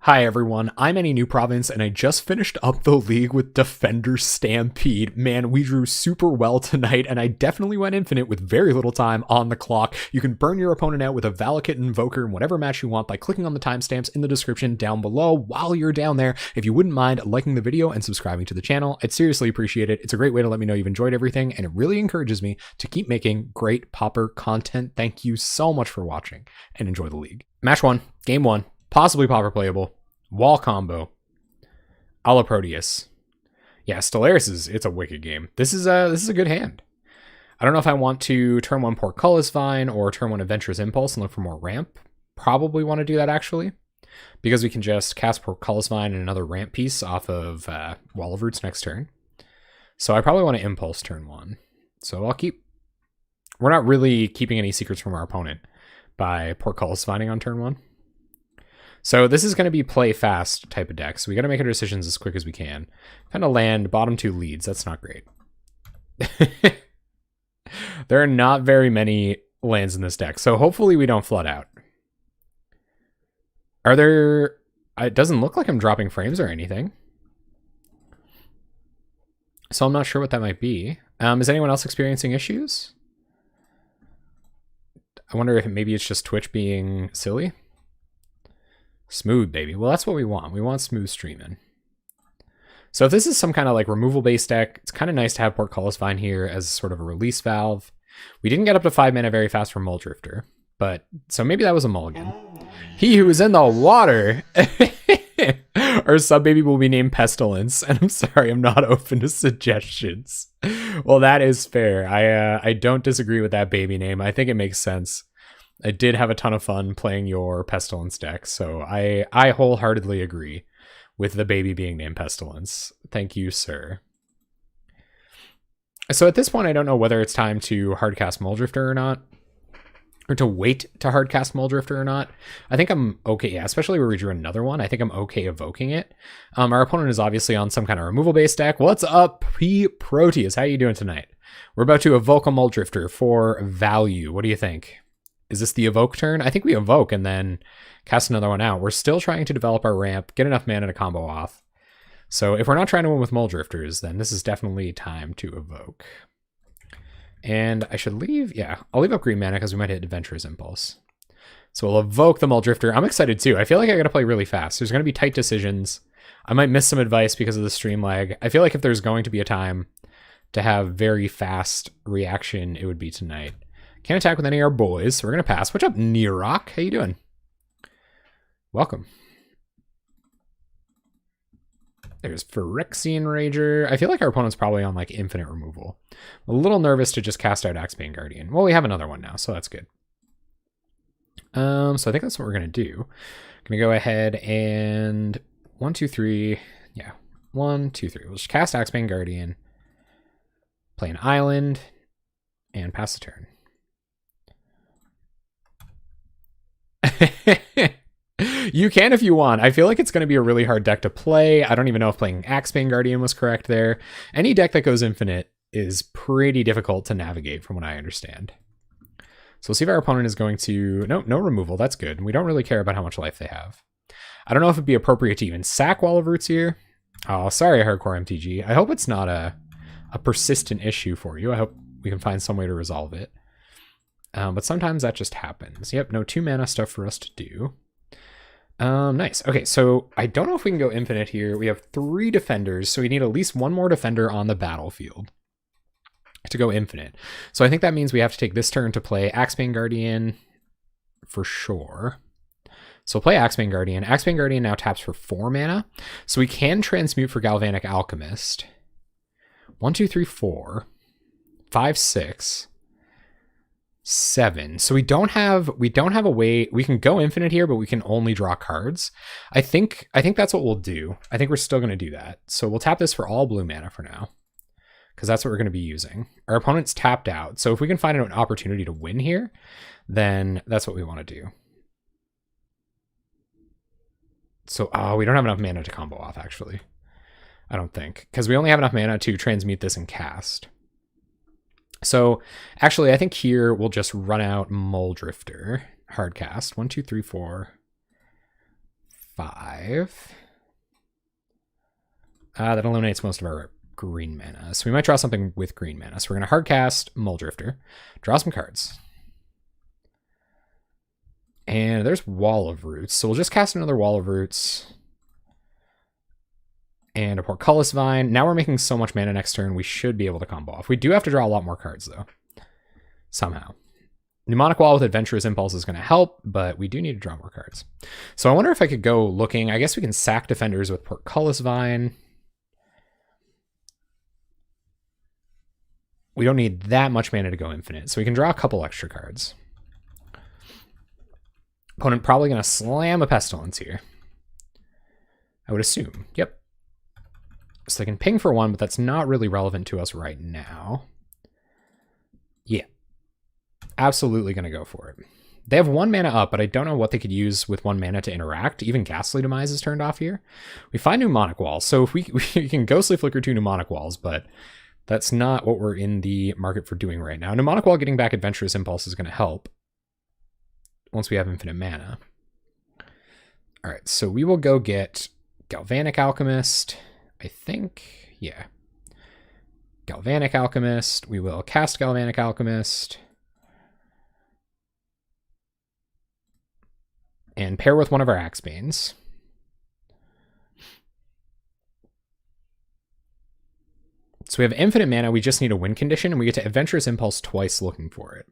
Hi everyone, I'm Any New Province, and I just finished up the league with Defender Stampede. Man, we drew super well tonight, and I definitely went infinite with very little time on the clock. You can burn your opponent out with a Valakut Invoker in whatever match you want by clicking on the timestamps in the description down below. While you're down there, if you wouldn't mind liking the video and subscribing to the channel, I'd seriously appreciate it. It's a great way to let me know you've enjoyed everything, and it really encourages me to keep making great Pauper content. Thank you so much for watching, and enjoy the league. Match 1, Game 1. Possibly Pauper playable. Wall combo. A la Proteus. Yeah, Stellaris it's a wicked game. This is a good hand. I don't know if I want to turn 1 Portcullis Vine or turn 1 Adventurous Impulse and look for more ramp. Probably want to do that actually, because we can just cast Portcullis Vine and another ramp piece off of Wall of Roots next turn. So I probably want to Impulse turn 1. So I'll keep... We're not really keeping any secrets from our opponent by Portcullis Vining on turn 1. So this is going to be play fast type of deck, so we got to make our decisions as quick as we can. Kind of land bottom 2 leads. That's not great. There are not very many lands in this deck, so hopefully we don't flood out. Are there... It doesn't look like I'm dropping frames or anything, so I'm not sure what that might be. Is anyone else experiencing issues? I wonder if maybe it's just Twitch being silly. Smooth, baby. Well, that's what we want. We want smooth streaming. So if this is some kind of like removal based deck, it's kind of nice to have Portcullis Vine here as sort of a release valve. We didn't get up to 5 mana very fast from Muldrifter, but so maybe that was a mulligan. He who is in the water. Our sub baby will be named Pestilence, and I'm sorry, I'm not open to suggestions. Well, that is fair. I don't disagree with that baby name. I think it makes sense. I did have a ton of fun playing your Pestilence deck, so I wholeheartedly agree with the baby being named Pestilence. Thank you, sir. So at this point, I don't know whether it's time to hardcast Muldrifter or not, or to wait to hardcast Muldrifter or not. I think I'm okay, yeah, especially where we drew another one. I think I'm okay evoking it. Our opponent is obviously on some kind of removal-based deck. What's up, P. Proteus? How you doing tonight? We're about to evoke a Muldrifter for value. What do you think? Is this the evoke turn? I think we evoke and then cast another one out. We're still trying to develop our ramp, get enough mana to combo off. So if we're not trying to win with Muldrifters, then this is definitely time to evoke. And I should leave, yeah, I'll leave up green mana because we might hit Adventurous Impulse. So we'll evoke the Muldrifter. I'm excited too. I feel like I gotta play really fast. There's gonna be tight decisions. I might miss some advice because of the stream lag. I feel like if there's going to be a time to have very fast reaction, it would be tonight. Can't attack with any of our boys, so we're going to pass. What's up, Nerock? How you doing? Welcome. There's Phyrexian Rager. I feel like our opponent's probably on, like, infinite removal. I'm a little nervous to just cast out Axebane Guardian. Well, we have another one now, so that's good. So I think that's what we're going to do. Going to go ahead and 1, 2, 3. Yeah, 1, 2, 3. We'll just cast Axebane Guardian, play an island, and pass the turn. You can if you want. I feel like it's going to be a really hard deck to play. I don't even know if playing Axebane Guardian was correct there. Any deck that goes infinite is pretty difficult to navigate from what I understand. So we'll see if our opponent is going to... No removal. That's good. We don't really care about how much life they have. I don't know if it'd be appropriate to even sack Wall of Roots here. Oh, sorry, Hardcore MTG. I hope it's not a persistent issue for you. I hope we can find some way to resolve it. But sometimes that just happens. Yep, no 2 mana stuff for us to do. Nice. Okay, so I don't know if we can go infinite here. We have 3 defenders, so we need at least 1 more defender on the battlefield to go infinite. So I think that means we have to take this turn to play Axebane Guardian for sure. So we'll play Axebane Guardian. Axebane Guardian now taps for 4 mana, so we can transmute for Galvanic Alchemist. 1, 2, 3, 4, 5, 6. 7. So we don't have a way. We can go infinite here, but we can only draw cards. I think that's what we'll do. I think we're still going to do that. So we'll tap this for all blue mana for now, because that's what we're going to be using. Our opponent's tapped out, so if we can find an opportunity to win here, then that's what we want to do. So we don't have enough mana to combo off, actually. I don't think, because we only have enough mana to transmute this and cast. So actually, I think here we'll just run out Muldrifter, hardcast. 1, 2, 3, 4, 5. That eliminates most of our green mana. So we might draw something with green mana. So we're going to hard cast Mulldrifter, draw some cards. And there's Wall of Roots. So we'll just cast another Wall of Roots. And a Portcullis Vine. Now we're making so much mana next turn, we should be able to combo off. We do have to draw a lot more cards, though. Somehow. Mnemonic Wall with Adventurous Impulse is going to help, but we do need to draw more cards. So I wonder if I could go looking. I guess we can sack Defenders with Portcullis Vine. We don't need that much mana to go infinite, so we can draw a couple extra cards. Opponent probably going to slam a Pestilence here. I would assume. Yep. So they can ping for 1, but that's not really relevant to us right now. Yeah. Absolutely going to go for it. They have 1 mana up, but I don't know what they could use with 1 mana to interact. Even Ghastly Demise is turned off here. We find Mnemonic Walls. So if we can Ghostly Flicker 2 Mnemonic Walls, but that's not what we're in the market for doing right now. Mnemonic Wall getting back Adventurous Impulse is going to help once we have infinite mana. All right, so we will go get Galvanic Alchemist, I think. Yeah. Galvanic Alchemist. We will cast Galvanic Alchemist. And pair with one of our Axebanes. So we have infinite mana, we just need a win condition, and we get to Adventurous Impulse twice looking for it.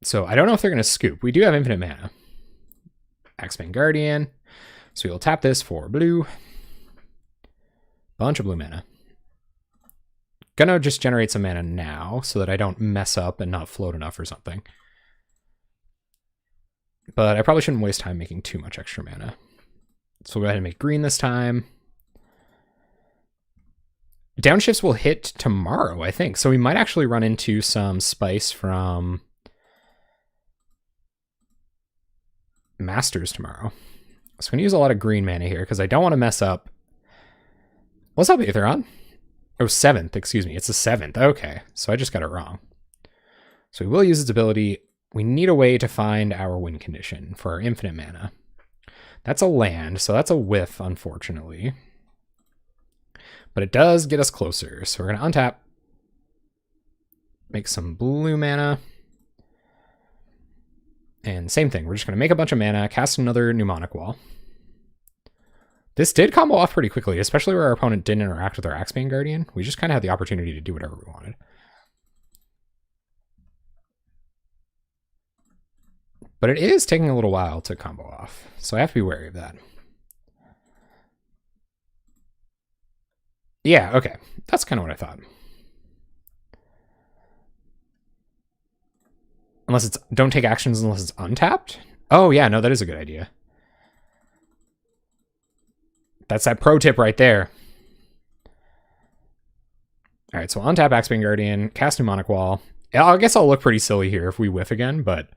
So I don't know if they're going to scoop. We do have infinite mana. Axebane Guardian. So we will tap this for blue. Bunch of blue mana. Gonna just generate some mana now so that I don't mess up and not float enough or something. But I probably shouldn't waste time making too much extra mana. So we'll go ahead and make green this time. Downshifts will hit tomorrow, I think. So we might actually run into some spice from Masters tomorrow. So I'm going to use a lot of green mana here because I don't want to mess up. What's up, Aetheron? Oh, 7th, excuse me. It's the 7th. Okay, so I just got it wrong. So we will use its ability. We need a way to find our win condition for our infinite mana. That's a land, so that's a whiff, unfortunately. But it does get us closer. So we're going to untap. Make some blue mana. And same thing. We're just going to make a bunch of mana, cast another Mnemonic Wall. This did combo off pretty quickly, especially where our opponent didn't interact with our Axebane Guardian. We just kind of had the opportunity to do whatever we wanted. But it is taking a little while to combo off, so I have to be wary of that. Yeah, okay. That's kind of what I thought. Unless it's... Don't take actions unless it's untapped? Oh, yeah, no, that is a good idea. That's that pro tip right there. All right, so untap Axebane Guardian, cast Mnemonic Wall. I guess I'll look pretty silly here if we whiff again, but...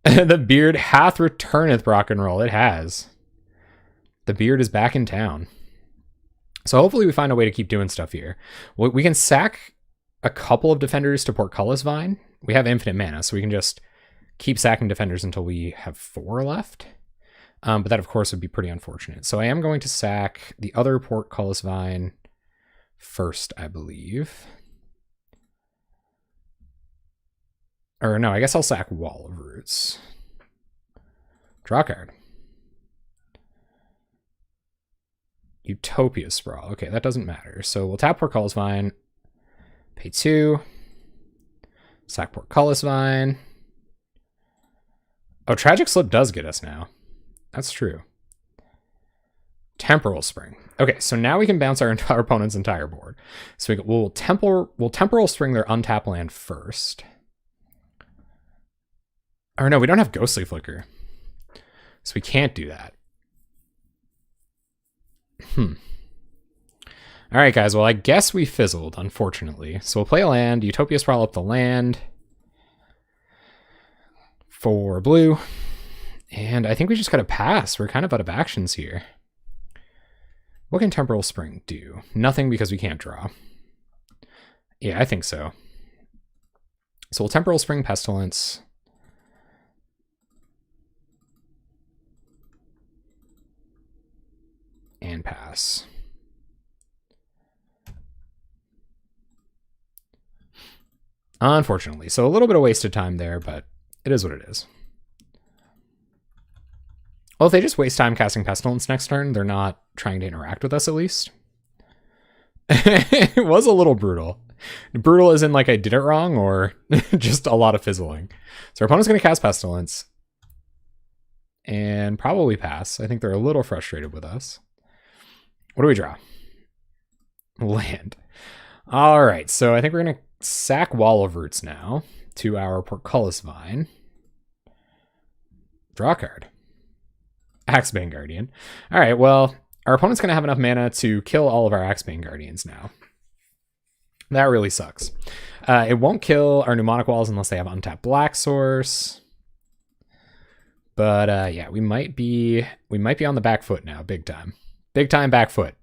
The beard hath returneth, rock and roll. It has. The beard is back in town. So hopefully we find a way to keep doing stuff here. We can sack a couple of defenders to Portcullis Vine. We have infinite mana, so we can just keep sacking defenders until we have 4 left. But that, of course, would be pretty unfortunate. So I am going to sack the other Portcullis Vine first, I believe. Or no, I guess I'll sack Wall of Roots. Draw a card. Utopia Sprawl. Okay, that doesn't matter. So we'll tap Portcullis Vine. Pay 2. Sack Portcullis Vine. Oh, Tragic Slip does get us now. That's true. Temporal Spring. Okay, so now we can bounce our opponent's entire board. So we'll Temporal Spring their untap land first. Or no, we don't have Ghostly Flicker. So we can't do that. All right, guys. Well, I guess we fizzled, unfortunately. So we'll play a land. Utopia Sprawl up the land for blue. And I think we just got to pass. We're kind of out of actions here. What can Temporal Spring do? Nothing because we can't draw. Yeah, I think so. So we'll Temporal Spring Pestilence. And pass. Unfortunately. So a little bit of wasted time there, but it is what it is. Well, if they just waste time casting Pestilence next turn, they're not trying to interact with us at least. It was a little brutal. Brutal as in like I did it wrong or just a lot of fizzling. So our opponent's going to cast Pestilence. And probably pass. I think they're a little frustrated with us. What do we draw? Land. All right, so I think we're going to sack Wall of Roots now to our Portcullis Vine. Draw a card. Axebane Guardian. All right, well, our opponent's going to have enough mana to kill all of our Axebane Guardians now. That really sucks. It won't kill our Mnemonic Walls unless they have untapped Black Source. But yeah, we might be on the back foot now, big time. Big time back foot.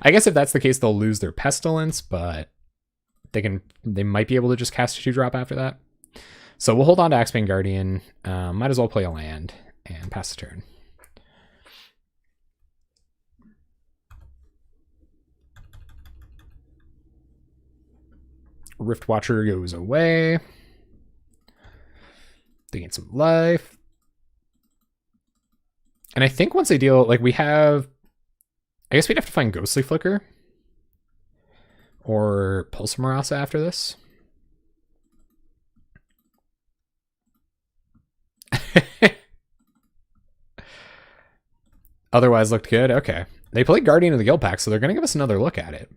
I guess if that's the case, they'll lose their Pestilence, but they might be able to just cast a 2-drop after that. So we'll hold on to Axebane Guardian. Might as well play a land and pass the turn. Rift Watcher goes away. They gain some life. And I think once they deal, like we have, I guess we'd have to find Ghostly Flicker or Pulse Marasa after this. Otherwise looked good. Okay. They played Guardian of the Guild Pack, so they're going to give us another look at it.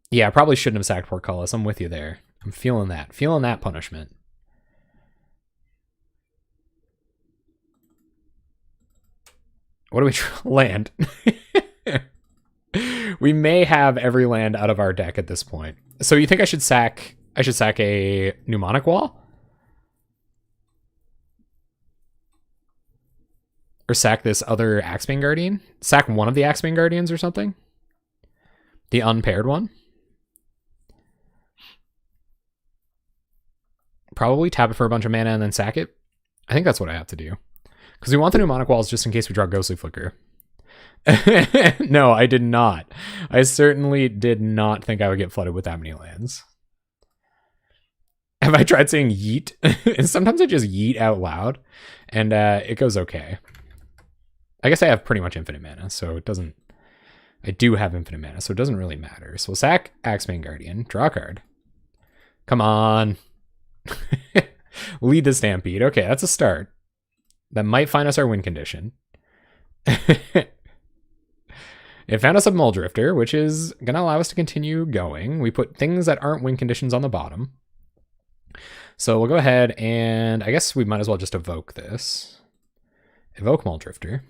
Yeah, I probably shouldn't have sacked Portcullis. I'm with you there. I'm feeling that. Feeling that punishment. What do we land? We may have every land out of our deck at this point. So you think I should sack a Mnemonic Wall? Or sack this other Axebane Guardian? Sack one of the Axebane Guardians or something? The unpaired one? Probably tap it for a bunch of mana and then sack it. I think that's what I have to do. Because we want the Mnemonic Walls just in case we draw Ghostly Flicker. No, I did not. I certainly did not think I would get flooded with that many lands. Have I tried saying yeet? And sometimes I just yeet out loud, and it goes okay. I guess I have pretty much infinite mana, so it doesn't... I do have infinite mana, so it doesn't really matter. So we'll sack Axebane Guardian, draw a card. Come on. Lead the Stampede. Okay, that's a start. That might find us our win condition. It found us a Muldrifter, which is going to allow us to continue going. We put things that aren't win conditions on the bottom. So we'll go ahead and I guess we might as well just evoke this. Evoke Muldrifter.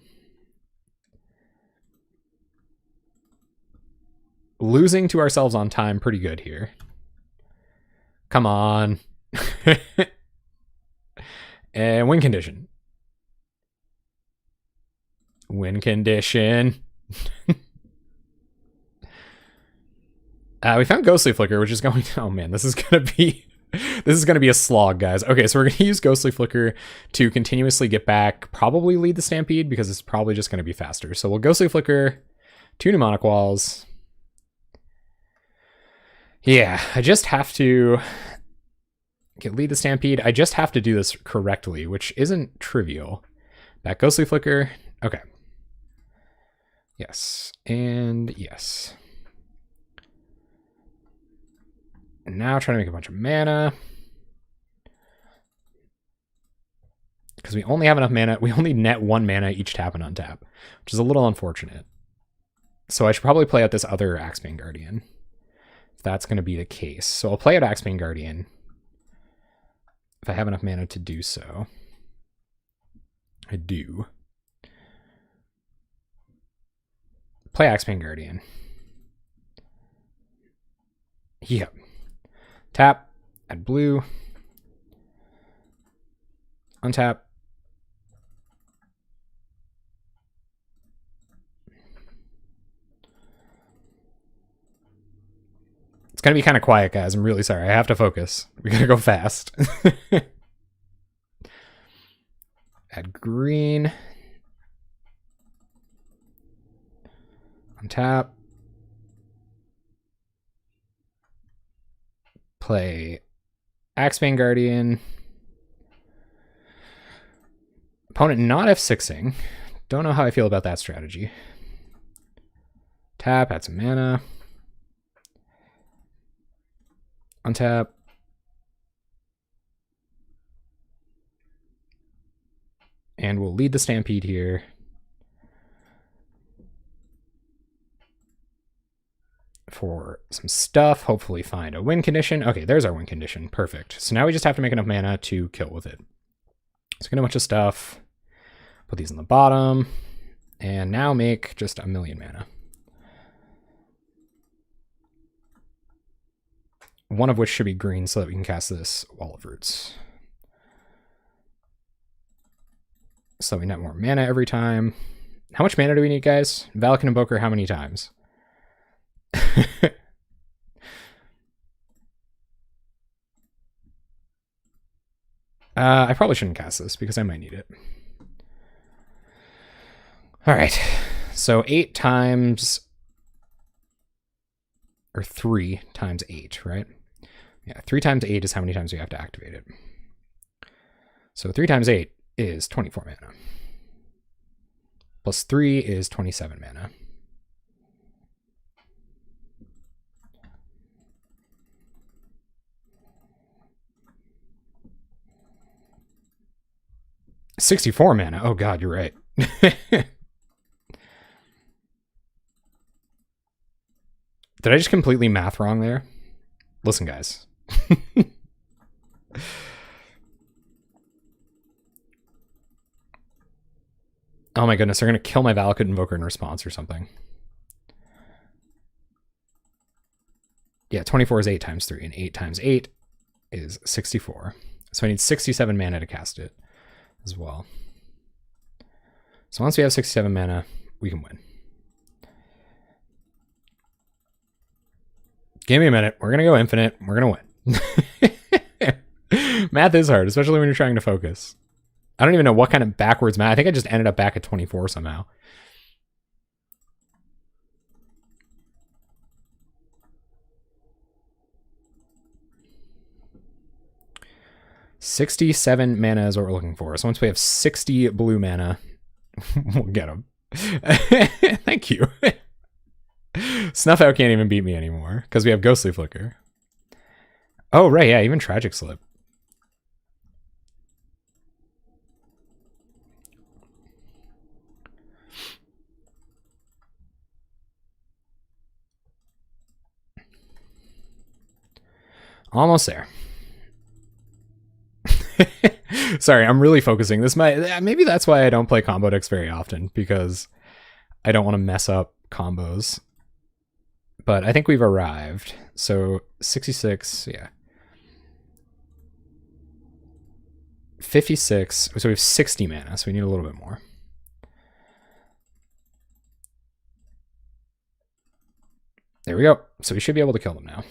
Losing to ourselves on time pretty good here. Come on. And win condition. Win condition. We found Ghostly Flicker, which is going to, oh man, this is going to be a slog, guys. Okay, so we're going to use Ghostly Flicker to continuously get back, probably lead the Stampede because it's probably just going to be faster. So we'll Ghostly Flicker, 2 Mnemonic Walls. Yeah, I just have to lead the Stampede. I just have to do this correctly, which isn't trivial. Back Ghostly Flicker. Okay. Yes, and yes. And now trying to make a bunch of mana. Because we only have enough mana. We only net 1 mana each tap and untap, which is a little unfortunate. So I should probably play out this other Axebane Guardian, if that's going to be the case. So I'll play out Axebane Guardian if I have enough mana to do so. I do. Play Axebane Guardian. Yep. Tap, add blue, untap. It's going to be kind of quiet, guys. I'm really sorry. I have to focus. We got to go fast. Add green. Untap. Play Axebane Guardian. Opponent not F6ing. Don't know how I feel about that strategy. Tap, add some mana. Untap. And we'll lead the Stampede here. For some stuff, hopefully find a win condition. Okay, there's our win condition. Perfect. So now we just have to make enough mana to kill with it. So get a bunch of stuff. Put these on the bottom. And now make just 1,000,000 mana. One of which should be green so that we can cast this Wall of Roots. So we net more mana every time. How much mana do we need, guys? Valak and Invoker, how many times? I probably shouldn't cast this because I might need it. All right, so 8 times, or 3 times 8, right? Yeah, 3 times 8 is how many times we have to activate it. So 3 times 8 is 24 mana. Plus 3 is 27 mana. $64 mana. Oh god, you're right. Did I just completely math wrong there? Listen, guys. Oh my goodness, they're going to kill my Valakut Invoker in response or something. Yeah, 24 is 8 times 3, and 8 times 8 is 64. So I need 67 mana to cast it as well. So once we have 67 mana, we can win. Give me a minute. We're going to go infinite. We're going to win. Math is hard, especially when you're trying to focus. I don't even know what kind of backwards math. I think I just ended up back at 24 somehow. $67 mana is what we're looking for. So once we have 60 blue mana, we'll get them. Thank you. Snuff Out can't even beat me anymore because we have Ghostly Flicker. Oh, right. Yeah, even Tragic Slip. Almost there. Sorry, I'm really focusing. This might, maybe that's why I don't play combo decks very often, because I don't want to mess up combos. But I think we've arrived. So 66, yeah. 56, so we have 60 mana, so we need a little bit more. There we go. So we should be able to kill them now.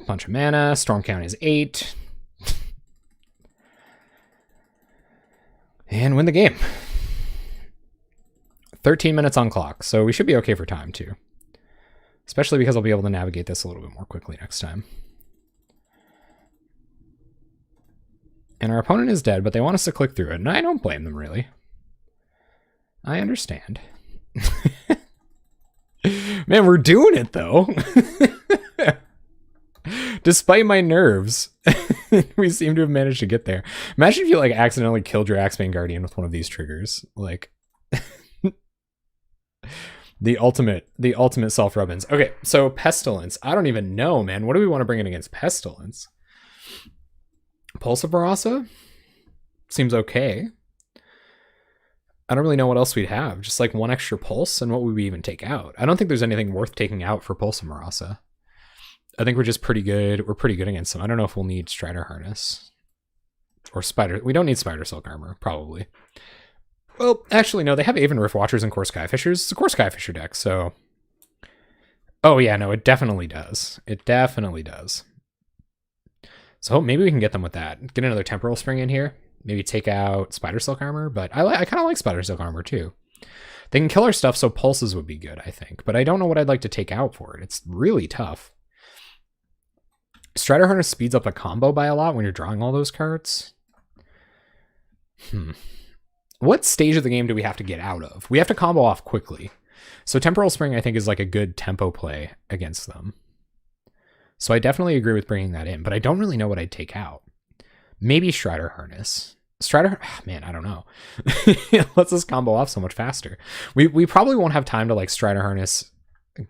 Bunch of mana. Storm count is 8. And win the game. 13 minutes on clock, so we should be okay for time too. Especially because I'll be able to navigate this a little bit more quickly next time. And our opponent is dead, but they want us to click through it, and I don't blame them, really. I understand. Man, we're doing it, though. Despite my nerves, we seem to have managed to get there. Imagine if you like accidentally killed your Axebane Guardian with one of these triggers. Like the ultimate self-rubbins. Okay, so Pestilence. I don't even know, man. What do we want to bring in against Pestilence? Pulse of Marasa? Seems okay. I don't really know what else we'd have. Just like one extra pulse, and what would we even take out? I don't think there's anything worth taking out for Pulse of Marasa. I think we're just pretty good. We're pretty good against them. I don't know if we'll need Strider Harness or Spider. We don't need Spider Silk Armor, probably. Well, actually, no, they have Aven Rift Watchers and Core Skyfishers. It's a Core Skyfisher deck, so... Oh, yeah, no, it definitely does. It definitely does. So maybe we can get them with that. Get another Temporal Spring in here. Maybe take out Spider Silk Armor, but I kind of like Spider Silk Armor, too. They can kill our stuff, so Pulses would be good, I think. But I don't know what I'd like to take out for it. It's really tough. Strider Harness speeds up a combo by a lot when you're drawing all those cards. What stage of the game do we have to get out of? We have to combo off quickly. So Temporal Spring, I think, is like a good tempo play against them. So I definitely agree with bringing that in, but I don't really know what I'd take out. Maybe Strider Harness. Man, I don't know. It lets us combo off so much faster. We probably won't have time to like Strider Harness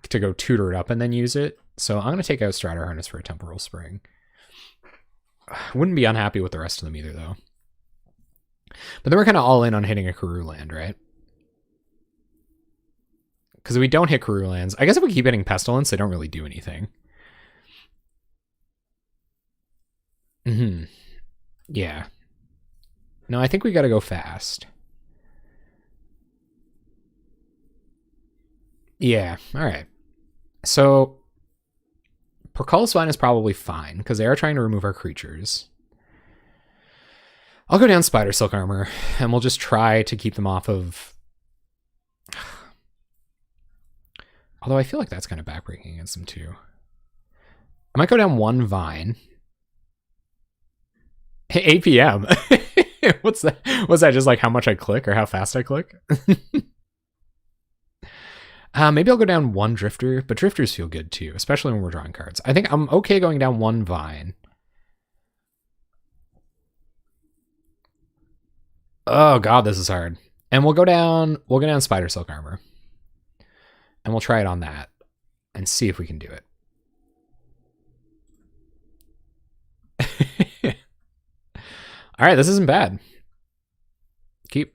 to go tutor it up and then use it. So I'm going to take out Strider Harness for a Temporal Spring. Wouldn't be unhappy with the rest of them either, though. But then we're kind of all in on hitting a Karoo land, right? Because if we don't hit Karoo lands, I guess if we keep hitting Pestilence, they don't really do anything. Yeah. No, I think we got to go fast. Yeah, all right. So Portcullis Vine is probably fine because they are trying to remove our creatures. I'll go down Spider Silk Armor and we'll just try to keep them off of... Although I feel like that's kind of backbreaking against them too. I might go down one Vine. 8 p.m. What's that? Was that just like how much I click or how fast I click? Maybe I'll go down one Drifter, but Drifters feel good too, especially when we're drawing cards. I think I'm okay going down one Vine. Oh god, this is hard. And we'll go down Spider Silk Armor. And we'll try it on that and see if we can do it. All right, this isn't bad. Keep.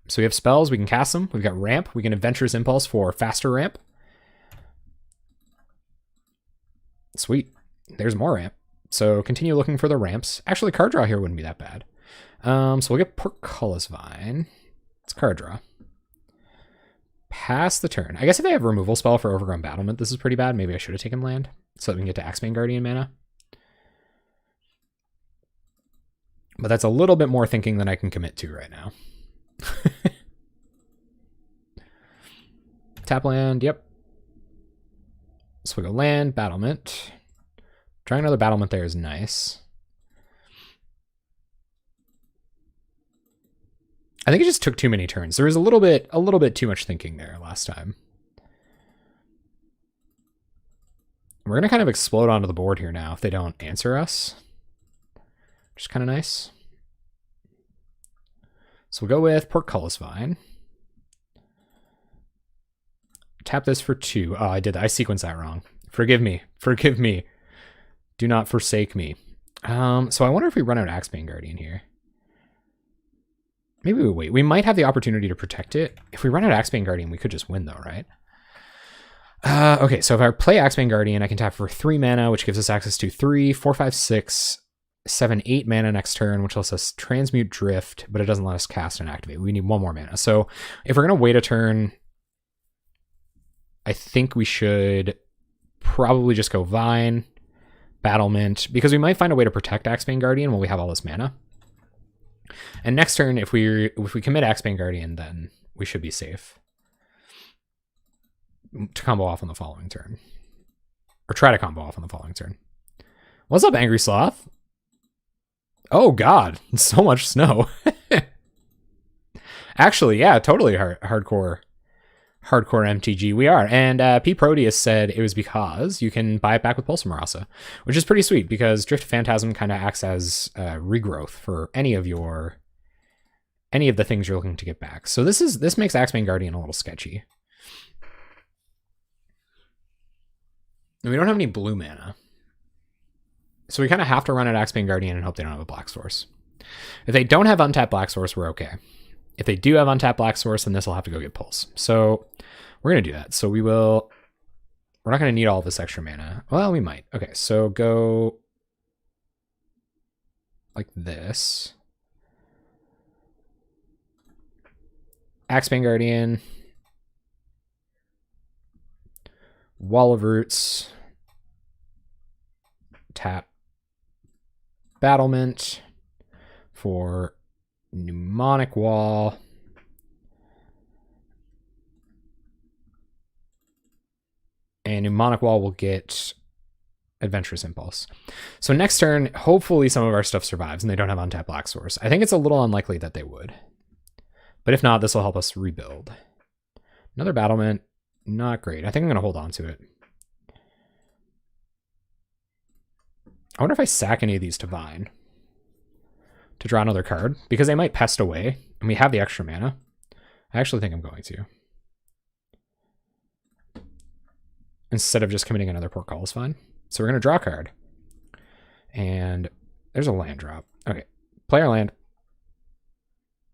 So we have spells, we can cast them. We've got ramp. We can Adventurous Impulse for faster ramp. Sweet. There's more ramp. So continue looking for the ramps. Actually, card draw here wouldn't be that bad. So we'll get Portcullis Vine. It's card draw. Pass the turn. I guess if they have removal spell for Overgrown Battlement, this is pretty bad. Maybe I should have taken land so that we can get to Axebane Guardian mana. But that's a little bit more thinking than I can commit to right now. Tap land, yep. So we go land, battlement. Trying another battlement there is nice. I think it just took too many turns. There was a little bit too much thinking there last time. We're gonna kind of explode onto the board here now if they don't answer us. Which is kind of nice. So we'll go with Portcullis Vine. Tap this for 2. Oh, I did that. I sequenced that wrong. Forgive me. Forgive me. Do not forsake me. So I wonder if we run out Axebane Guardian here. Maybe we wait. We might have the opportunity to protect it. If we run out Axebane Guardian, we could just win though, right? Okay, so if I play Axebane Guardian, I can tap for 3 mana, which gives us access to 3, 4, 5, 6, 7, 8 mana next turn, which lets us transmute Drift, but it doesn't let us cast and activate. We need 1 more mana. So if we're going to wait a turn, I think we should probably just go Vine, Battlement, because we might find a way to protect Axebane Guardian while we have all this mana. And next turn, if we commit Axebane Guardian, then we should be safe to combo off on the following turn. Or try to combo off on the following turn. What's up, Angry Sloth? Oh god, so much snow. Actually, yeah, totally hardcore MTG we are. And P. Proteus said it was because you can buy it back with Pulsar Marasa, which is pretty sweet because Drift Phantasm kind of acts as regrowth for any of the things you're looking to get back. So this makes Axebane Guardian a little sketchy. And we don't have any blue mana. So we kind of have to run at Axebane Guardian and hope they don't have a black source. If they don't have untapped black source, we're okay. If they do have untapped black source, then this will have to go get Pulse. So we're going to do that. So we're not going to need all this extra mana. Well, we might. Okay, so go like this. Axebane Guardian. Wall of Roots. Tap Battlement for Mnemonic Wall. And Mnemonic Wall will get Adventurous Impulse. So next turn, hopefully some of our stuff survives and they don't have untapped Black Source. I think it's a little unlikely that they would. But if not, this will help us rebuild. Another Battlement, not great. I think I'm going to hold on to it. I wonder if I sack any of these to Vine to draw another card, because they might Pest away, and we have the extra mana. I actually think I'm going to. Instead of just committing another Port Call is fine. So we're going to draw a card. And there's a land drop. Okay, play our land.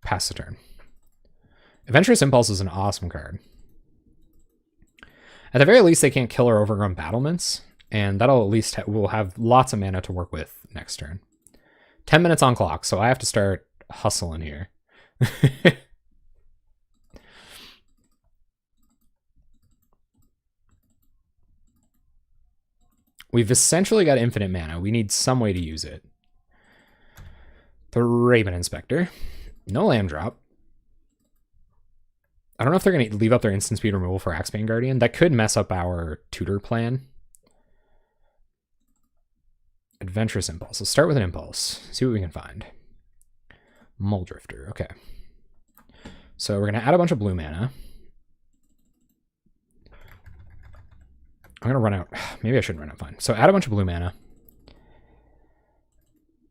Pass the turn. Adventurous Impulse is an awesome card. At the very least, they can't kill our overgrown battlements, and that'll at least we'll have lots of mana to work with next turn. 10 minutes on clock, so I have to start hustling here. We've essentially got infinite mana. We need some way to use it. The Raven Inspector. No land drop. I don't know if they're going to leave up their instant speed removal for Axebane Guardian. That could mess up our tutor plan. Adventurous Impulse. Let's start with an Impulse. See what we can find. Muldrifter. Okay. So we're going to add a bunch of blue mana. I'm going to run out. Maybe I shouldn't run out. Fine. So add a bunch of blue mana.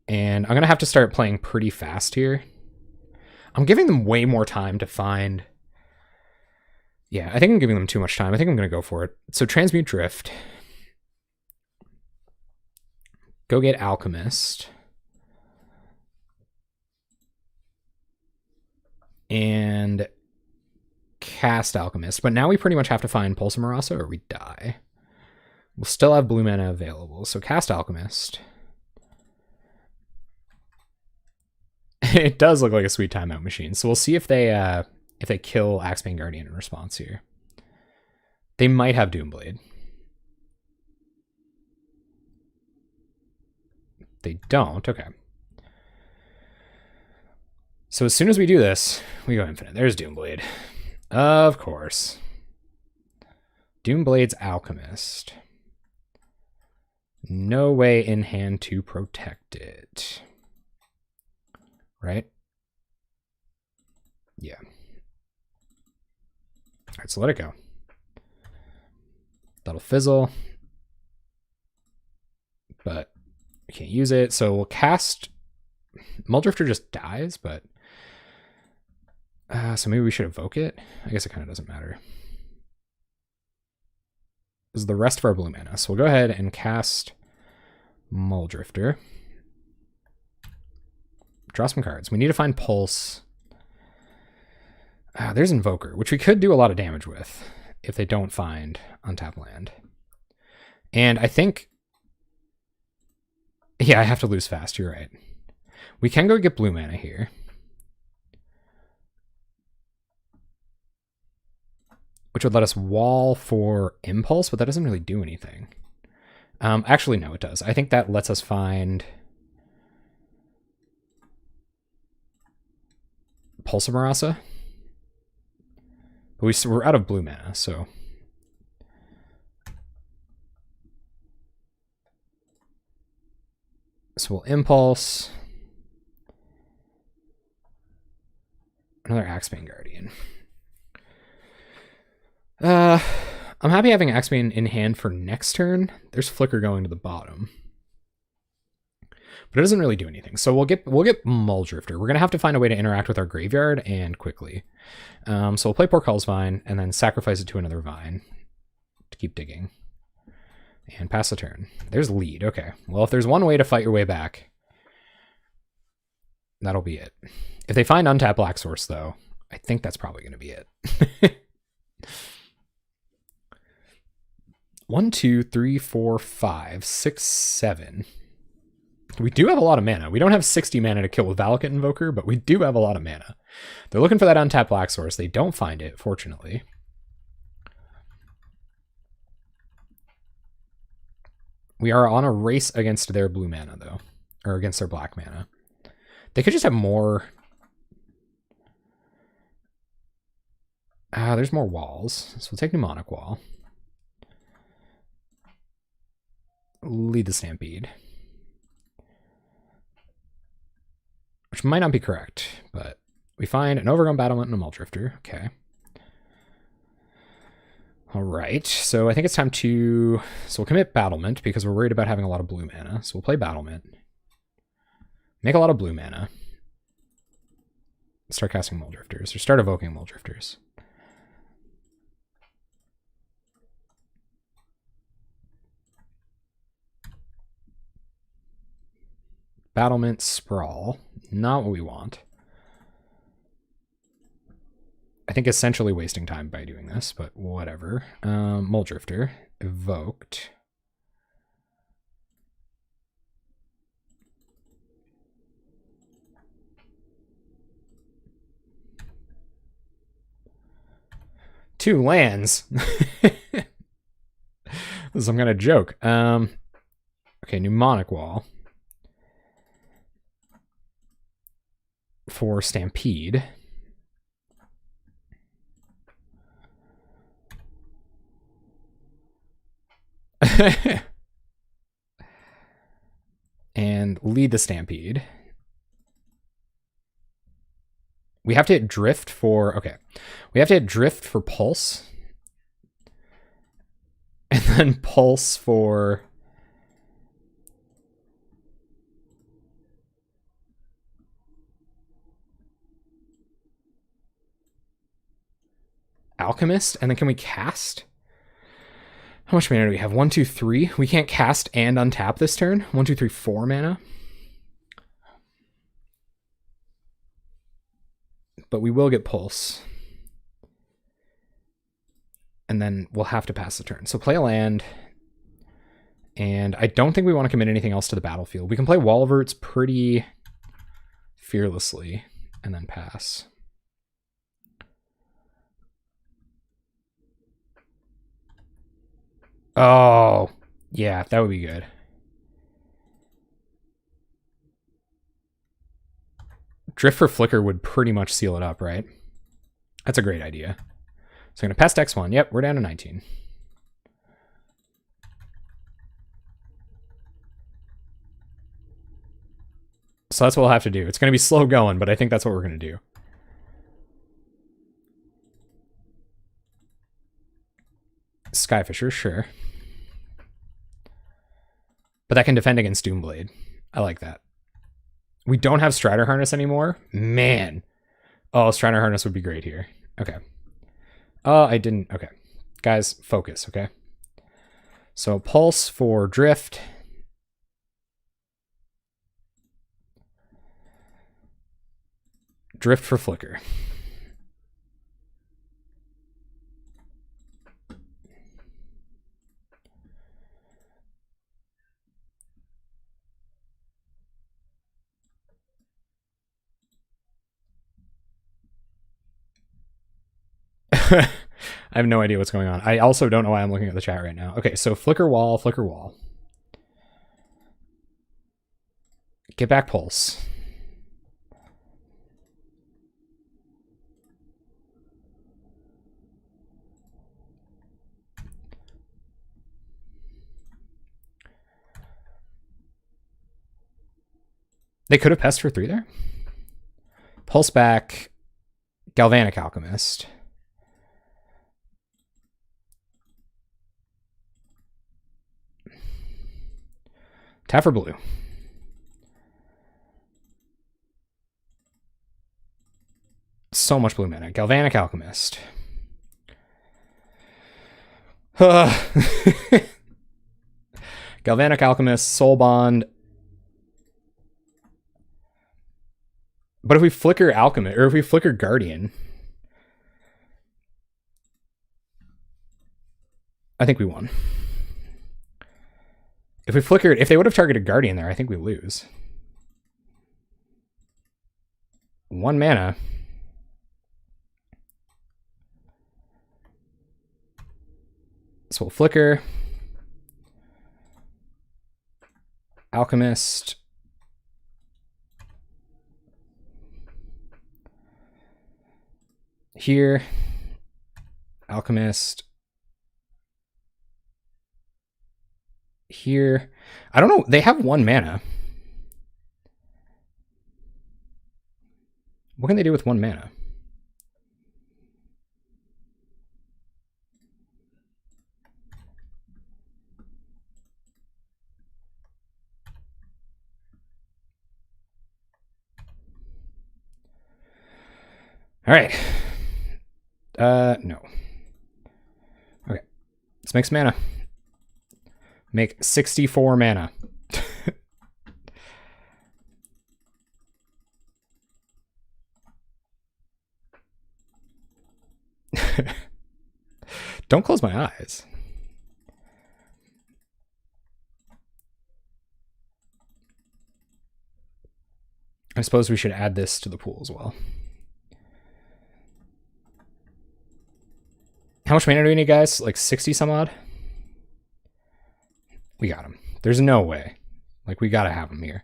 And I'm going to have to start playing pretty fast here. I'm giving them way more time to find... Yeah, I think I'm giving them too much time. I think I'm going to go for it. So Transmute Drift. Go get Alchemist. And cast Alchemist. But now we pretty much have to find Pulse of Marasa or we die. We'll still have blue mana available. So cast Alchemist. It does look like a sweet timeout machine. So we'll see if they kill Axebane Guardian in response here. They might have Doomblade. They don't. Okay. So as soon as we do this, we go infinite. There's Doomblade. Of course. Doomblade's Alchemist. No way in hand to protect it. Right? Yeah. All right, so let it go. That'll fizzle. But we can't use it, so we'll cast... Muldrifter just dies, but... so maybe we should evoke it? I guess it kind of doesn't matter. This is the rest of our blue mana, so we'll go ahead and cast Muldrifter. Draw some cards. We need to find Pulse. There's Invoker, which we could do a lot of damage with if they don't find untapped land. And I think... Yeah, I have to lose fast. You're right. We can go get blue mana here. Which would let us wall for Impulse, but that doesn't really do anything. Actually, no, it does. I think that lets us find... Pulse of Marasa. But we're out of blue mana, so... So we'll Impulse. Another Axebane Guardian. I'm happy having Axebane in hand for next turn. There's Flicker going to the bottom. But it doesn't really do anything. So we'll get Muldrifter. We're gonna have to find a way to interact with our graveyard and quickly. So we'll play Portcullis Vine and then sacrifice it to another vine to keep digging. And pass the turn. There's lead. Okay. Well, if there's one way to fight your way back, that'll be it. If they find untapped Black Source, though, I think that's probably going to be it. 1, 2, 3, 4, 5, 6, 7. We do have a lot of mana. We don't have 60 mana to kill with Valakut Invoker, but we do have a lot of mana. They're looking for that untapped black source. They don't find it, fortunately. We are on a race against their blue mana, though. Or against their black mana. They could just have more... there's more walls. So we'll take Mnemonic Wall. Lead the Stampede. Which might not be correct, but we find an Overgrown Battlement and a Muldrifter. Okay. All right, so I think it's time to... So we'll commit Battlement because we're worried about having a lot of blue mana. So we'll play Battlement. Make a lot of blue mana. Start casting Muldrifters, or start evoking Muldrifters. Battlement, Sprawl. Not what we want. I think essentially wasting time by doing this, but whatever. Muldrifter, evoked. Two lands. This is some kind of joke. Okay, Mnemonic Wall. For Stampede. And lead the Stampede. We have to hit Drift for... Okay. We have to hit Drift for Pulse. And then Pulse for... Alchemist. And then can we cast? How much mana do we have? 1, 2, 3. We can't cast and untap this turn. 1, 2, 3, 4 mana. But we will get Pulse. And then we'll have to pass the turn. So play a land. And I don't think we want to commit anything else to the battlefield. We can play Walverts pretty fearlessly and then pass. Oh, yeah, that would be good. Drift for Flicker would pretty much seal it up, right? That's a great idea. So I'm going to pest X1. Yep, we're down to 19. So that's what we'll have to do. It's going to be slow going, but I think that's what we're going to do. Skyfisher, sure. But that can defend against Doomblade. I like that. We don't have Strider Harness anymore. Man. Oh, Strider Harness would be great here. Okay. I didn't. Okay. Guys, focus, okay? So Pulse for Drift. Drift for Flicker. I have no idea what's going on. I also don't know why I'm looking at the chat right now. Okay, so Flicker Wall, Flicker Wall. Get back Pulse. They could have Pest for 3 there. Pulse back. Galvanic Alchemist. Tap for blue. So much blue mana. Galvanic Alchemist. Galvanic Alchemist, Soul Bond. But if we flicker Alchemist, or if we flicker Guardian, I think we won. If we flickered, if they would have targeted Guardian there, I think we lose. 1 mana. So we'll flicker. Alchemist. Here. Alchemist. Here. I don't know. They have 1 mana. What can they do with 1 mana? All right. No. Okay. Let's make some mana. Make 64 mana. Don't close my eyes. I suppose we should add this to the pool as well. How much mana do we need, guys? Like 60 some odd? We got him. There's no way. Like, we gotta have him here.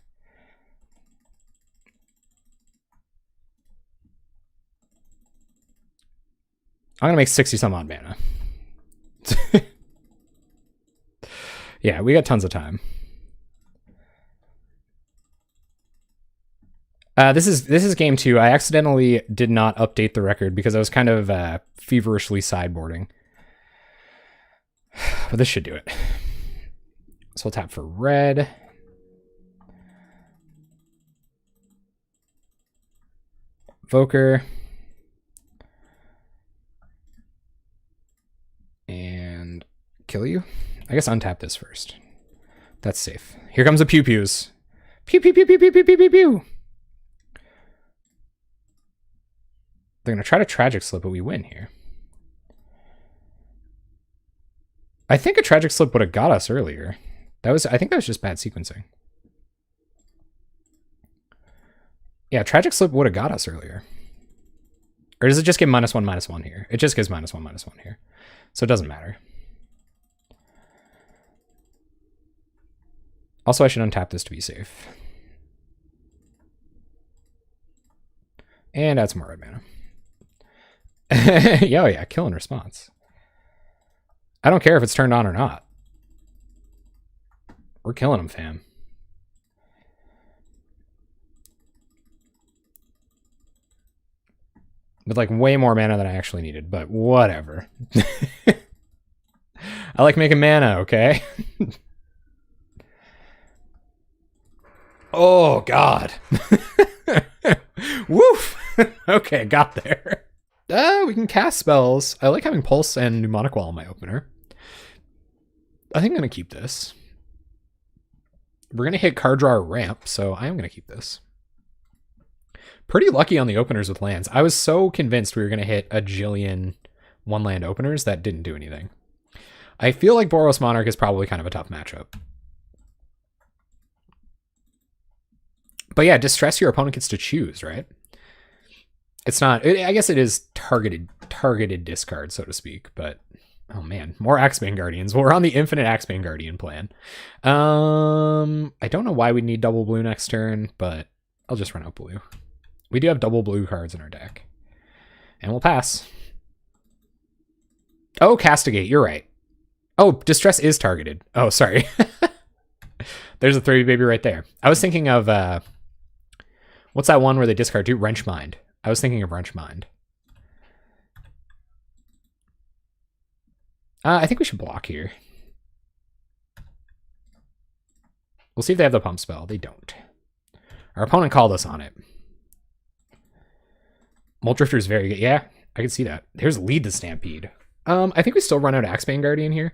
I'm gonna make 60 some odd mana. Yeah, we got tons of time. This is game 2. I accidentally did not update the record because I was kind of feverishly sideboarding. But this should do it. So we'll tap for red. Voker. And kill you. I guess untap this first. That's safe. Here comes the pew-pews. Pew, pew, pew, pew, pew, pew, pew, pew, pew. They're going to try to Tragic Slip, but we win here. I think a Tragic Slip would have got us earlier. I think that was just bad sequencing. Yeah, Tragic Slip would have got us earlier. Or does it just give -1/-1 here? It just gives -1/-1 here. So it doesn't matter. Also, I should untap this to be safe. And add some more red mana. Yeah, oh yeah, kill in response. I don't care if it's turned on or not. We're killing him, fam. With like way more mana than I actually needed, but whatever. I like making mana, okay? Oh, God. Woof. Okay, got there. We can cast spells. I like having Pulse and Mnemonic Wall in my opener. I think I'm going to keep this. We're going to hit card draw or ramp, so I am going to keep this. Pretty lucky on the openers with lands. I was so convinced we were going to hit a jillion 1-land openers that didn't do anything. I feel like Boros Monarch is probably kind of a tough matchup. But yeah, Distress, your opponent gets to choose, right? It's not, I guess it is targeted discard, so to speak, but oh man, more Axebane Guardians. Well, we're on the infinite Axebane Guardian plan. I don't know why we need double blue next turn, but I'll just run out blue. We do have double blue cards in our deck. And we'll pass. Oh, Castigate, you're right. Oh, Distress is targeted. Oh, sorry. There's a 3 baby right there. I was thinking of, what's that one where they discard 2? Wrench Mind. I was thinking of Wrench Mind. I think we should block here. We'll see if they have the pump spell. They don't. Our opponent called us on it. Molt Drifter is very good. Yeah, I can see that. Here's Lead the Stampede. I think we still run out Axebane Guardian here.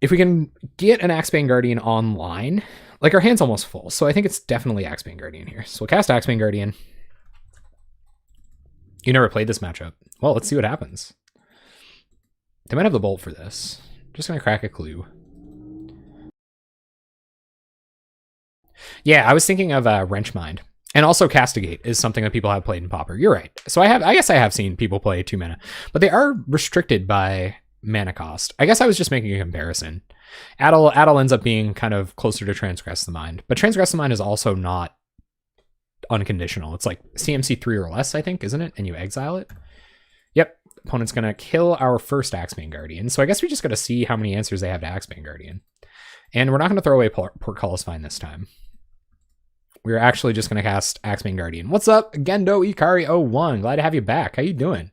If we can get an Axebane Guardian online, like our hand's almost full, so I think it's definitely Axebane Guardian here. So we'll cast Axebane Guardian. You never played this matchup. Well, let's see what happens. They might have the bolt for this. Just gonna crack a clue. Yeah, I was thinking of Wrench Mind. And also Castigate is something that people have played in Pauper. You're right. So I guess I have seen people play 2 mana, but they are restricted by mana cost. I guess I was just making a comparison. Addle ends up being kind of closer to Transgress the Mind, but Transgress the Mind is also not unconditional. It's like CMC 3 or less, I think, isn't it? And you exile it. Yep. Opponent's gonna kill our first Axebane Guardian. So I guess we just gotta see how many answers they have to Axebane Guardian. And we're not gonna throw away Portcullis Vine this time. We're actually just going to cast Axebane Guardian. What's up, Gendo Ikari01? Glad to have you back. How you doing?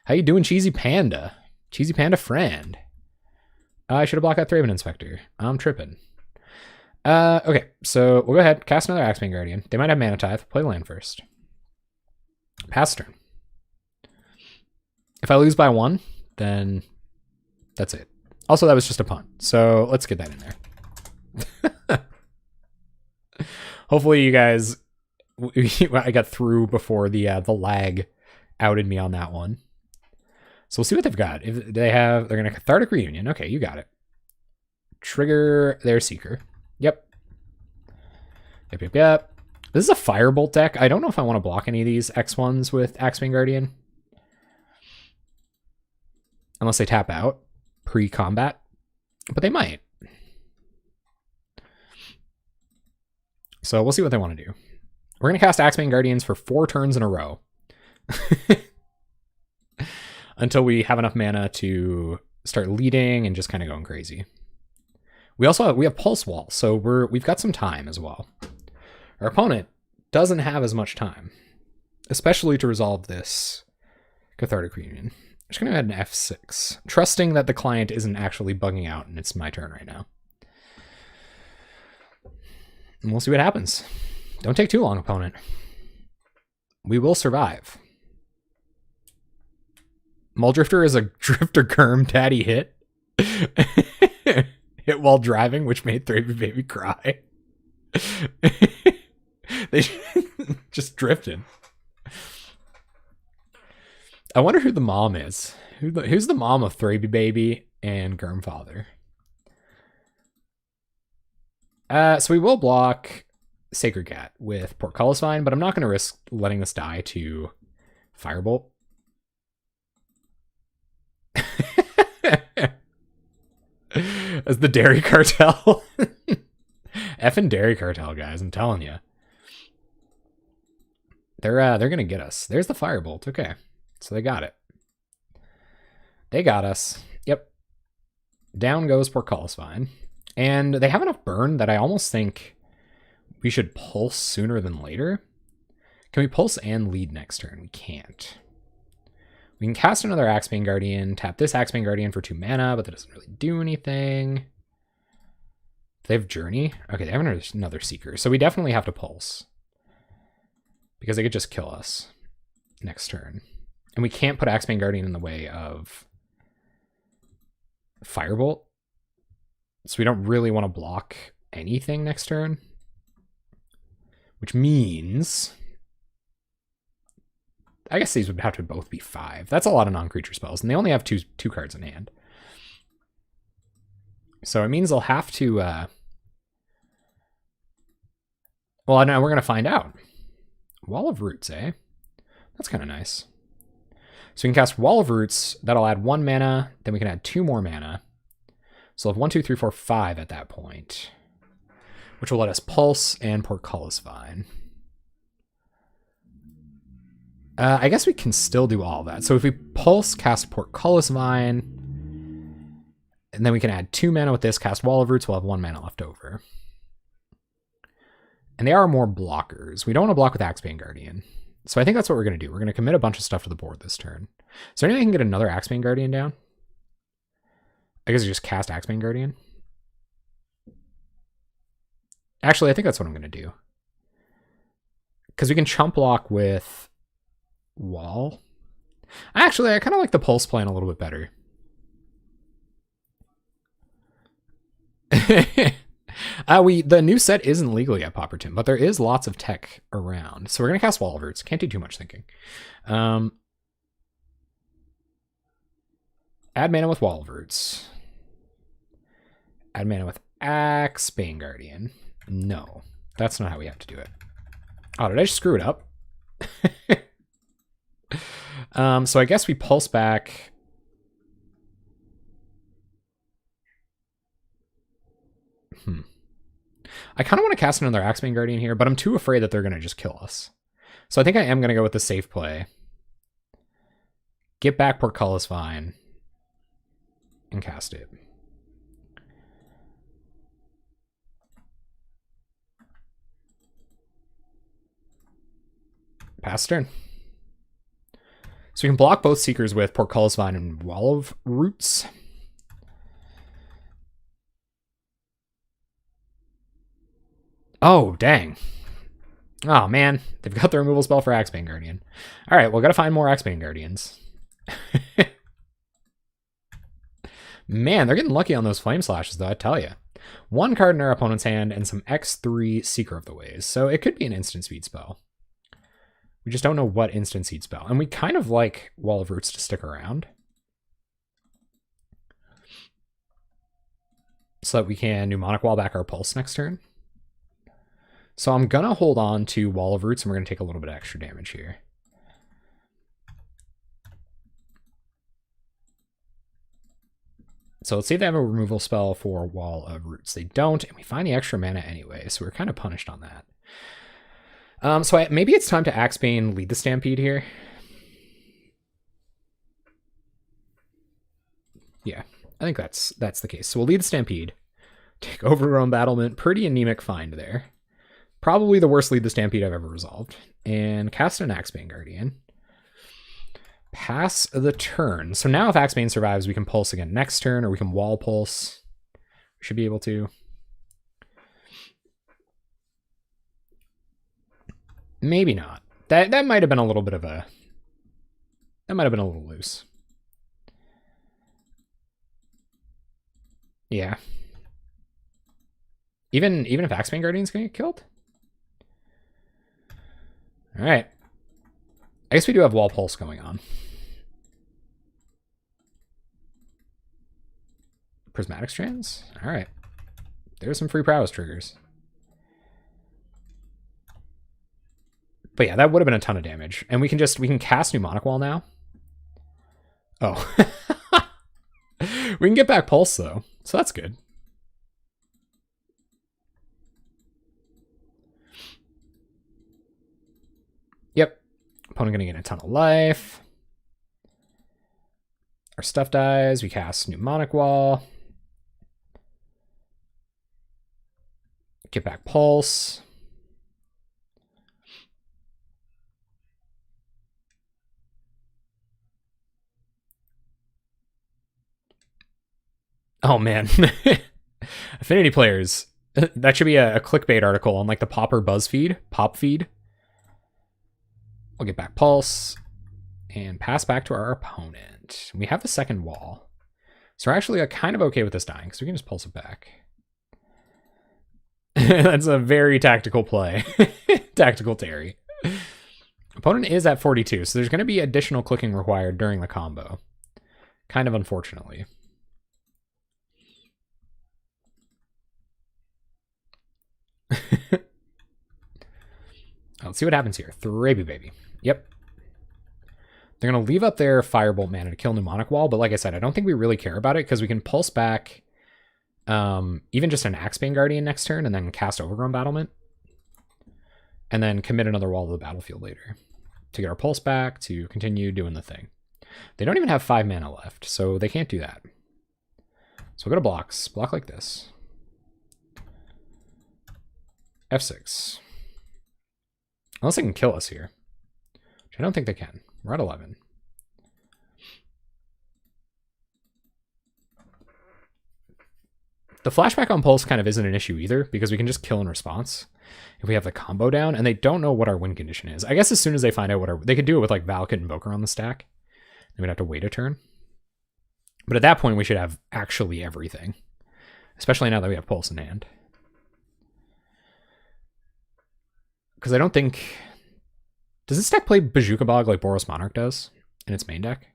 How you doing, Cheesy Panda? Cheesy Panda friend. I should have blocked that Thraben Inspector. I'm tripping. Okay, so we'll go ahead, cast another Axebane Guardian. They might have Mana Tithe. Play the land first. Pass turn. If I lose by 1, then that's it. Also, that was just a punt, so let's get that in there. Hopefully you guys, I got through before the lag outed me on that one. So we'll see what they've got. If they're going to Cathartic Reunion. Okay, you got it. Trigger their Seeker. Yep. Yep. This is a Firebolt deck. I don't know if I want to block any of these X1s with Axebane Guardian. Unless they tap out pre-combat. But they might. So we'll see what they want to do. We're going to cast Axebane Guardians for 4 turns in a row. Until we have enough mana to start leading and just kind of going crazy. We have Pulse Wall, so we've got some time as well. Our opponent doesn't have as much time, especially to resolve this Cathartic Reunion. I'm just going to add an F6, trusting that the client isn't actually bugging out and it's my turn right now. And we'll see what happens. Don't take too long, opponent. We will survive. Muldrifter is a Drifter Germ Daddy hit. Hit while driving, which made 3Baby cry. They just drifted. I wonder who the mom is. Who's the mom of 3Baby and Germ Father? So we will block Sacred Cat with Portcullis Vine, but I'm not going to risk letting this die to Firebolt. As the Dairy Cartel. Effing Dairy Cartel, guys, I'm telling you. They're going to get us. There's the Firebolt. Okay. So they got it. They got us. Yep. Down goes Portcullis Vine. And they have enough burn that I almost think we should pulse sooner than later. Can we pulse and lead next turn? We can't. We can cast another Axebane Guardian, tap this Axebane Guardian for 2 mana, but that doesn't really do anything. They have Journey? Okay, they have another Seeker. So we definitely have to pulse. Because they could just kill us next turn. And we can't put Axebane Guardian in the way of Firebolt. So we don't really want to block anything next turn. Which means I guess these would have to both be 5. That's a lot of non-creature spells, and they only have two cards in hand. So it means they'll have to well, no, we're going to find out. Wall of Roots, eh? That's kind of nice. So we can cast Wall of Roots. That'll add 1 mana. Then we can add 2 more mana. So we'll have 1, 2, 3, 4, 5 at that point. Which will let us Pulse and Portcullis Vine. I guess we can still do all of that. So if we Pulse, cast Portcullis Vine, and then we can add 2 mana with this, cast Wall of Roots, we'll have 1 mana left over. And they are more blockers. We don't want to block with Axebane Guardian. So I think that's what we're going to do. We're going to commit a bunch of stuff to the board this turn. So anyway, I can get another Axebane Guardian down. I guess I just cast Axebane Guardian. Actually, I think that's what I'm going to do. Because we can chump block with Wall. Actually, I kind of like the Pulse plan a little bit better. The new set isn't legal yet, Popperton, but there is lots of tech around. So we're going to cast Wall of Roots. Can't do too much thinking. Add mana with Wall of Roots. Add mana with Axebane Guardian. No. That's not how we have to do it. Oh, did I just screw it up? So I guess we pulse back. I kind of want to cast another Axebane Guardian here, but I'm too afraid that they're going to just kill us. So I think I am going to go with the safe play. Get back Portcullis Vine and cast it. Pass turn. So we can block both Seekers with Portcullis Vine and Wall of Roots. Oh, dang. Oh, man. They've got the removal spell for Axebane Guardian. All right, well, got to find more Axebane Guardians. Man, they're getting lucky on those Flame Slashes, though, I tell you. One card in our opponent's hand and some X3 Seeker of the Ways, so it could be an instant speed spell. We just don't know what instant seed spell. And we kind of like Wall of Roots to stick around, so that we can Mnemonic Wall back our Pulse next turn. So I'm going to hold on to Wall of Roots, and we're going to take a little bit of extra damage here. So let's see if they have a removal spell for Wall of Roots. They don't, and we find the extra mana anyway, so we're kind of punished on that. So maybe it's time to Axebane lead the Stampede here. Yeah, I think that's the case. So we'll lead the Stampede. Take Overgrown Battlement. Pretty anemic find there. Probably the worst lead the Stampede I've ever resolved. And cast an Axebane Guardian. Pass the turn. So now if Axebane survives, we can Pulse again next turn, or we can Wall Pulse. We should be able to. Maybe not. That might have been a little bit of a... That might have been a little loose. Yeah. Even if Axebane Guardian's gonna get killed? Alright. I guess we do have Wall Pulse going on. Prismatic Strands? Alright. There's some free prowess triggers. But yeah, that would have been a ton of damage. And we can cast Mnemonic Wall now. Oh. We can get back Pulse though, so that's good. Yep. Opponent gonna get a ton of life. Our stuff dies. We cast Mnemonic Wall. Get back Pulse. Oh man. Affinity players. That should be a clickbait article on like the Pauper BuzzFeed, Pop feed. We'll get back Pulse and pass back to our opponent. We have the second wall. So we're actually kind of okay with this dying, because we can just Pulse it back. That's a very tactical play. Tactical Terry. Opponent is at 42, so there's going to be additional clicking required during the combo. Kind of unfortunately. Let's see what happens here. Thraby baby. Yep. They're going to leave up their Firebolt mana to kill Mnemonic Wall, but like I said, I don't think we really care about it because we can Pulse back even just an Axebane Guardian next turn and then cast Overgrown Battlement. And then commit another wall to the battlefield later to get our Pulse back, to continue doing the thing. They don't even have 5 mana left, so they can't do that. So we'll go to blocks. Block like this. F6. Unless they can kill us here. Which I don't think they can. We're at 11. The flashback on Pulse kind of isn't an issue either, because we can just kill in response if we have the combo down, and they don't know what our win condition is. I guess as soon as they find out what our... They could do it with like Valakut Invoker on the stack. Then we'd have to wait a turn. But at that point, we should have actually everything. Especially now that we have Pulse in hand. Because I don't think... Does this deck play Bazooka Bog like Boros Monarch does in its main deck?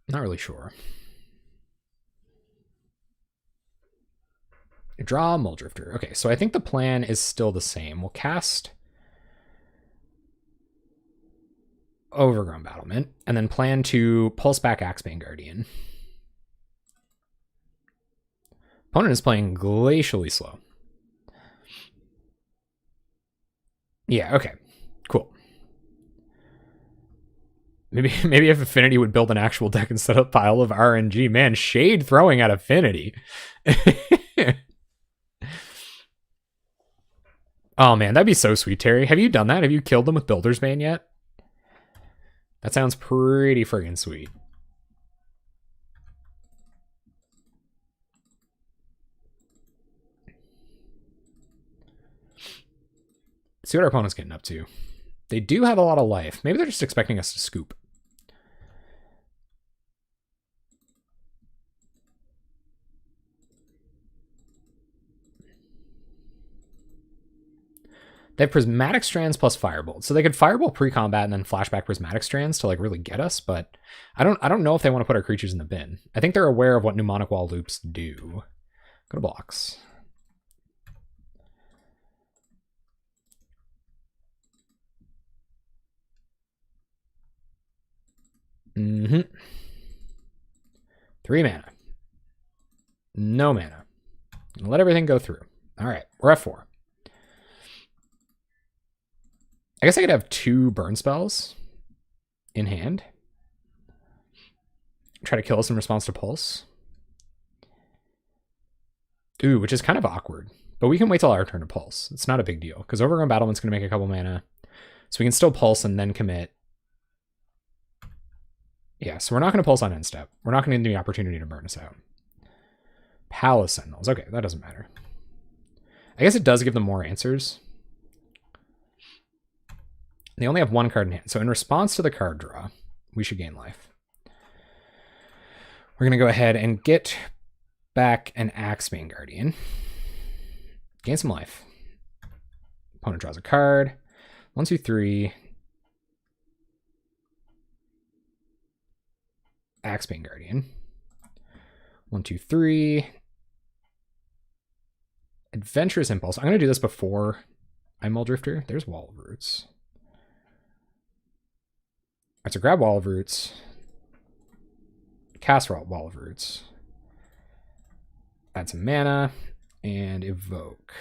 Not really sure. Draw Muldrifter. Okay, so I think the plan is still the same. We'll cast Overgrown Battlement, and then plan to pulse back Axebane Guardian. Opponent is playing glacially slow. Yeah, okay. Cool. Maybe if Affinity would build an actual deck instead of a pile of RNG. Man, shade throwing at Affinity. Oh man, that'd be so sweet, Terry. Have you done that? Have you killed them with Builder's Bane yet? That sounds pretty friggin' sweet. See what our opponent's getting up to. They do have a lot of life. Maybe they're just expecting us to scoop. They have Prismatic Strands plus Firebolt. So they could Firebolt pre-combat and then flashback Prismatic Strands to like really get us, but I don't know if they want to put our creatures in the bin. I think they're aware of what Mnemonic Wall loops do. Go to blocks. Mm-hmm. 3 mana. No mana. Let everything go through. All right, we're at 4. I guess I could have 2 burn spells in hand. Try to kill us in response to Pulse. Ooh, which is kind of awkward. But we can wait till our turn to Pulse. It's not a big deal, because Overgrown Battlement's going to make a couple mana. So we can still Pulse and then commit. Yeah, so we're not going to Pulse on end step. We're not going to get the opportunity to burn us out. Palace Sentinels. Okay, that doesn't matter. I guess it does give them more answers. They only have 1 card in hand. So in response to the card draw, we should gain life. We're going to go ahead and get back an Axebane Guardian. Gain some life. Opponent draws a card. 1, 2, 3. Axebane Guardian. 1, 2, 3. Adventurous Impulse. I'm going to do this before I Muldrifter. There's Wall of Roots. Alright, so grab Wall of Roots. Cast Wall of Roots. Add some mana. And evoke.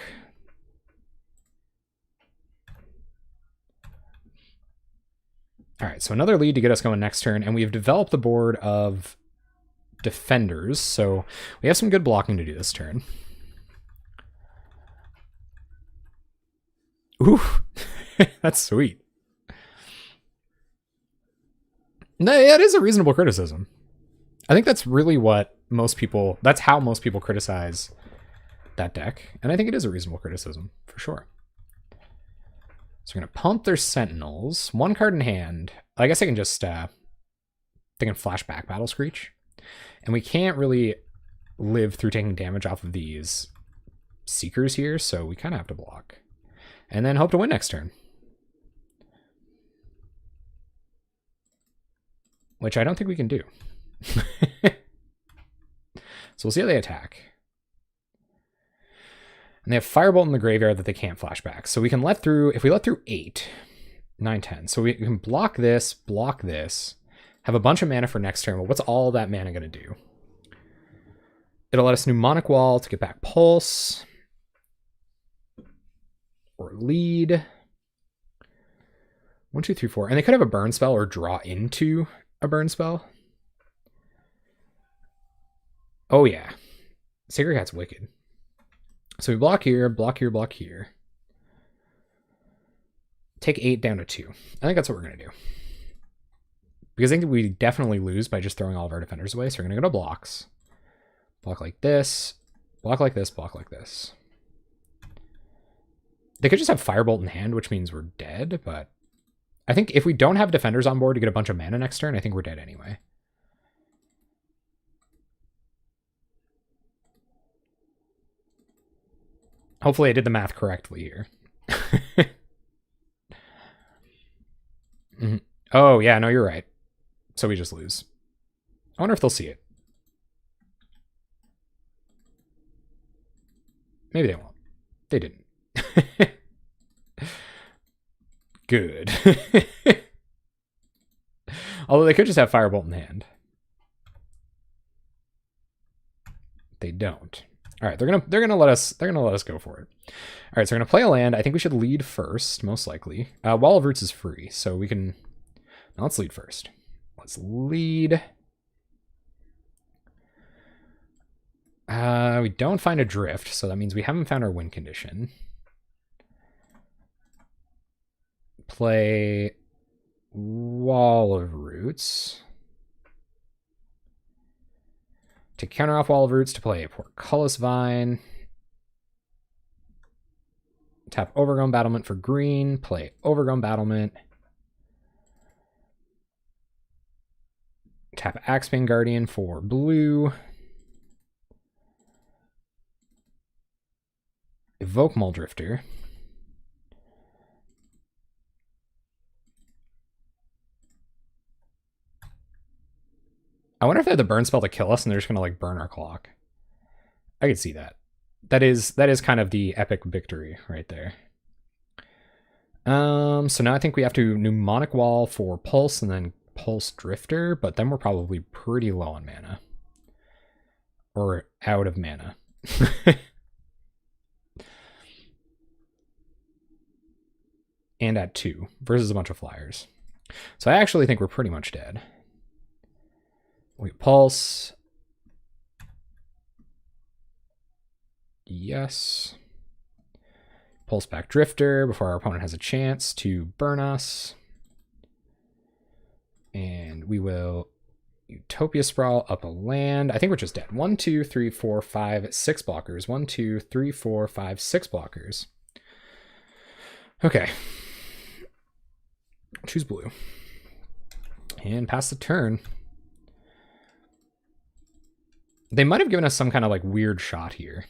Alright, so another lead to get us going next turn. And we've developed the board of defenders. So we have some good blocking to do this turn. Ooh, that's sweet. No, yeah, it is a reasonable criticism. I think that's really what most people, that's how most people criticize that deck. And I think it is a reasonable criticism, for sure. So we're going to pump their Sentinels. 1 card in hand. I guess I can just, they can flashback Battle Screech. And we can't really live through taking damage off of these Seekers here, so we kind of have to block. And then hope to win next turn. Which I don't think we can do. So we'll see how they attack. And they have Firebolt in the graveyard that they can't flash back. So we can let through, if we let through 8, 9, 10. So we can block this, have a bunch of mana for next turn. But what's all that mana going to do? It'll let us Mnemonic Wall to get back Pulse. Or lead. 1, 2, 3, 4. And they could have a burn spell or draw into a burn spell. Oh yeah. Sacred Cat's wicked. So we block here, block here, block here. Take 8 down to 2. I think that's what we're going to do. Because I think we definitely lose by just throwing all of our defenders away. So we're going to go to blocks. Block like this. Block like this. Block like this. They could just have Firebolt in hand, which means we're dead. But I think if we don't have defenders on board to get a bunch of mana next turn, I think we're dead anyway. Hopefully I did the math correctly here. Mm-hmm. Oh, yeah, no, you're right. So we just lose. I wonder if they'll see it. Maybe they won't. They didn't. Good. Although they could just have Firebolt in hand. They don't. All right, they're gonna let us go for it. All right, so we're gonna play a land. I think we should lead first, most likely. Wall of Roots is free, so we can. Now let's lead first. Let's lead. We don't find a drift, so that means we haven't found our win condition. Play Wall of Roots. To counter off Wall of Roots, to play a Portcullis Vine. Tap Overgrown Battlement for green. Play Overgrown Battlement. Tap Axebane Guardian for blue. Evoke Muldrifter. I wonder if they have the burn spell to kill us and they're just gonna like burn our clock. I could see that. That is kind of the epic victory right there. So now I think we have to Mnemonic Wall for Pulse and then Pulse Drifter, but then we're probably pretty low on mana. Or out of mana. And at 2 versus a bunch of flyers. So I actually think we're pretty much dead. We pulse. Yes. Pulse back Drifter before our opponent has a chance to burn us. And we will Utopia Sprawl up a land. I think we're just dead. 1, 2, 3, 4, 5, 6 blockers. 1, 2, 3, 4, 5, 6 blockers. Okay. Choose blue. And pass the turn. They might have given us some kind of like weird shot here.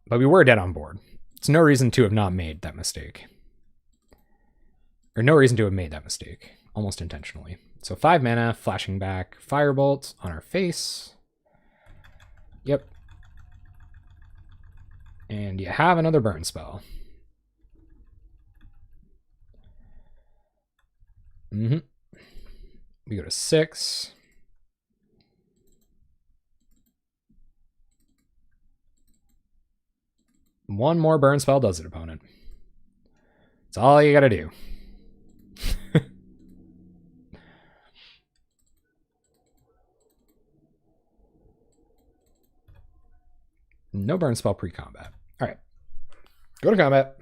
But we were dead on board. It's no reason to have not made that mistake. Or no reason to have made that mistake. Almost intentionally. So 5 mana, flashing back, Firebolt on our face. Yep. And you have another burn spell. We go to 6. One more burn spell does it, opponent. That's all you gotta do. No burn spell pre-combat. All right. Go to combat.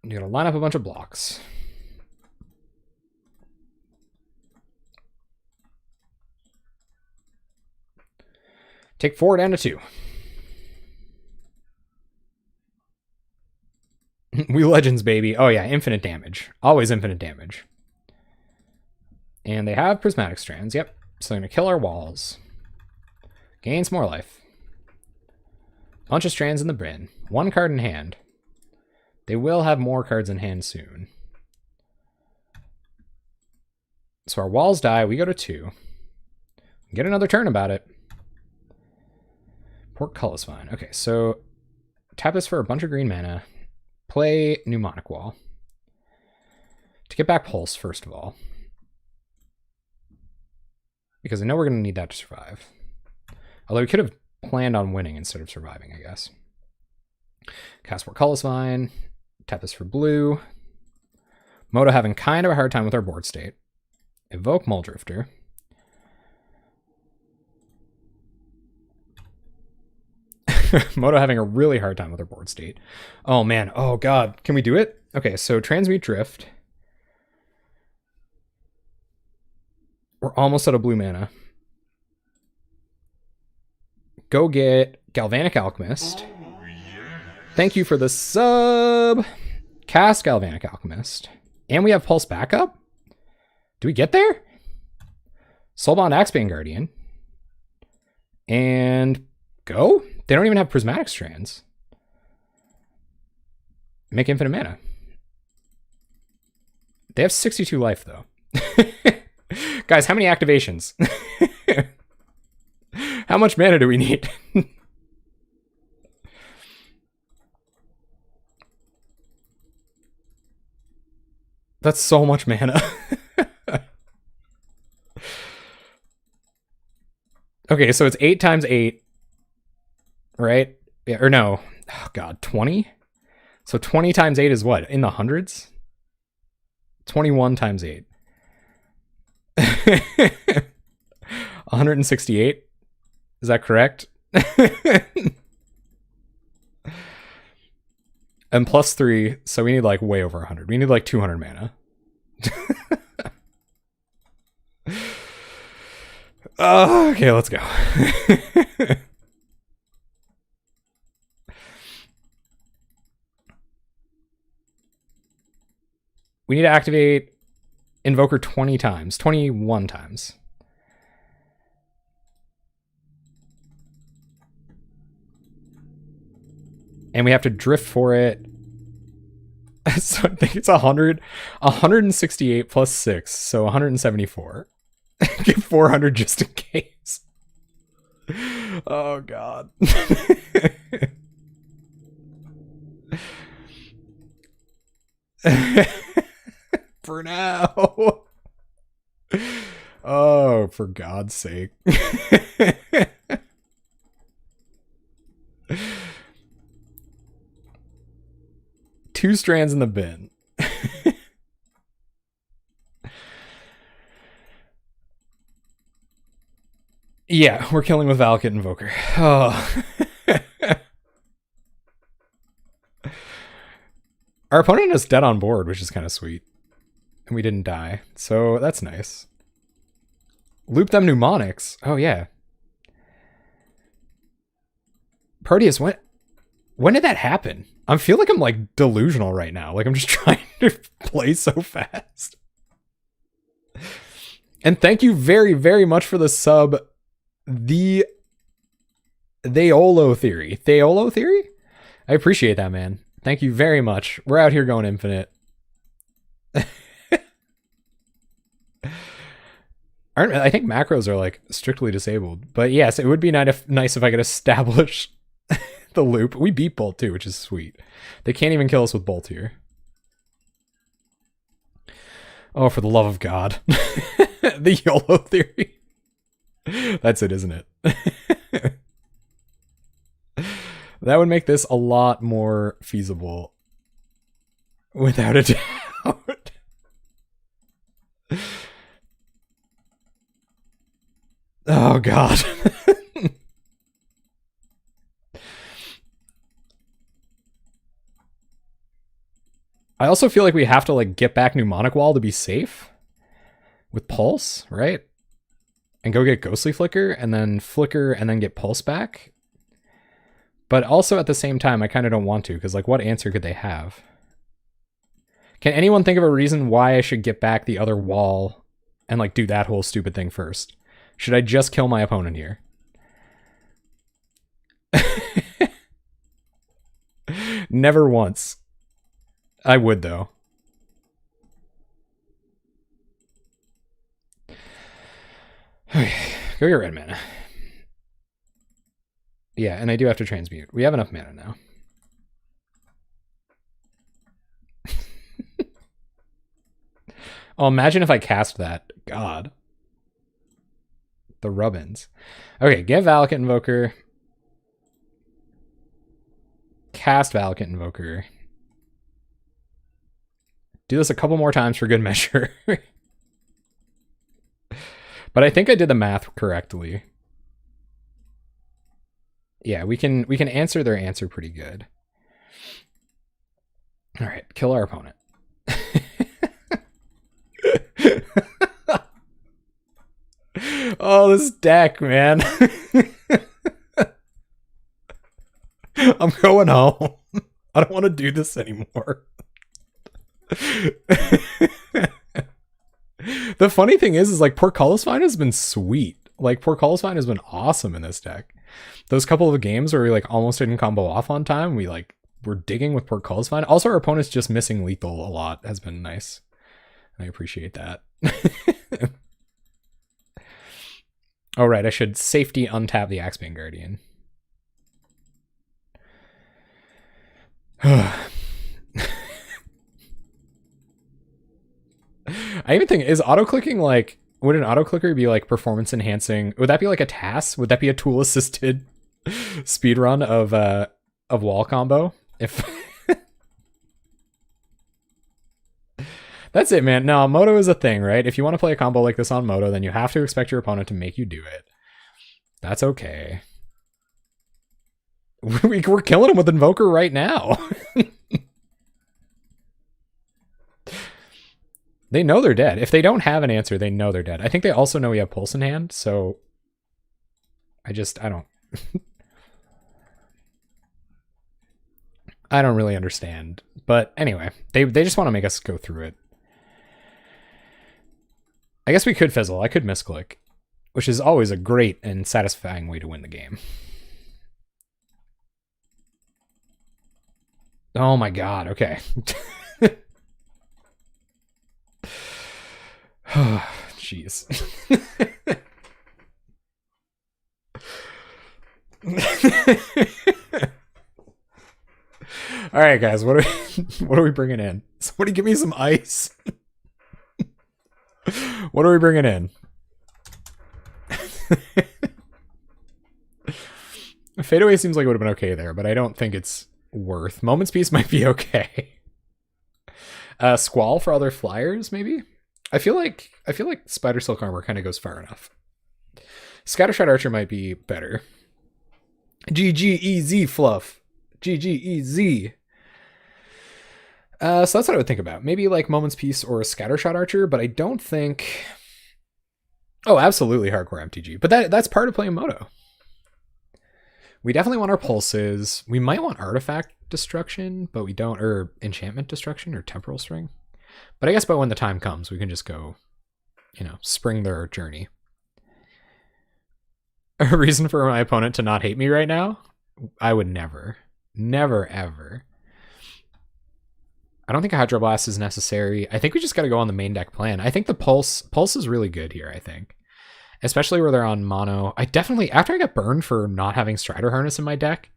You're gonna line up a bunch of blocks. Take 4 down to 2. We Legends, baby. Oh yeah, infinite damage. Always infinite damage. And they have Prismatic Strands. Yep. So they're going to kill our walls. Gain some more life. Bunch of strands in the bin. 1 card in hand. They will have more cards in hand soon. So our walls die. We go to 2. Get another turn about it. Portcullis Vine. Okay, so tap this for a bunch of green mana. Play Mnemonic Wall. To get back Pulse, first of all. Because I know we're going to need that to survive. Although we could have planned on winning instead of surviving, I guess. Cast Portcullis Vine. Tap this for blue. Moto having kind of a hard time with our board state. Evoke Muldrifter. Moto having a really hard time with our board state. Oh man, oh god, can we do it? Okay, so Transmute Drift. We're almost out of blue mana. Go get Galvanic Alchemist. Oh, yeah. Thank you for the sub. Cast Galvanic Alchemist. And we have Pulse backup? Do we get there? Soulbound Axebane Guardian. And go? They don't even have Prismatic Strands. Make infinite mana. They have 62 life, though. Guys, how many activations? How much mana do we need? That's so much mana. Okay, so it's 8 times 8, right? Yeah, or no. Oh god, 20? So 20 times 8 is what? In the hundreds? 21 times 8. 168? Is that correct? And plus 3, so we need like way over 100. We need like 200 mana. Okay, let's go. We need to activate Invoker 20 times. 21 times. And we have to drift for it. So I think it's 168 plus 6, so 174. Get 400 just in case. Oh god. For now. Oh, for God's sake. 2 strands in the bin. Yeah, we're killing with Valakut Invoker. Oh. Our opponent is dead on board, which is kind of sweet. And we didn't die, so that's nice. Loop them mnemonics. Oh, yeah. Proteus, when did that happen? I feel like I'm like delusional right now. Like I'm just trying to play so fast. And thank you very, very much for the sub. The Theolo Theory. Theolo Theory? I appreciate that, man. Thank you very much. We're out here going infinite. I think macros are like strictly disabled. But yes, it would be nice if I could establish the loop. We beat Bolt too, which is sweet. They can't even kill us with Bolt here. Oh, for the love of God. The YOLO theory. That's it, isn't it? That would make this a lot more feasible. Without a doubt. Oh, God. I also feel like we have to like get back Mnemonic Wall to be safe with Pulse, right? And go get Ghostly Flicker and then Flicker and then get Pulse back. But also at the same time, I kind of don't want to because like what answer could they have? Can anyone think of a reason why I should get back the other wall and like do that whole stupid thing first? Should I just kill my opponent here? Never once. I would, though. Okay, go get red mana. Yeah, and I do have to transmute. We have enough mana now. Oh, imagine if I cast that. God. The Rubbins. Okay, get Valakut Invoker. Cast Valakut Invoker. Do this a couple more times for good measure. But I think I did the math correctly. Yeah, we can answer their answer pretty good. All right, kill our opponent. Oh, this deck, man. I'm going home. I don't want to do this anymore. The funny thing is like Portcullis Vine has been sweet. Like Portcullis Vine has been awesome in this deck. Those couple of games where we like almost didn't combo off on time, we like were digging with Portcullis Vine. Also, our opponent's just missing lethal a lot has been nice. I appreciate that. Oh, right. I should safety untap the Axebane Guardian. I even think, is auto-clicking like, would an auto-clicker be like performance enhancing? Would that be like a task? Would that be a tool assisted speedrun of wall combo? If that's it, man. No, Moto is a thing, right? If you want to play a combo like this on Moto, then you have to expect your opponent to make you do it. That's okay. We're killing him with Invoker right now. They know they're dead. If they don't have an answer, they know they're dead. I think they also know we have Pulse in hand, so I don't I don't really understand. But anyway, they just want to make us go through it. I guess we could fizzle. I could misclick, which is always a great and satisfying way to win the game. Oh my god, okay. Jeez. All right, guys, what are we bringing in? Somebody give me some ice. What are we bringing in? Fadeaway seems like it would have been okay there, but I don't think it's worth. Moment's Peace might be okay. Squall for other flyers, maybe? I feel like Spider Silk Armor kind of goes far enough. Scattershot Archer might be better. GGEZ Fluff. GGEZ. So that's what I would think about. Maybe like Moment's Peace or a Scattershot Archer, but I don't think... Oh, absolutely hardcore MTG. But that's part of playing Moto. We definitely want our pulses. We might want Artifact Destruction, but we don't, or Enchantment Destruction or Temporal String. But I guess by when the time comes, we can just go, spring their journey. A reason for my opponent to not hate me right now? I would never, ever. I don't think a Hydroblast is necessary. I think we just got to go on the main deck plan. I think the Pulse is really good here, I think. Especially where they're on mono. I definitely, after I got burned for not having Strider Harness in my deck,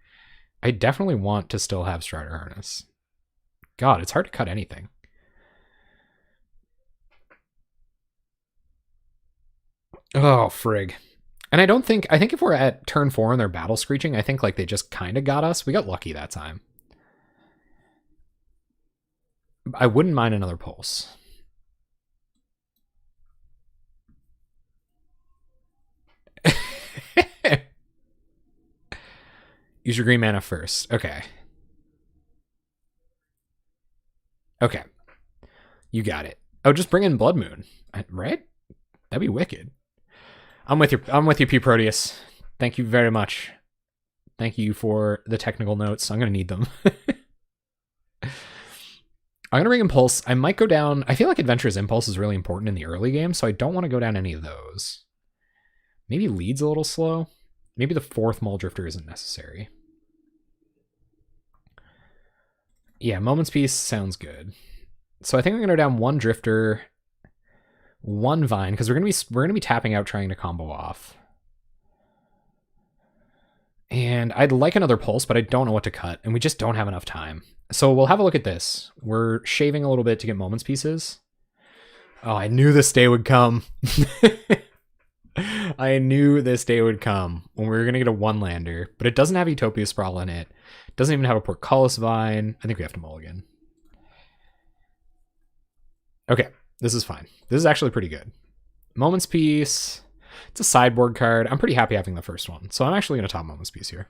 I definitely want to still have Strider Harness. God, it's hard to cut anything. Oh, frig. And I think if we're at turn 4 and they're Battle Screeching, I think like they just kind of got us. We got lucky that time. I wouldn't mind another Pulse. Use your green mana first. Okay. Okay. You got it. Oh, just bring in Blood Moon. Right? That'd be wicked. I'm with you, P. Proteus. Thank you very much. Thank you for the technical notes. I'm going to need them. I'm going to bring Impulse. I might go down... I feel like Adventurous Impulse is really important in the early game, so I don't want to go down any of those. Maybe Lead's a little slow. Maybe the 4th Mull Drifter isn't necessary. Yeah, Moment's Peace sounds good. So I think I'm going to go down 1 Drifter, 1 Vine, because we're gonna be tapping out trying to combo off. And I'd like another Pulse, but I don't know what to cut, and we just don't have enough time. So we'll have a look at this. We're shaving a little bit to get Moment's Pieces. Oh, I knew this day would come. I knew this day would come when we were going to get a 1-lander, but it doesn't have Utopia Sprawl in it. It doesn't even have a Portcullis Vine. I think we have to mulligan. Okay, this is fine. This is actually pretty good. Moment's Peace. It's a sideboard card. I'm pretty happy having the first one, so I'm actually going to top Moment's Peace here.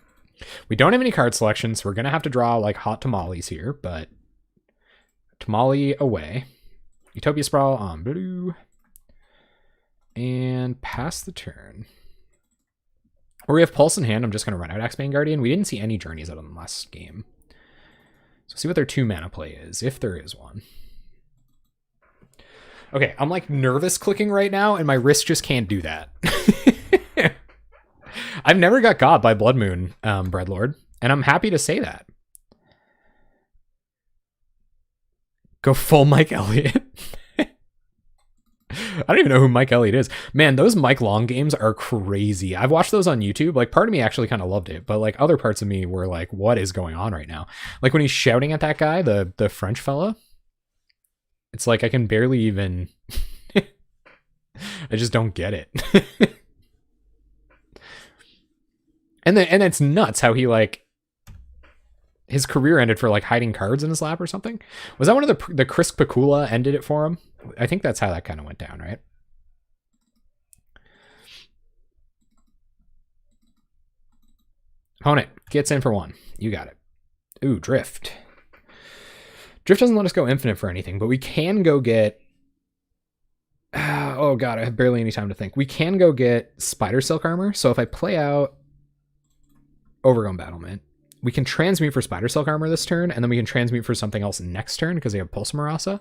We don't have any card selection, so we're going to have to draw like hot tamales here, but tamale away. Utopia Sprawl on blue. And pass the turn. Or we have Pulse in hand. I'm just going to run out Axebane Guardian. We didn't see any journeys out of them last game. So see what their 2-mana play is, if there is one. Okay, I'm like nervous clicking right now, and my wrist just can't do that. I've never got by Blood Moon, Breadlord, and I'm happy to say that. Go full Mike Elliott. I don't even know who Mike Elliott is. Man, those Mike Long games are crazy. I've watched those on YouTube. Like, part of me actually kind of loved it, but like other parts of me were like, what is going on right now? Like when he's shouting at that guy, the French fella, it's like I can barely even I just don't get it. and it's nuts how he like his career ended for like hiding cards in his lap or something. Was that one of the Chris Pikula ended it for him? I think that's how that kind of went down, right? Opponent gets in for one. You got it. Ooh, Drift. Drift doesn't let us go infinite for anything, but we can go get... oh god, I have barely any time to think. We can go get Spider Silk Armor. So if I play out Overgrown Battlement, we can transmute for Spider Silk Armor this turn, and then we can transmute for something else next turn because they have Pulse Marasa.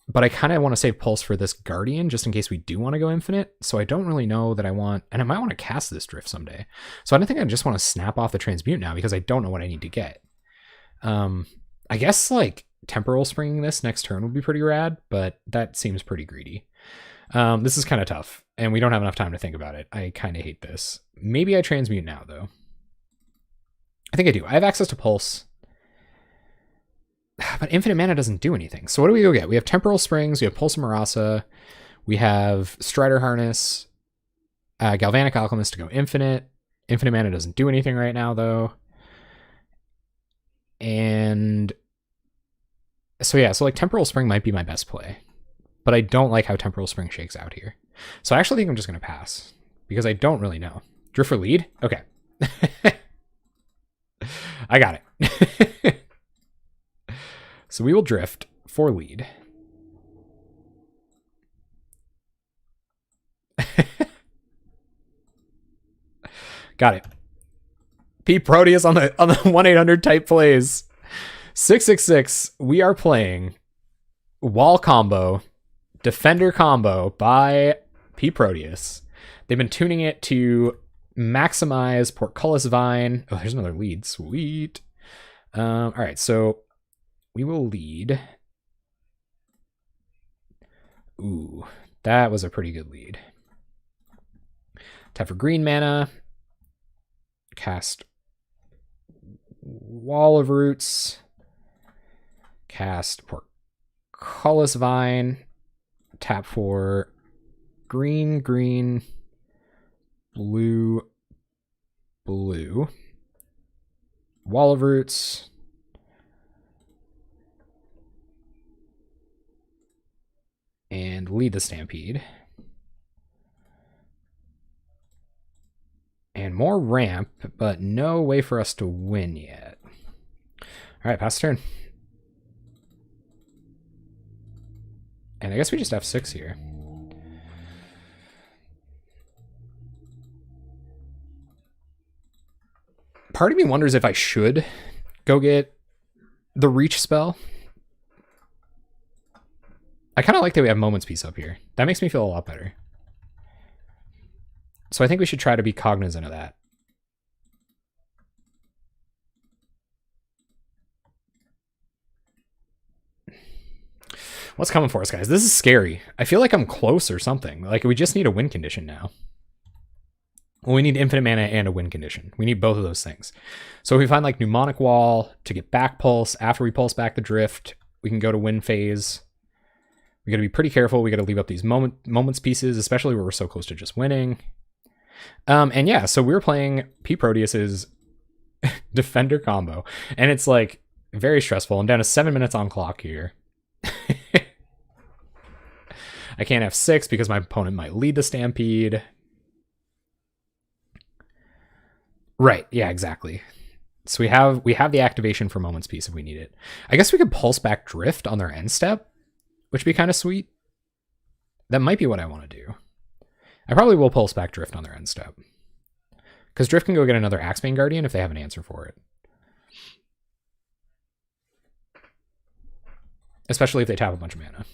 But I kind of want to save Pulse for this Guardian just in case we do want to go infinite. So I don't really know that I want... And I might want to cast this Drift someday. So I don't think I just want to snap off the Transmute now because I don't know what I need to get. I guess like Temporal Springing this next turn would be pretty rad, but that seems pretty greedy. This is kind of tough, and we don't have enough time to think about it. I kind of hate this. Maybe I Transmute now, though. I think I do. I have access to Pulse. But Infinite Mana doesn't do anything. So what do we go get? We have Temporal Springs, we have Pulse Marasa, we have Strider Harness, Galvanic Alchemist to go infinite. Infinite Mana doesn't do anything right now, though. And so yeah, so like Temporal Spring might be my best play. But I don't like how Temporal Spring shakes out here. So I actually think I'm just going to pass. Because I don't really know. Drift for lead? Okay. I got it. So we will drift for lead. Got it. Pete Proteus on the 1-800 type plays. 666. We are playing Wall Combo, Defender Combo by Pete Proteus. They've been tuning it to maximize Portcullis Vine. Oh, there's another lead. Sweet. All right, so we will lead. Ooh, that was a pretty good lead. Tap for green mana. Cast Wall of Roots. Cast Portcullis Vine. Tap for green, green, blue, blue. Wall of Roots. And lead the Stampede. And more ramp, but no way for us to win yet. All right, pass turn. And I guess we just have 6 here. Part of me wonders if I should go get the Reach spell. I kind of like that we have Moments Piece up here. That makes me feel a lot better. So I think we should try to be cognizant of that. What's coming for us, guys? This is scary. I feel like I'm close or something. Like we just need a win condition now. Well, we need infinite mana and a win condition. We need both of those things. So if we find like Mnemonic Wall to get back pulse, after we pulse back the drift, we can go to win phase. We got to be pretty careful. We got to leave up these moments pieces, especially where we're so close to just winning. And yeah, so we're playing Pete Proteus's Defender combo, and it's like very stressful. I'm down to 7 minutes on clock here. I can't have 6 because my opponent might lead the Stampede. Right, yeah, exactly. So we have the activation for Moments Piece if we need it. I guess we could pulse back Drift on their end step, which would be kind of sweet. That might be what I want to do. I probably will pulse back Drift on their end step. Because Drift can go get another Axebane Guardian if they have an answer for it. Especially if they tap a bunch of mana.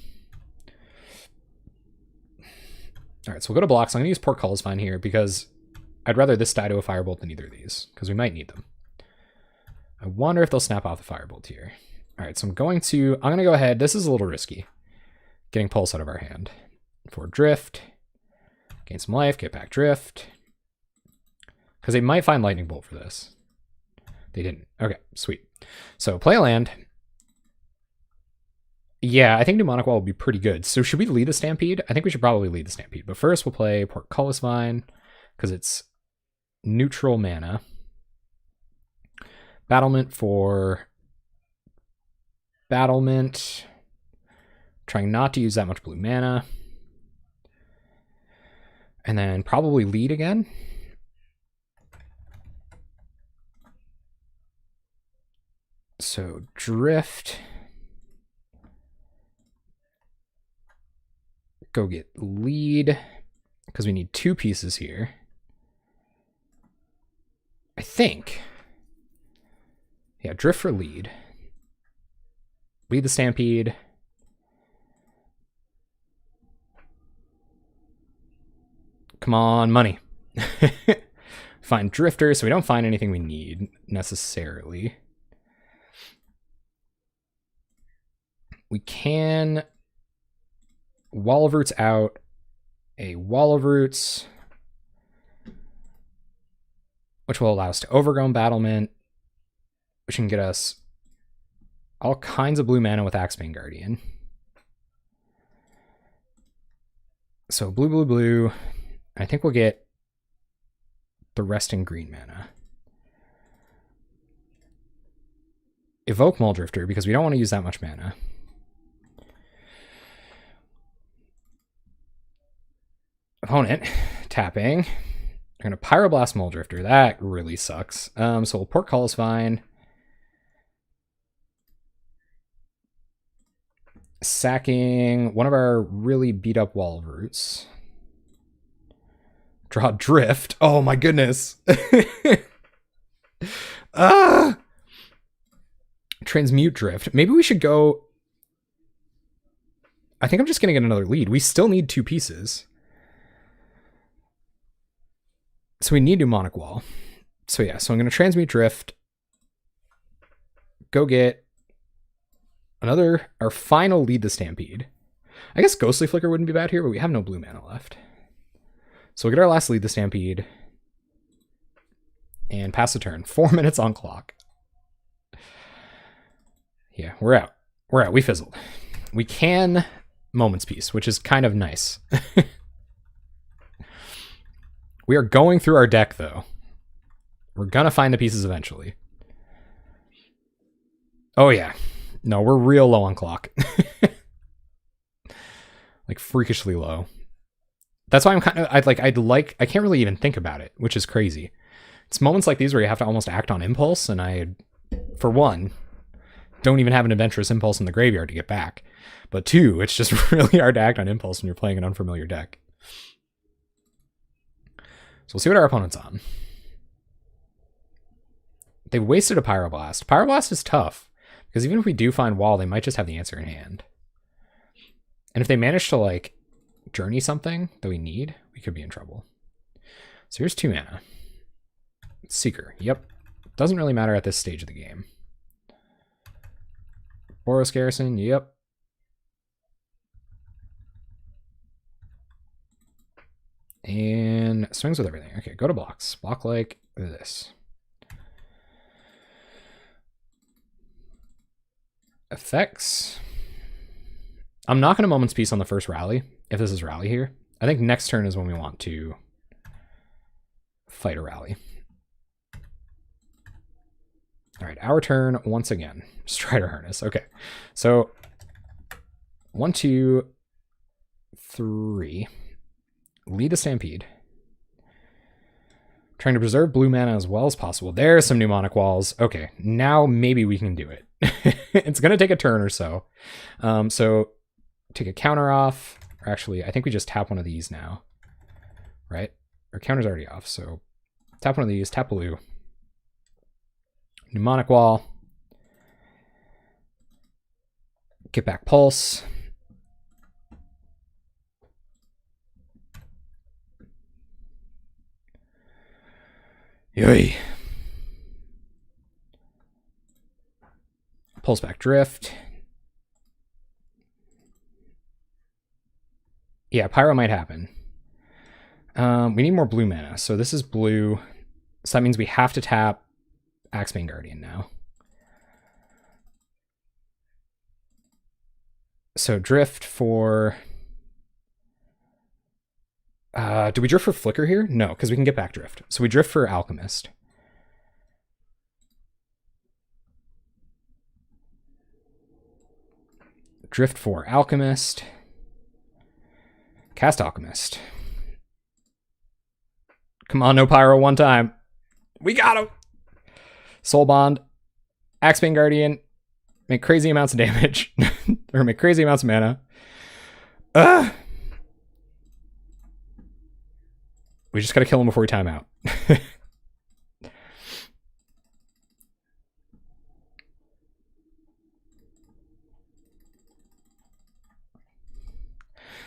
Alright, so we'll go to blocks. I'm going to use Portcullis Vine here because I'd rather this die to a Firebolt than either of these. Because we might need them. I wonder if they'll snap off the Firebolt here. Alright, so I'm going to go ahead. This is a little risky. Getting Pulse out of our hand. for drift. Gain some life, get back drift. Because they might find lightning bolt for this. They didn't. Okay, sweet. So play a land. Yeah, I think Mnemonic Wall will be pretty good. So should we lead the Stampede? I think we should probably lead the Stampede. But first we'll play Portcullis Vine because it's neutral mana. Battlement for Battlement. Trying not to use that much blue mana. And then probably lead again. So drift. Go get lead because we need 2 pieces here. I think. Yeah, drift for lead. Lead the Stampede. Come on, money. Find drifter, so we don't find anything we need necessarily. We can Wall of Roots out, a Wall of Roots, which will allow us to Overgrown Battlement, which can get us all kinds of blue mana with Axebane Guardian. So blue, blue, blue. I think we'll get the rest in green mana. Evoke Muldrifter because we don't want to use that much mana. Opponent tapping. We're going to Pyroblast Muldrifter. That really sucks. So we'll Portcullis Vine. Sacking one of our really beat up Wall of Roots. Draw Drift. Oh my goodness. Transmute Drift. Maybe we should go. I think I'm just going to get another lead. We still need 2 pieces. So we need Mnemonic Wall. So yeah, so I'm going to Transmute Drift. Go get our final lead the Stampede. I guess Ghostly Flicker wouldn't be bad here, but we have no blue mana left. So we'll get our last lead the Stampede. And pass the turn. 4 minutes on clock. Yeah, we're out. We're out. We fizzled. We can Moment's Peace, which is kind of nice. We are going through our deck, though. We're gonna find the pieces eventually. Oh, yeah. No, we're real low on clock. Like, freakishly low. That's why I'm kind of... I can't really even think about it, which is crazy. It's moments like these where you have to almost act on impulse, and I, for one, don't even have an Adventurous Impulse in the graveyard to get back. But 2, it's just really hard to act on impulse when you're playing an unfamiliar deck. So we'll see what our opponent's on. They wasted a Pyroblast. Pyroblast is tough, because even if we do find Wall, they might just have the answer in hand. And if they manage to, like, journey something that we need, we could be in trouble. So here's 2 mana. Seeker, yep. Doesn't really matter at this stage of the game. Boros Garrison, yep. And swings with everything. Okay, go to blocks. Block like this. Effects. I'm not going to Moment's Peace on the first rally, if this is rally here. I think next turn is when we want to fight a rally. All right, our turn once again. Strider Harness. Okay, so 1, 2, 3. Lead the Stampede. Trying to preserve blue mana as well as possible. There's some Mnemonic Walls. Okay, now maybe we can do it. It's going to take a turn or so. So take a counter off. Or actually, I think we just tap one of these now. Right? Our counter's already off, so tap one of these, tap blue. Mnemonic Wall. Get back Pulse. Yoy. Pulse back Drift. Yeah, Pyro might happen. We need more blue mana. So this is blue. So that means we have to tap Axebane Guardian now. So drift for... do we drift for Flicker here? No, because we can get back drift. So we drift for Alchemist. Drift for Alchemist. Cast Alchemist. Come on, no Pyro one time. We got him! Soul Bond. Axebane Guardian. Make crazy amounts of damage. Or make crazy amounts of mana. We just gotta kill him before we time out.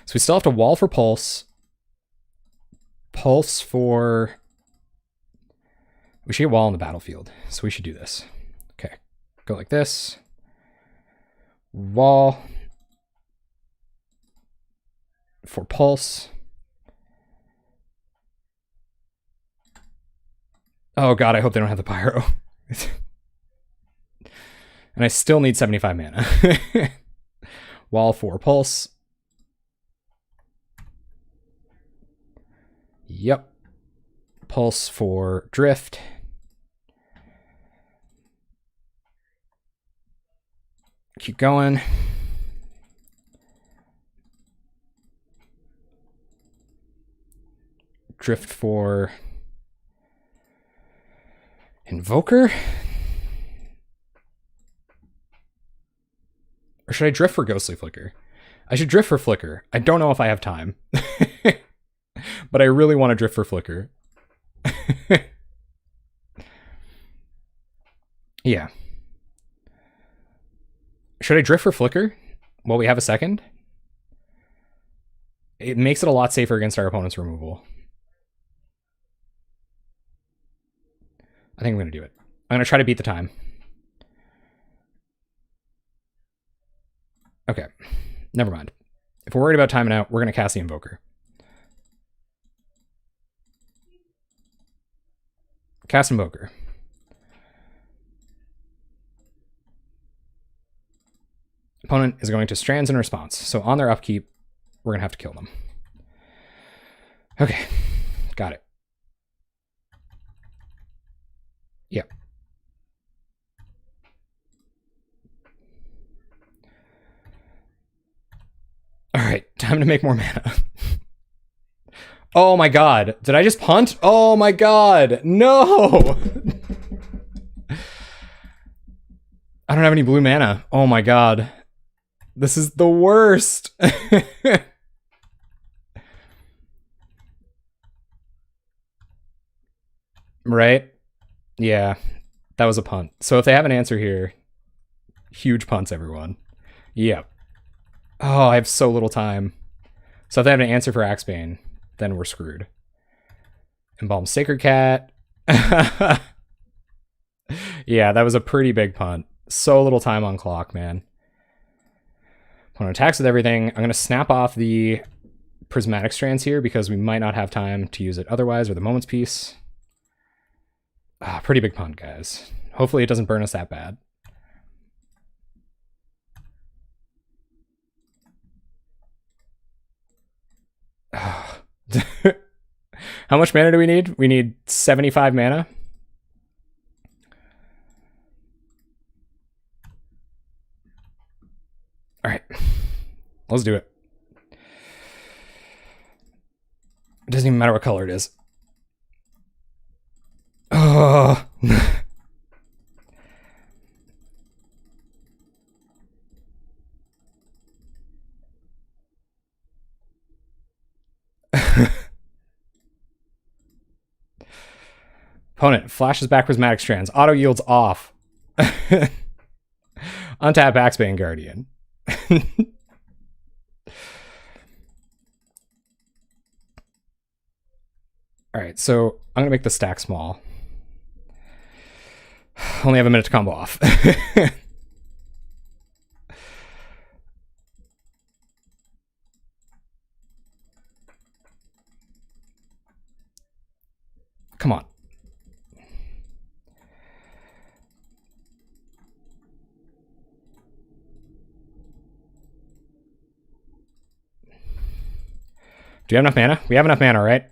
So we still have to wall for Pulse. Pulse for... We should get wall on the battlefield. So we should do this. Okay. Go like this. Wall. For Pulse. Oh god, I hope they don't have the Pyro. And I still need 75 mana. Wall for Pulse. Yep. Pulse for Drift. Keep going. Drift for Invoker. Or should I drift for Ghostly Flicker? I should drift for Flicker. I don't know if I have time. But I really want to drift for Flicker. Yeah. Should I drift for Flicker while we have a second? It makes it a lot safer against our opponent's removal. I think I'm going to do it. I'm going to try to beat the time. Okay. Never mind. If we're worried about timing out, we're going to cast the Invoker. Cast Invoker. Opponent is going to Strands in response. So on their upkeep, we're going to have to kill them. Okay. Got it. Yep. All right. Time to make more mana. Oh my god. Did I just punt? Oh my god. No! I don't have any blue mana. Oh my god. This is the worst. Right? Yeah. That was a punt. So if they have an answer here, huge punts, everyone. Yep. Oh, I have so little time. So if they have an answer for Axebane, then we're screwed. Embalm Sacred Cat. Yeah, that was a pretty big punt. So little time on clock, man. Opponent attacks with everything. I'm going to snap off the Prismatic Strands here because we might not have time to use it otherwise, or the Moment's Piece. Pretty big punt, guys. Hopefully it doesn't burn us that bad. How much mana do we need? We need 75 mana. All right, let's do it. It doesn't even matter what color it is. Oh. Opponent flashes back Prismatic Strands. Auto yields off. Untap Axebane Guardian. Alright, so I'm going to make the stack small. Only have a minute to combo off. Do you have enough mana? We have enough mana, right?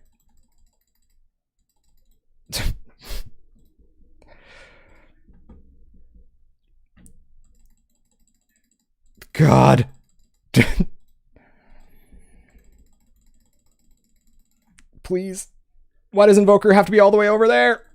God. Please. Why does Invoker have to be all the way over there?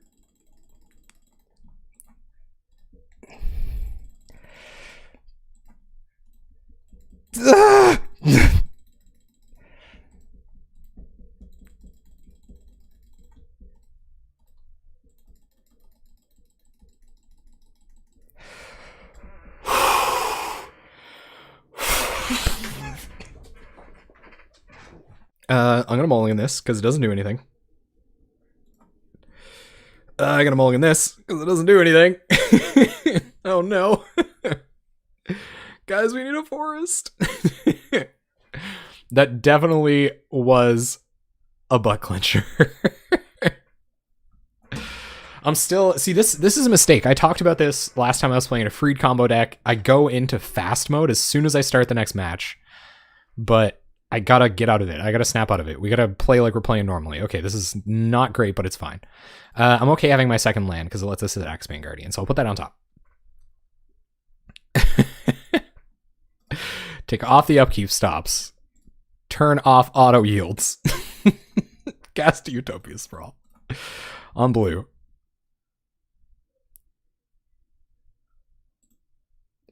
I'm gonna mulligan this because it doesn't do anything. I'm gonna mulligan this because it doesn't do anything. Oh no. Guys, we need a forest. That definitely was a butt clencher. I'm still... See, this is a mistake. I talked about this last time I was playing a freed combo deck. I go into fast mode as soon as I start the next match. But I gotta get out of it. I gotta snap out of it. We gotta play like we're playing normally. Okay, this is not great, but it's fine. I'm okay having my second land because it lets us hit Axebane Guardian. So I'll put that on top. Take off the upkeep stops. Turn off auto yields. Cast Utopia Sprawl. On blue.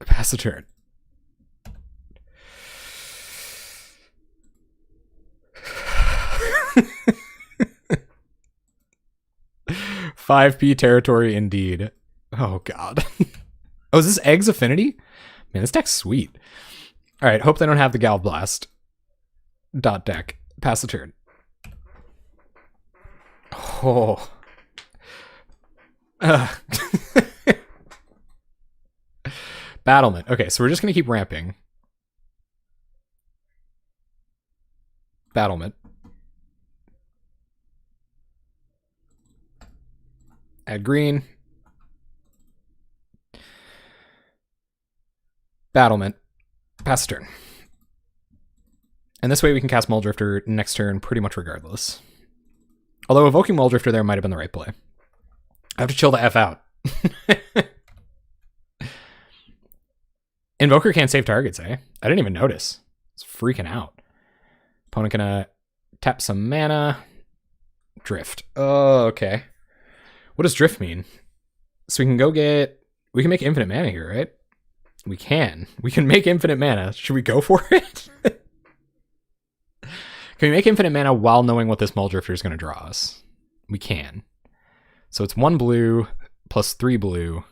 Pass the turn. $5p territory indeed. Oh god. Oh, is this Egg's Affinity? Man, this deck's sweet. Alright, hope they don't have the Galv Blast. Dot deck. Pass the turn. Oh. Battlement. Okay, so we're just going to keep ramping. Battlement. Add green. Battlement. Pass turn. And this way we can cast Mulldrifter next turn pretty much regardless. Although evoking Mulldrifter there might have been the right play. I have to chill the F out. Invoker can't save targets, eh? I didn't even notice. It's freaking out. Opponent gonna tap some mana. Drift. Oh, okay. What does drift mean? So we can go get... We can make infinite mana here, right? We can. We can make infinite mana. Should we go for it? Can we make infinite mana while knowing what this Mulldrifter is going to draw us? We can. So it's 1 blue plus 3 blue.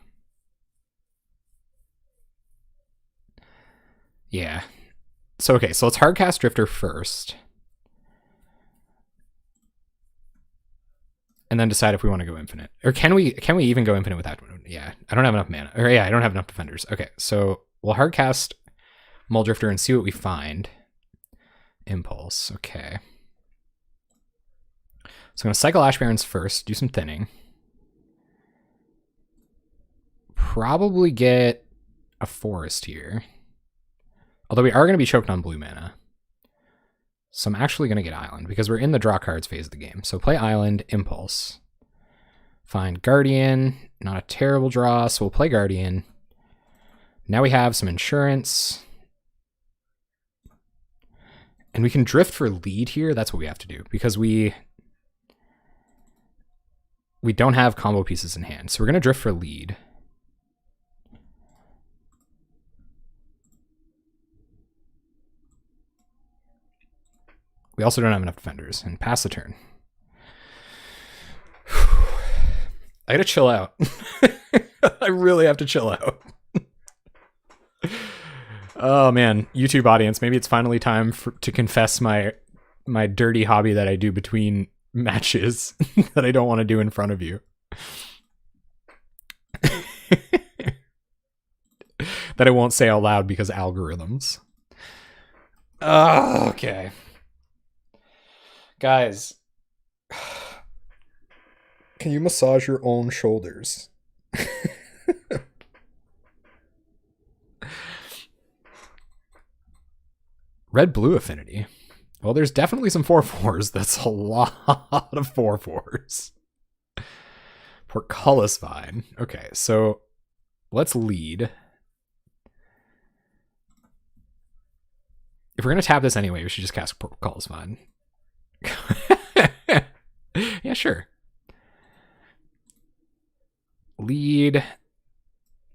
Yeah. So, okay, so let's hardcast Drifter first. And then decide if we want to go infinite. Or can we even go infinite without... Yeah, I don't have enough mana. Or yeah, I don't have enough defenders. Okay, so we'll hardcast Mulldrifter and see what we find. Impulse, okay. So I'm going to cycle Ash Barrens first, do some thinning. Probably get a forest here. Although we are going to be choked on blue mana. So I'm actually going to get Island, because we're in the draw cards phase of the game. So play Island, Impulse. Find Guardian, not a terrible draw, so we'll play Guardian. Now we have some insurance. And we can drift for lead here. That's what we have to do, because we don't have combo pieces in hand. So we're going to drift for lead. We also don't have enough defenders. And pass the turn. I gotta chill out. I really have to chill out. Oh man, YouTube audience, maybe it's finally time to confess my dirty hobby that I do between matches that I don't want to do in front of you. That I won't say out loud because algorithms. Okay. Guys, can you massage your own shoulders? Red-blue affinity. Well, there's definitely some 4/4s. That's a lot of 4/4s. Portcullis Vine. Okay, so let's lead. If we're going to tap this anyway, we should just cast Portcullis Vine. Yeah, sure. Lead.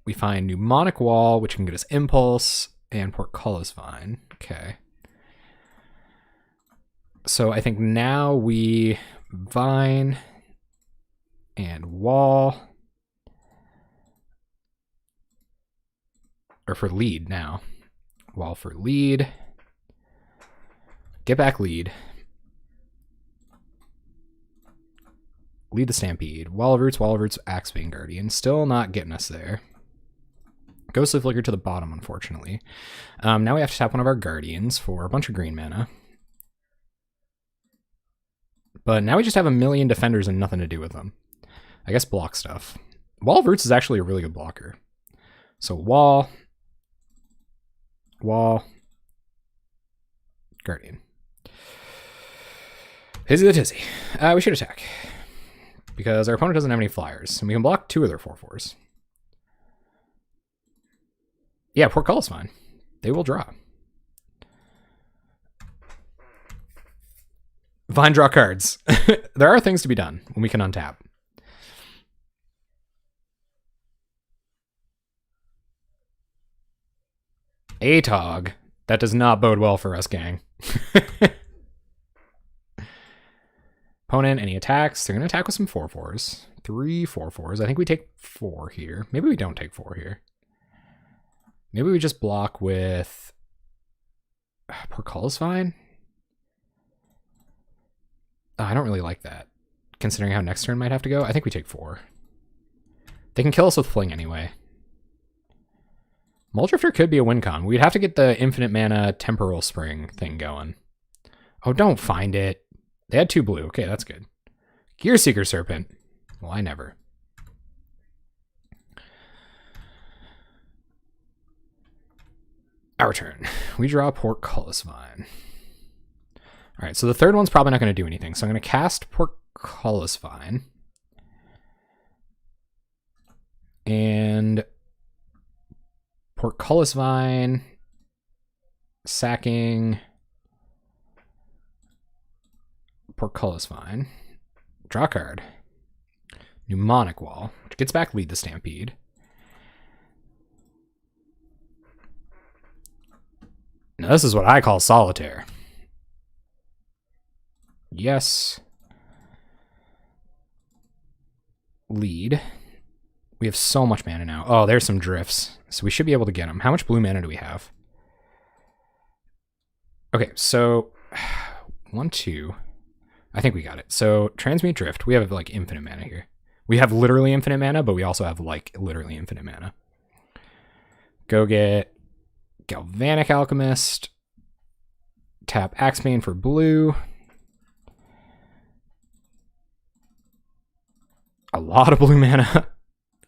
We find Mnemonic Wall, which can get us Impulse, and Portcullis Vine. Okay. So I think now we Vine and Wall. Or for lead now. Wall for lead. Get back lead. Lead the Stampede. Wall of Roots, Axebane Guardian. Still not getting us there. Ghostly Flicker to the bottom, unfortunately. Now we have to tap one of our Guardians for a bunch of green mana. But now we just have a million defenders and nothing to do with them. I guess block stuff. Wall of Roots is actually a really good blocker. So Wall. Guardian. Hizzy the Tizzy. We should attack. Because our opponent doesn't have any flyers. And we can block 2 of their 4/4s. Yeah, Portcullis Vine. They will draw. Vine draw cards. There are things to be done when we can untap. Atog. That does not bode well for us, gang. Opponent, any attacks? They're going to attack with some 4/4s. 3 4/4s. I think we take 4 here. Maybe we don't take 4 here. Maybe we just block with Portcullis Vine. I don't really like that, considering how next turn might have to go. I think we take 4. They can kill us with Fling anyway. Muldrifter could be a win con. We'd have to get the infinite mana Temporal Spring thing going. Oh, don't find it. They had 2 blue. Okay, that's good. Gearseeker Serpent. Well, I never. Our turn. We draw Portcullis Vine. All right, so the third one's probably not going to do anything. So I'm going to cast Portcullis Vine. And Portcullis Vine, sacking Portcullis Vine. Draw a card. Mnemonic Wall, which gets back Lead the Stampede. Now this is what I call solitaire. Yes. Lead. We have so much mana now. Oh, there's some drifts. So we should be able to get them. How much blue mana do we have? Okay, so 1, 2. I think we got it. So Transmute Drift. We have like infinite mana here. We have literally infinite mana, but we also have like literally infinite mana. Go get Galvanic Alchemist. Tap Axebane for blue. A lot of blue mana.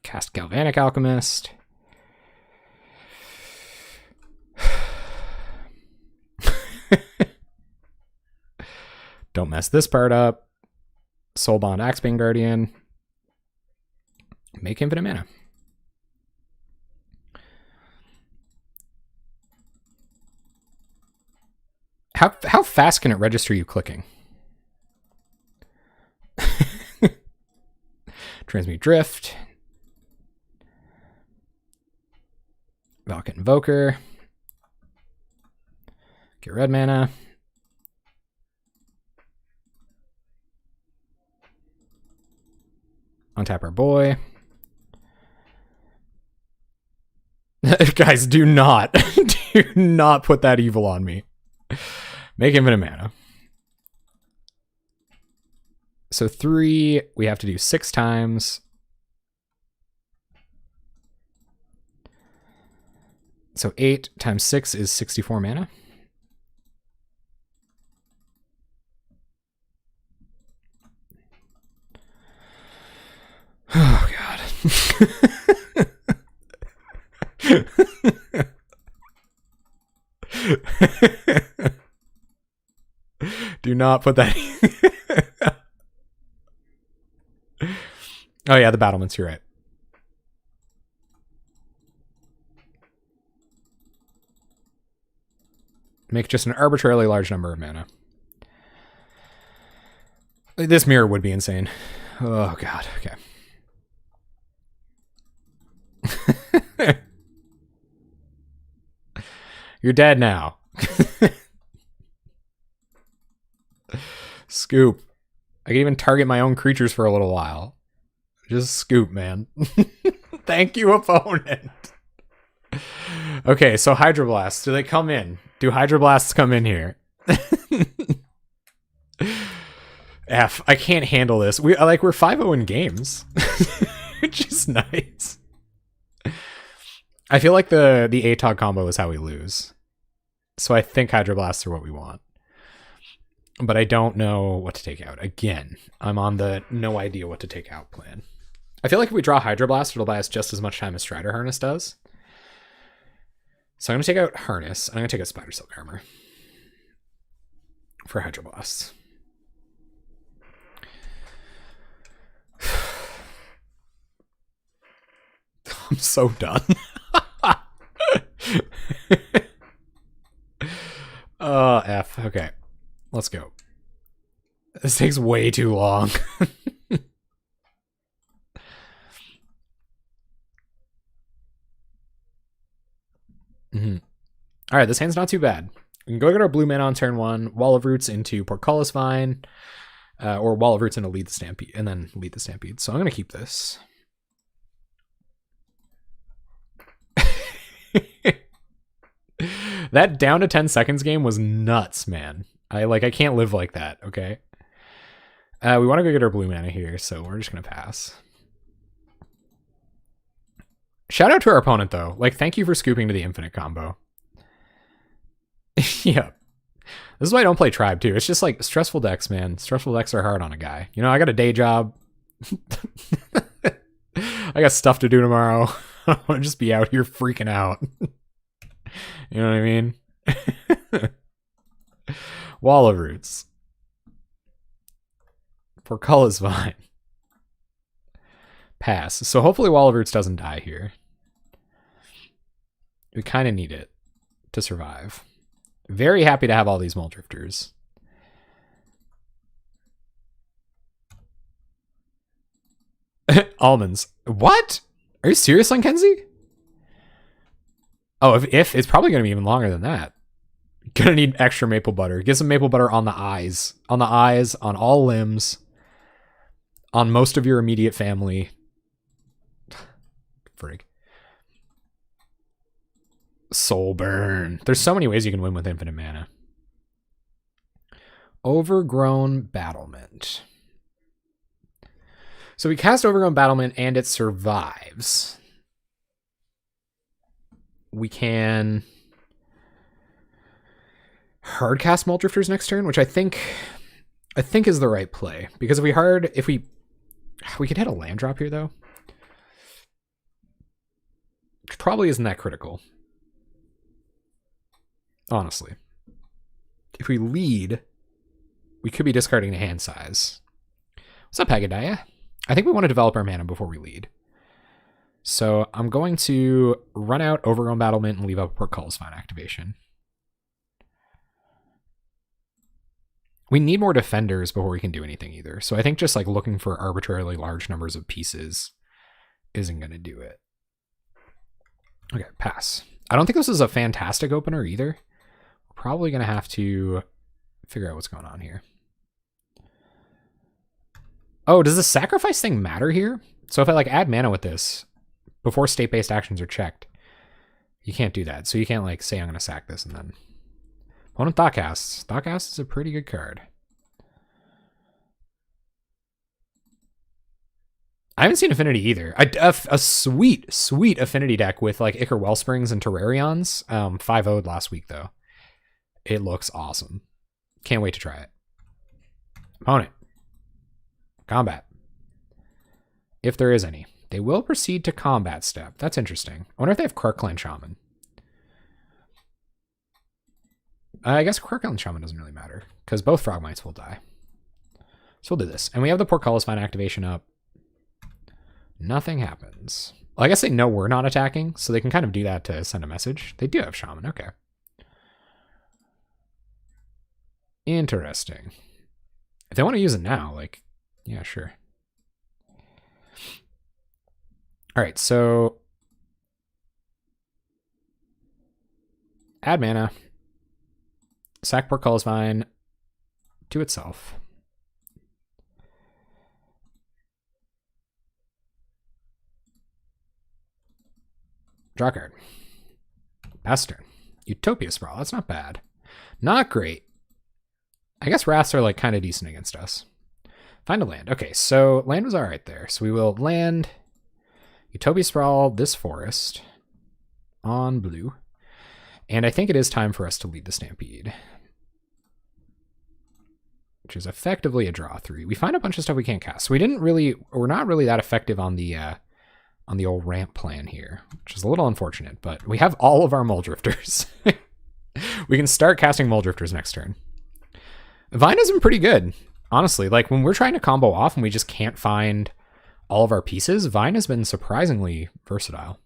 Cast Galvanic Alchemist. Don't mess this part up. Soulbond Axebane Guardian. Make infinite mana. How fast can it register you clicking? Transmute Drift. Valkut Invoker. Get red mana. Untap our boy. Guys, do not put that evil on me. Make infinite mana. So 3, we have to do 6 times. So 8 times 6 is 64 mana. Oh, God. Do not put that. Oh yeah, the battlements. You're right. Make just an arbitrarily large number of mana. This mirror would be insane. Oh god. Okay. You're dead now. Scoop. I can even target my own creatures for a little while. Just scoop, man. Thank you, opponent. Okay, so Hydroblasts. Do they come in? Do Hydroblasts come in here? F. I can't handle this. We're 5-0 in games. Which is nice. I feel like the ATOG combo is how we lose. So I think Hydroblasts are what we want. But I don't know what to take out. Again, I'm on the no idea what to take out plan. I feel like if we draw Hydroblast, it'll buy us just as much time as Strider Harness does. So I'm going to take out Harness. I'm going to take out Spider Silk Armor for Hydroblasts. I'm so done. F. Okay. Let's go. This takes way too long. All right, this hand's not too bad. We can go get our blue mana on turn 1, Wall of Roots into Portcullis Vine, or Wall of Roots into Lead the Stampede, and then Lead the Stampede. So I'm going to keep this. That down to 10 seconds game was nuts, man. I can't live like that, okay? We want to go get our blue mana here, so we're just going to pass. Shout out to our opponent, though. Thank you for scooping to the infinite combo. Yeah. This is why I don't play Tribe, too. It's just, stressful decks, man. Stressful decks are hard on a guy. You know, I got a day job. I got stuff to do tomorrow. I don't want to just be out here freaking out. You know what I mean? Wall of Roots. Portcullis Vine. Pass. So hopefully Wall of Roots doesn't die here. We kind of need it to survive. Very happy to have all these Mole Drifters. Almonds. What? Are you serious, Kenzie? Oh, if it's probably going to be even longer than that. Gonna need extra maple butter. Get some maple butter on the eyes. On the eyes, on all limbs. On most of your immediate family. Frig. Soul Burn. There's so many ways you can win with infinite mana. Overgrown Battlement. So we cast Overgrown Battlement and it survives. We can hardcast Mole Drifters next turn, which I think is the right play. Because if we could hit a land drop here though. Which probably isn't that critical. Honestly. If we lead, we could be discarding a hand size. What's up, Haggadaya? I think we want to develop our mana before we lead. So I'm going to run out Overgrown Battlement and leave up Portcullis Vine activation. We need more defenders before we can do anything either. So I think just looking for arbitrarily large numbers of pieces isn't going to do it. Okay, pass. I don't think this is a fantastic opener either. We're probably going to have to figure out what's going on here. Oh, does the sacrifice thing matter here? So if I add mana with this before state-based actions are checked, you can't do that. So you can't say I'm going to sack this and then... Opponent Thoughtcasts. Thoughtcast is a pretty good card. I haven't seen Affinity either. A sweet Affinity deck with Ichor Wellsprings and Terrarions. 5-0'd last week though. It looks awesome. Can't wait to try it. Opponent. Combat. If there is any. They will proceed to combat step. That's interesting. I wonder if they have Krark-Clan Shaman. I guess Quark-Island Shaman doesn't really matter, because both Frogmites will die. So we'll do this. And we have the Portcullis Vine activation up. Nothing happens. Well, I guess they know we're not attacking, so they can kind of do that to send a message. They do have Shaman, okay. Interesting. If they want to use it now, like, yeah, sure. All right, so add mana. Sack Portcullis Vine to itself. Draw card. Pass turn. Utopia Sprawl. That's not bad. Not great. I guess wraths are like kind of decent against us. Find a land. Okay, so land was all right there. So we will land Utopia Sprawl this forest on blue. And I think it is time for us to lead the Stampede, which is effectively a draw 3. We find a bunch of stuff we can't cast. So we're not really that effective on the old ramp plan here, which is a little unfortunate, but we have all of our Mole Drifters. We can start casting Mole Drifters next turn. Vine has been pretty good, honestly. Like when we're trying to combo off and we just can't find all of our pieces, Vine has been surprisingly versatile.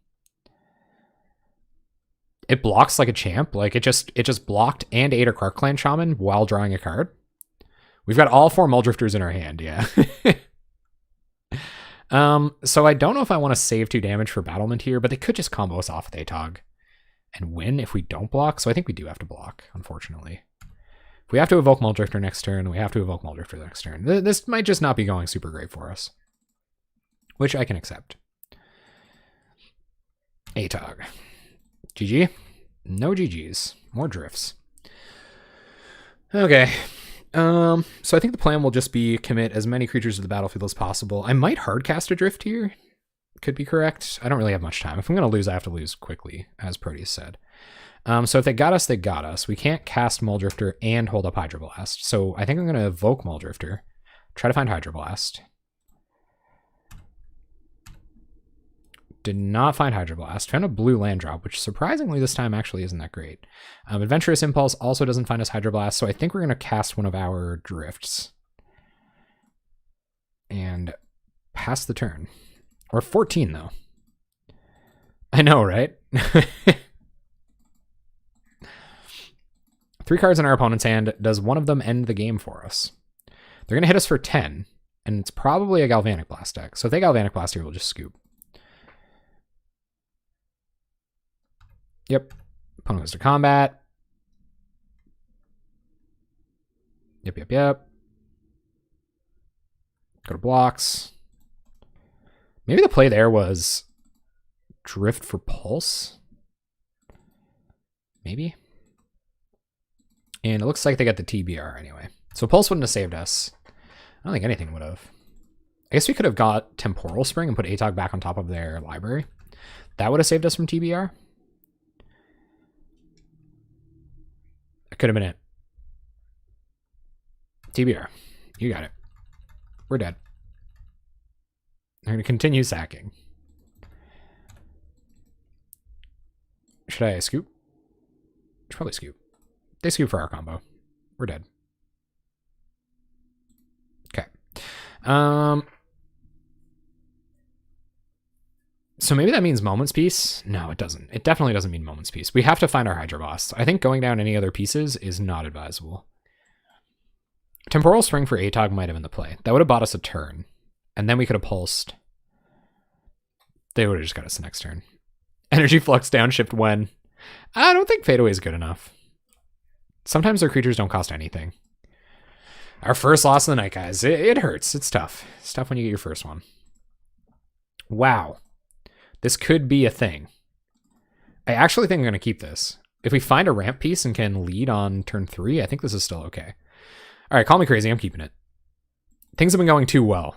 It blocks like a champ. Like it just blocked and ate a Quark-Clan Shaman while drawing a card. We've got all 4 Mole Drifters in our hand, yeah. So I don't know if I want to save 2 damage for battlement here, but they could just combo us off with Atog and win if we don't block. So I think we do have to block, unfortunately. If we have to evoke Mole Drifter next turn, we have to evoke Mole Drifter next turn. This might just not be going super great for us, which I can accept. Atog. GG? No GGs. More drifts. Okay. So I think the plan will just be commit as many creatures to the battlefield as possible. I might hardcast a drift here. Could be correct. I don't really have much time. If I'm going to lose, I have to lose quickly, as Proteus said. So if they got us, they got us. We can't cast Mole Drifter and hold up Hydroblast. So I think I'm going to evoke Mole Drifter, try to find Hydroblast. Did not find Hydroblast. Found a blue land drop, which surprisingly this time actually isn't that great. Adventurous Impulse also doesn't find us Hydroblast, so I think we're going to cast one of our drifts. And pass the turn. We're 14, though. I know, right? 3 cards in our opponent's hand. Does one of them end the game for us? They're going to hit us for 10, and it's probably a Galvanic Blast deck. So if they Galvanic Blast here, we'll just scoop. Yep. Opponent goes to combat. Yep. Go to blocks. Maybe the play there was drift for pulse. Maybe. And it looks like they got the TBR anyway. So pulse wouldn't have saved us. I don't think anything would have. I guess we could have got Temporal Spring and put Atog back on top of their library. That would have saved us from TBR. That could have been it. TBR. You got it. We're dead. They're going to continue sacking. Should I scoop? Should probably scoop. They scoop for our combo. We're dead. Okay. So maybe that means Moment's Peace? No, it doesn't. It definitely doesn't mean Moment's Peace. We have to find our Hydroblast. I think going down any other pieces is not advisable. Temporal Spring for Atog might have been the play. That would have bought us a turn. And then we could have pulsed. They would have just got us the next turn. Energy Flux downshift when? I don't think Fadeaway is good enough. Sometimes their creatures don't cost anything. Our first loss of the night, guys. It hurts. It's tough. It's tough when you get your first one. Wow. This could be a thing. I actually think I'm going to keep this. If we find a ramp piece and can lead on turn 3, I think this is still okay. All right, call me crazy. I'm keeping it. Things have been going too well.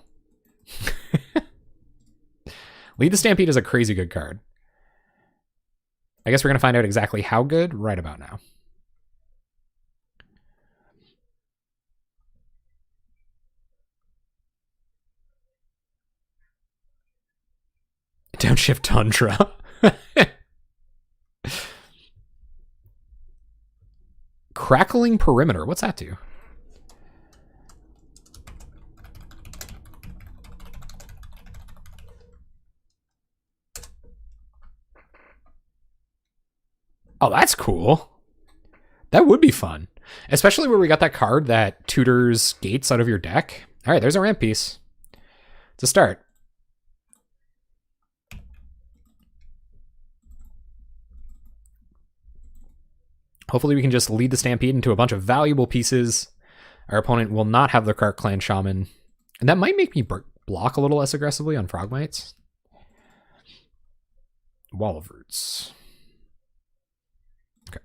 Lead the Stampede is a crazy good card. I guess we're going to find out exactly how good right about now. Downshift Tundra. Crackling Perimeter. What's that do? Oh, that's cool. That would be fun. Especially where we got that card that tutors gates out of your deck. All right, there's a ramp piece. It's a start. Hopefully we can just lead the Stampede into a bunch of valuable pieces. Our opponent will not have the Kark Clan Shaman. And that might make me block a little less aggressively on Frogmites. Wall of Roots. Okay.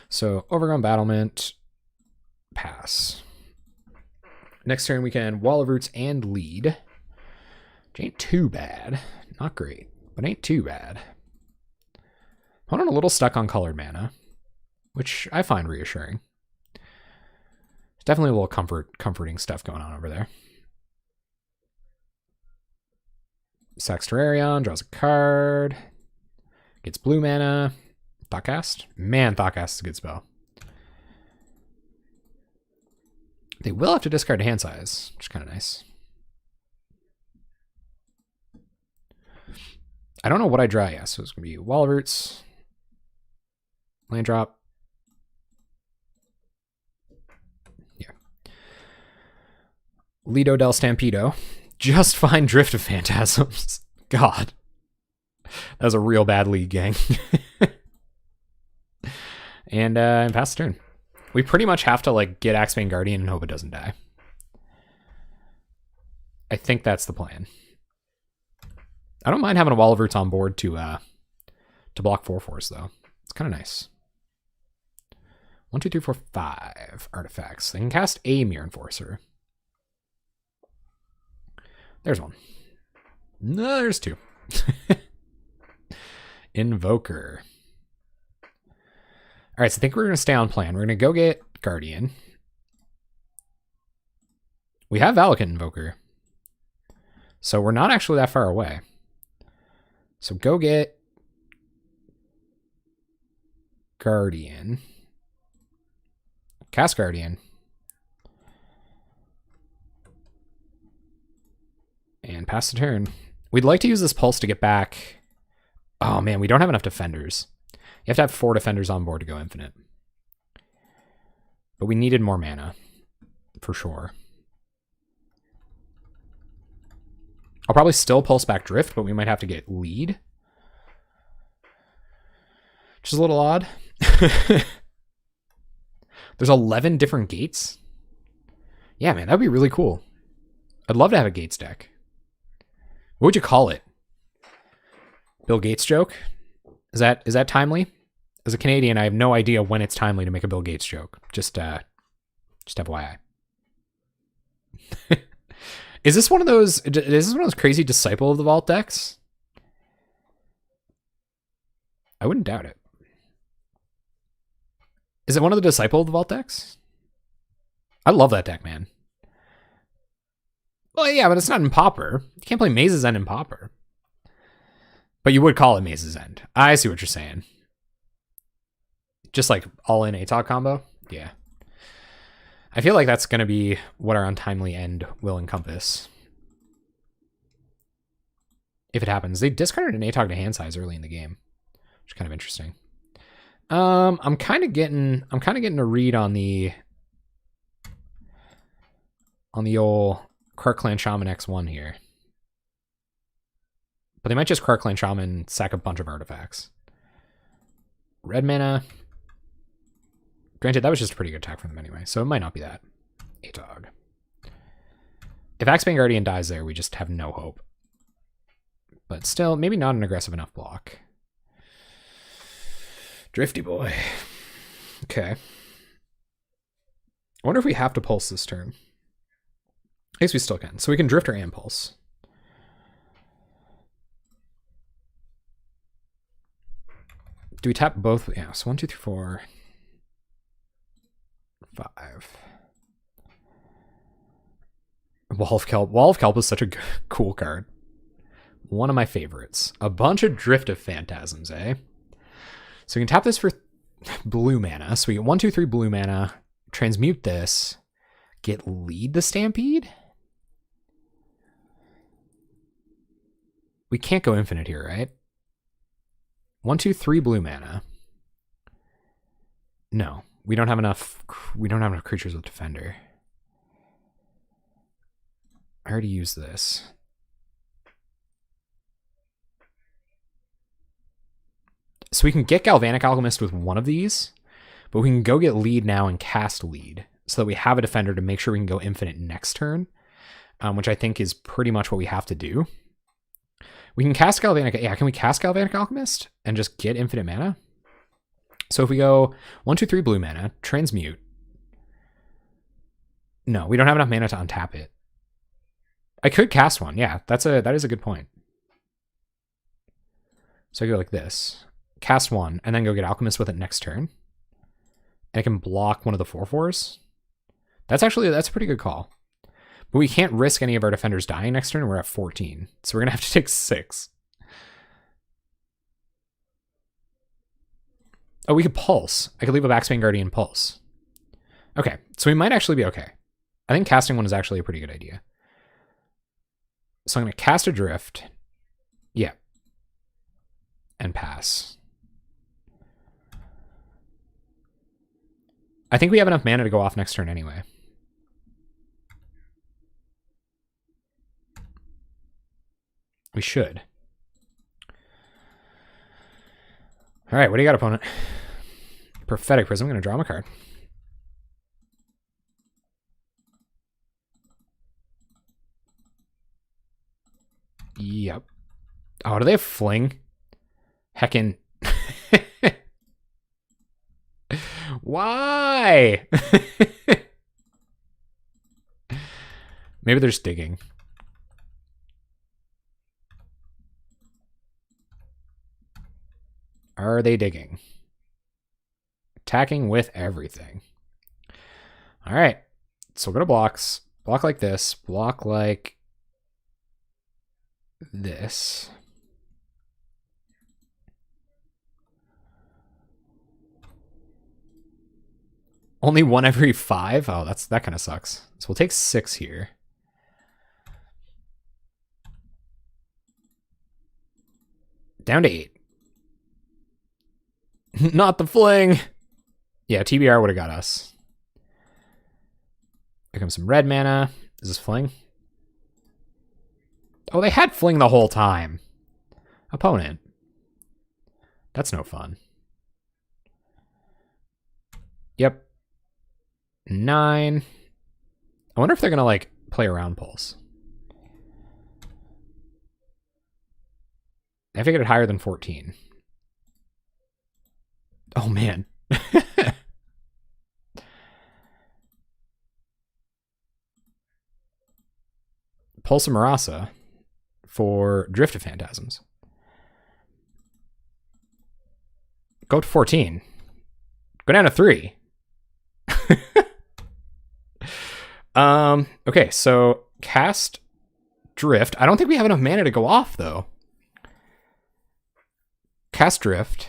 So, Overgrown Battlement. Pass. Next turn we can Wall of Roots and lead. Which ain't too bad. Not great, but ain't too bad. Opponent a little stuck on colored mana, which I find reassuring. There's definitely a little comforting stuff going on over there. Sacks Terrarion, draws a card. Gets blue mana. Thoughtcast? Man, Thoughtcast is a good spell. They will have to discard hand size, which is kind of nice. I don't know what I draw yet, so it's going to be Wall of Roots. Land drop. Yeah. Lido del Stampedo. Just find Drift of Phantasms. God. That was a real bad lead, gang. and pass the turn. We pretty much have to like get Axebane Guardian and hope it doesn't die. I think that's the plan. I don't mind having a Wall of Roots on board to block 4/4s though. It's kind of nice. 1, 2, 3, 4, 5 artifacts. They can cast a Mirror Enforcer. There's one. No, there's two. Invoker. All right, so I think we're going to stay on plan. We're going to go get Guardian. We have Valakut Invoker. So we're not actually that far away. So go get Guardian. Cast Guardian. And pass the turn. We'd like to use this Pulse to get back. Oh man, we don't have enough defenders. You have to have 4 defenders on board to go infinite. But we needed more mana. For sure. I'll probably still Pulse back Drift, but we might have to get lead. Which is a little odd. There's 11 different gates. Yeah, man, that'd be really cool. I'd love to have a Gates deck. What would you call it? Bill Gates joke? Is that timely? As a Canadian, I have no idea when it's timely to make a Bill Gates joke. Just FYI. Is this one of those crazy Disciple of the Vault decks? I wouldn't doubt it. Is it one of the Disciple of the Vault decks? I love that deck, man. Well, yeah, but it's not in Pauper. You can't play Maze's End in Pauper. But you would call it Maze's End. I see what you're saying. Just like all-in ATOG combo? Yeah. I feel like that's going to be what our Untimely End will encompass. If it happens. They discarded an ATOG to hand size early in the game. Which is kind of interesting. I'm kind of getting a read on the old Kark Clan Shaman X1 here. But they might just Kark Clan Shaman sack a bunch of artifacts. Red mana. Granted, that was just a pretty good attack from them anyway, so it might not be that. ATOG. If Axebane Guardian dies there, we just have no hope. But still, maybe not an aggressive enough block. Drifty boy. Okay. I wonder if we have to pulse this turn. I guess we still can. So we can Drifter and Pulse. Do we tap both? Yeah, so 1, 2, 3, 4, 5. Wall of Kelp. Wall of Kelp is such a cool card. One of my favorites. A bunch of Drift of Phantasms, eh? So we can tap this for blue mana. So we get 1, 2, 3 blue mana. Transmute this. Get lead the Stampede? We can't go infinite here, right? 1, 2, 3 blue mana. No, we don't have enough. We don't have enough creatures with Defender. I already used this. So we can get Galvanic Alchemist with one of these, but we can go get lead now and cast lead so that we have a Defender to make sure we can go infinite next turn, which I think is pretty much what we have to do. We can cast Galvanic. Yeah, can we cast Galvanic Alchemist and just get infinite mana? So if we go 1, 2, 3 blue mana, transmute. No, we don't have enough mana to untap it. I could cast one. Yeah, that is a good point. So I go like this. Cast one, and then go get Alchemist with it next turn. And I can block one of the 4/4s. That's a pretty good call. But we can't risk any of our defenders dying next turn, and we're at 14. So we're going to have to take 6. Oh, we could Pulse. I could leave a Backspan Guardian Pulse. Okay, so we might actually be okay. I think casting one is actually a pretty good idea. So I'm going to cast Adrift. Yeah. And pass. I think we have enough mana to go off next turn anyway. We should. All right, what do you got, opponent? Prophetic Prism. I'm going to draw him a card. Yep. Oh, do they have Fling? Heckin'. Why? Maybe they're just digging. Are they digging? Attacking with everything. All right. So we'll go to blocks. Block like this. Block like this. Only one every 5? Oh, that kind of sucks. So we'll take 6 here. Down to 8. Not the Fling. Yeah, TBR would have got us. Here comes some red mana. Is this Fling? Oh, they had Fling the whole time. Opponent. That's no fun. Yep. 9. I wonder if they're going to, like, play around Pulse. I have to get it higher than 14. Oh, man. Pulse of Marasa for Drift of Phantasms. Go to 14. Go down to 3. Okay, so cast Drift. I don't think we have enough mana to go off, though. Cast Drift.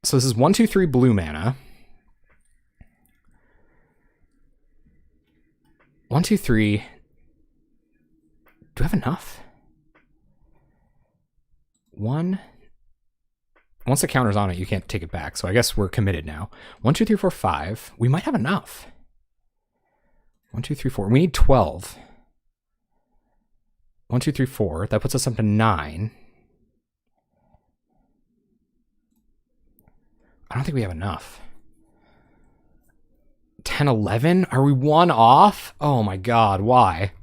So this is 1, 2, 3 blue mana. 1, 2, 3. Do I have enough? 1. Once the counter's on it, you can't take it back. So I guess we're committed now. 1, 2, 3, 4, 5. We might have enough. 1, 2, 3, 4. We need 12. 1, 2, 3, 4. That puts us up to 9. I don't think we have enough. 10, 11? Are we 1 off? Oh my god, why?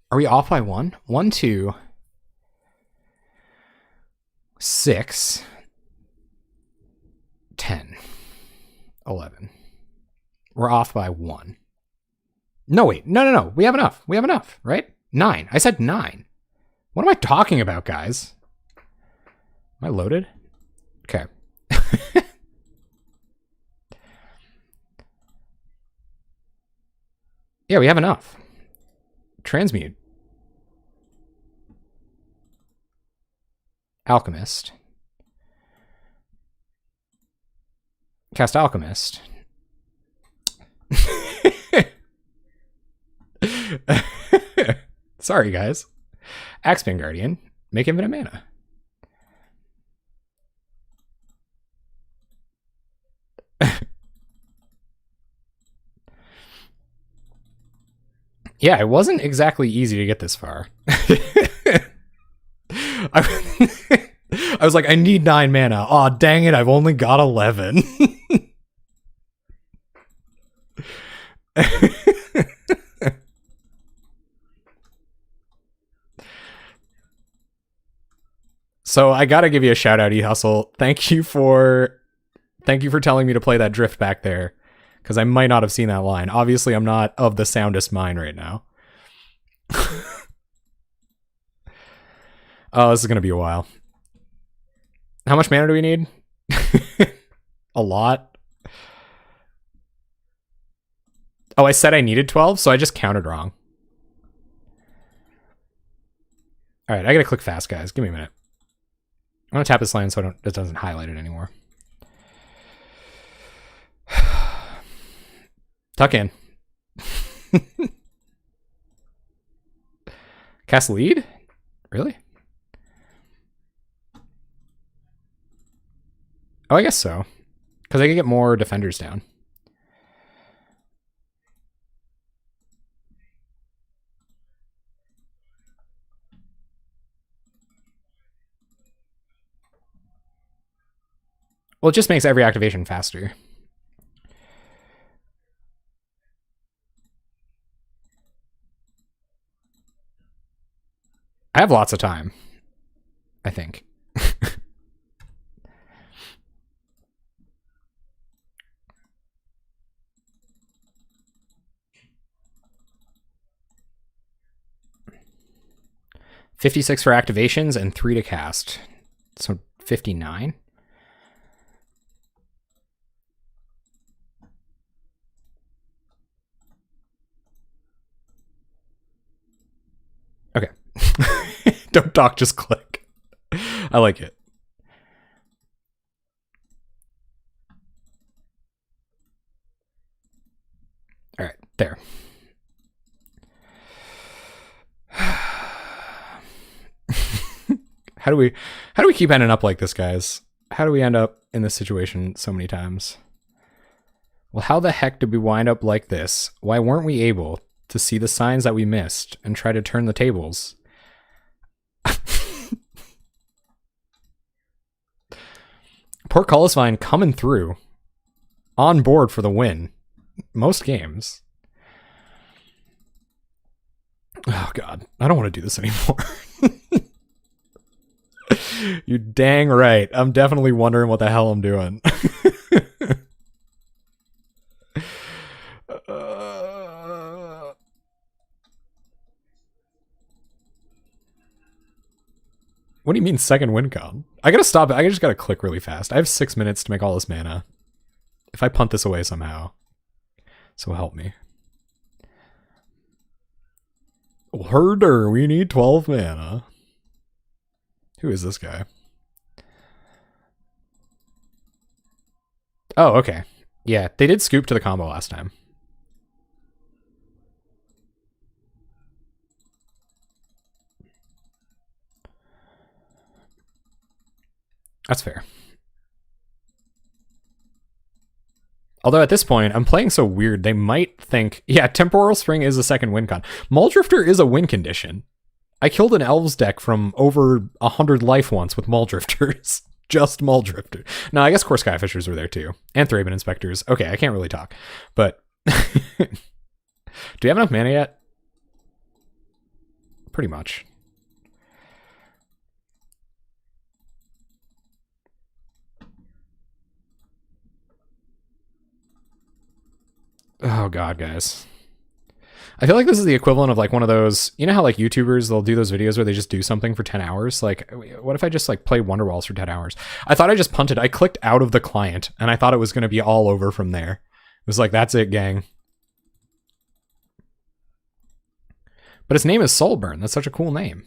Are we off by 1? 1, 2, 6, 10, 11. We're off by 1. No, wait. No. We have enough. We have enough, right? 9. I said 9. What am I talking about, guys? Am I loaded? Okay. Yeah, we have enough. Transmute. Alchemist. Cast Alchemist. Sorry, guys. Axebane Guardian. Make infinite mana. Yeah, it wasn't exactly easy to get this far. I was like, I need 9 mana. Aw, dang it, I've only got 11. So I gotta give you a shout out, eHustle. Thank you for telling me to play that drift back there, because I might not have seen that line. Obviously, I'm not of the soundest mind right now. Oh, this is gonna be a while. How much mana do we need? A lot. Oh, I said I needed 12, so I just counted wrong. All right, I gotta click fast, guys. Give me a minute. I'm gonna tap this line so it doesn't highlight it anymore. Tuck in. Cast lead? Really? Oh, I guess so. Because I can get more defenders down. Well, it just makes every activation faster. I have lots of time, I think. $56 for activations and 3 to cast. So 59. Okay. Don't talk, just click. I like it. All right, there. How do we keep ending up like this, guys? How do we end up in this situation so many times? Well, how the heck did we wind up like this? Why weren't we able to see the signs that we missed and try to turn the tables? Poor Colosvine coming through. On board for the win. Most games. Oh, God. I don't want to do this anymore. You're dang right. I'm definitely wondering what the hell I'm doing. What do you mean second win con? I gotta stop it. I just gotta click really fast. I have 6 minutes to make all this mana. If I punt this away somehow. So help me. Herder, we need 12 mana. Who is this guy? Oh, okay. Yeah, they did scoop to the combo last time. That's fair. Although at this point, I'm playing so weird, they might think, yeah, Temporal Spring is a second win con. Muldrifter is a win condition. I killed an Elves deck from over 100 life once with Muldrifters. Just Muldrifter. No, I guess Core Skyfishers were there too. And Thraben Inspectors. Okay, I can't really talk. But do we have enough mana yet? Pretty much. Oh god, guys. I feel like this is the equivalent of like one of those, you know how like YouTubers, they'll do those videos where they just do something for 10 hours? Like, what if I just like play Wonderwalls for 10 hours? I thought I just punted. I clicked out of the client and I thought it was going to be all over from there. It was like, that's it, gang. But his name is Soulburn. That's such a cool name.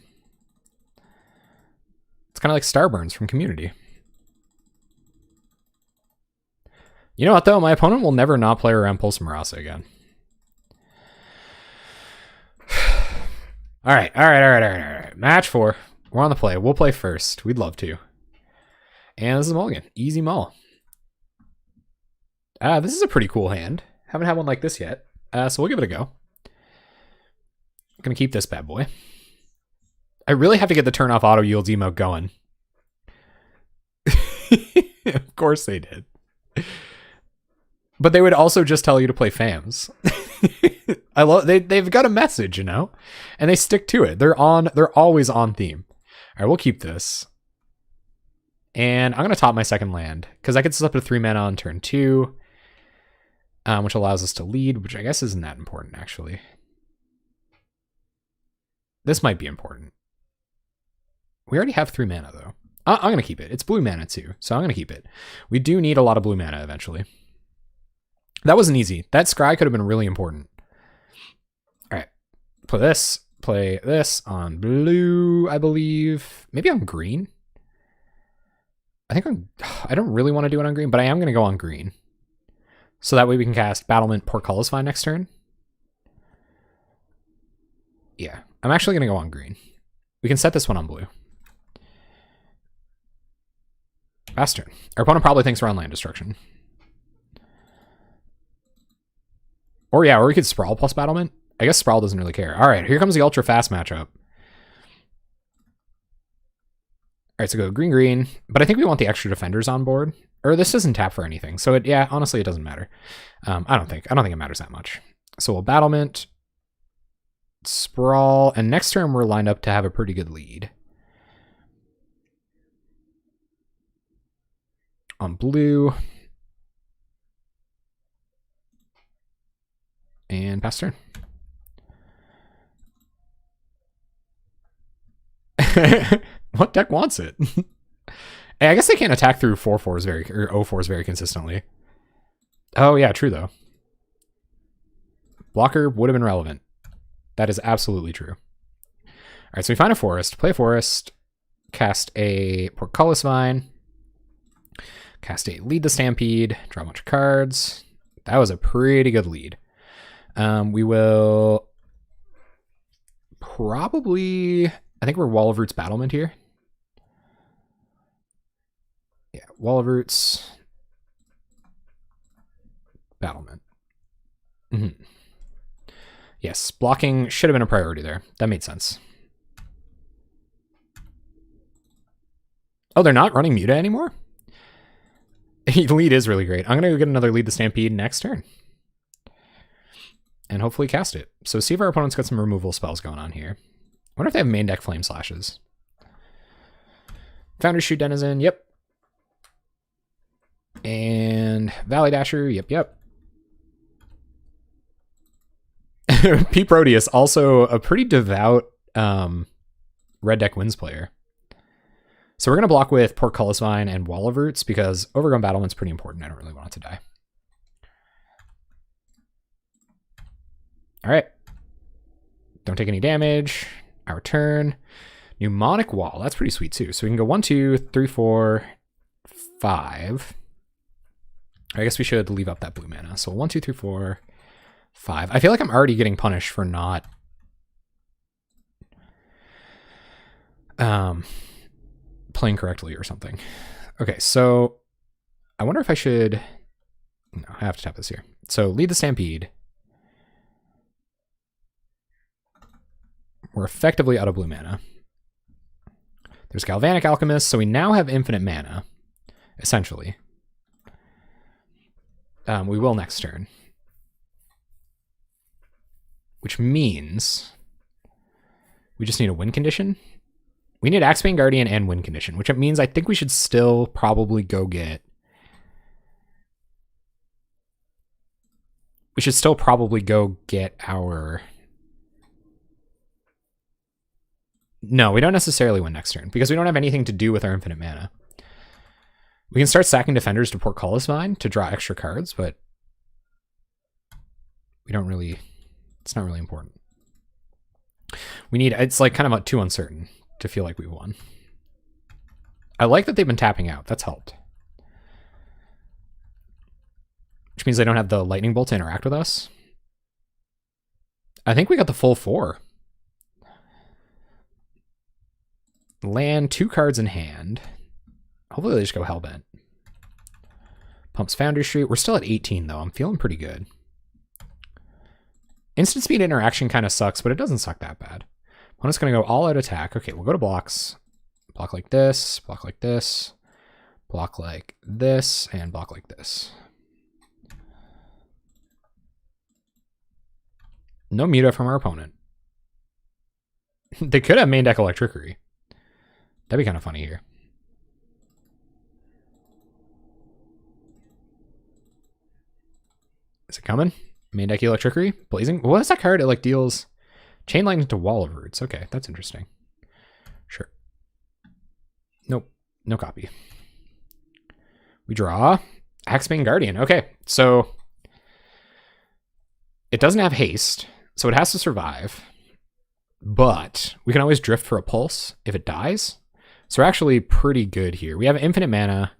It's kind of like Starburns from Community. You know what, though? My opponent will never not play around Pulse Marasa again. All right. Match 4. We're on the play. We'll play first. We'd love to. And this is a mulligan. Easy mull. This is a pretty cool hand. Haven't had one like this yet. So we'll give it a go. I'm going to keep this bad boy. I really have to get the turn off auto yields emote going. Of course they did. But they would also just tell you to play FAMs. I love they've got a message, you know, and they stick to it. They're always on theme. All right, we'll keep this. And I'm going to top my second land because I could slip to 3 mana on turn 2, which allows us to lead, which I guess isn't that important, actually. This might be important. We already have 3 mana, though. I'm going to keep it. It's blue mana, too, so I'm going to keep it. We do need a lot of blue mana eventually. That wasn't easy. That scry could have been really important. All right. Play this on blue, I believe. Maybe on green. I don't really want to do it on green, but I am going to go on green. So that way we can cast Battlement Portcullis Vine next turn. Yeah, I'm actually going to go on green. We can set this one on blue. Last turn. Our opponent probably thinks we're on land destruction. Or we could Sprawl plus Battlement. I guess Sprawl doesn't really care. All right, here comes the ultra fast matchup. All right, so go green, but I think we want the extra defenders on board. Or this doesn't tap for anything, so honestly, it doesn't matter. I don't think it matters that much. So we'll Battlement, Sprawl, and next turn we're lined up to have a pretty good lead. On blue. And pass turn. What deck wants it? Hey, I guess they can't attack through 4/4s or 0/4s very consistently. Oh yeah, true though. Blocker would have been relevant. That is absolutely true. All right, so we find a forest, play a forest, cast a Portcullis Vine, cast a Lead the Stampede, draw a bunch of cards. That was a pretty good lead. We will probably, I think we're Wall of Roots Battlement here. Yeah, Wall of Roots Battlement. Yes, blocking should have been a priority there. That made sense. Oh, they're not running Muta anymore? Lead is really great. I'm going to go get another Lead the Stampede next turn. And hopefully cast it. So see if our opponent's got some removal spells going on here. I wonder if they have main deck Flame Slashes. Foundry Shoot Denizen, yep. And Valley Dasher, yep. P. Proteus, also a pretty devout red deck wins player. So we're going to block with Portcullis Vine and Wall of Roots because Overgrown Battlement's pretty important. I don't really want it to die. All right. Don't take any damage. Our turn. Mnemonic Wall. That's pretty sweet too. So we can go 1, 2, 3, 4, 5. I guess we should leave up that blue mana. So 1, 2, 3, 4, 5. I feel like I'm already getting punished for not playing correctly or something. Okay, so I wonder if I should... No, I have to tap this here. So Lead the Stampede. We're effectively out of blue mana. There's Galvanic Alchemist, so we now have infinite mana, essentially. We will next turn. Which means we just need a win condition. We need Axebane Guardian and win condition, which means I think we should still probably go get... We should still probably go get our... No, we don't necessarily win next turn because we don't have anything to do with our infinite mana. We can start sacking defenders to Portcullis Vine to draw extra cards, but we don't really... It's not really important. We need... It's like kind of too uncertain to feel like we won. I like that they've been tapping out. That's helped. Which means they don't have the lightning bolt to interact with us. I think we got the full 4. Land 2 cards in hand. Hopefully they just go Hellbent. Pumps Foundry Street. We're still at 18 though. I'm feeling pretty good. Instant speed interaction kind of sucks, but it doesn't suck that bad. I'm just going to go all out attack. Okay, we'll go to blocks. Block like this, block like this, block like this, and block like this. No muta from our opponent. They could have main deck Electricity. That'd be kind of funny here. Is it coming? Main deck Electricity? Blazing? What is that card? It like deals Chain Lightning to Wall of Roots. Okay, that's interesting. Sure. Nope. No copy. We draw Axebane Guardian. Okay, so it doesn't have haste, so it has to survive. But we can always drift for a pulse if it dies. So we're actually pretty good here. We have infinite mana.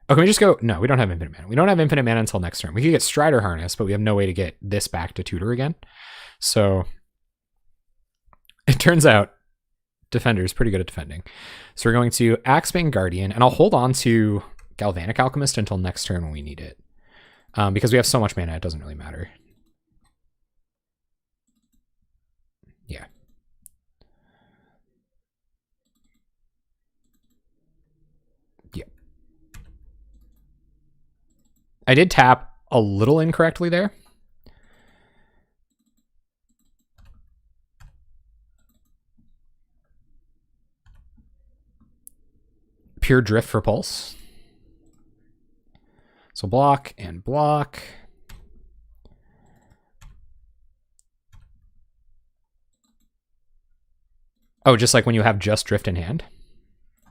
Oh, can we just go? No, we don't have infinite mana. We don't have infinite mana until next turn. We could get Strider Harness, but we have no way to get this back to tutor again. So it turns out Defender is pretty good at defending. So we're going to Axebane Guardian, and I'll hold on to Galvanic Alchemist until next turn when we need it. Because we have so much mana, it doesn't really matter. Yeah. Yep. I did tap a little incorrectly there. Pure Drift for Pulse. So block and block. Oh, just like when you have just Drift in hand.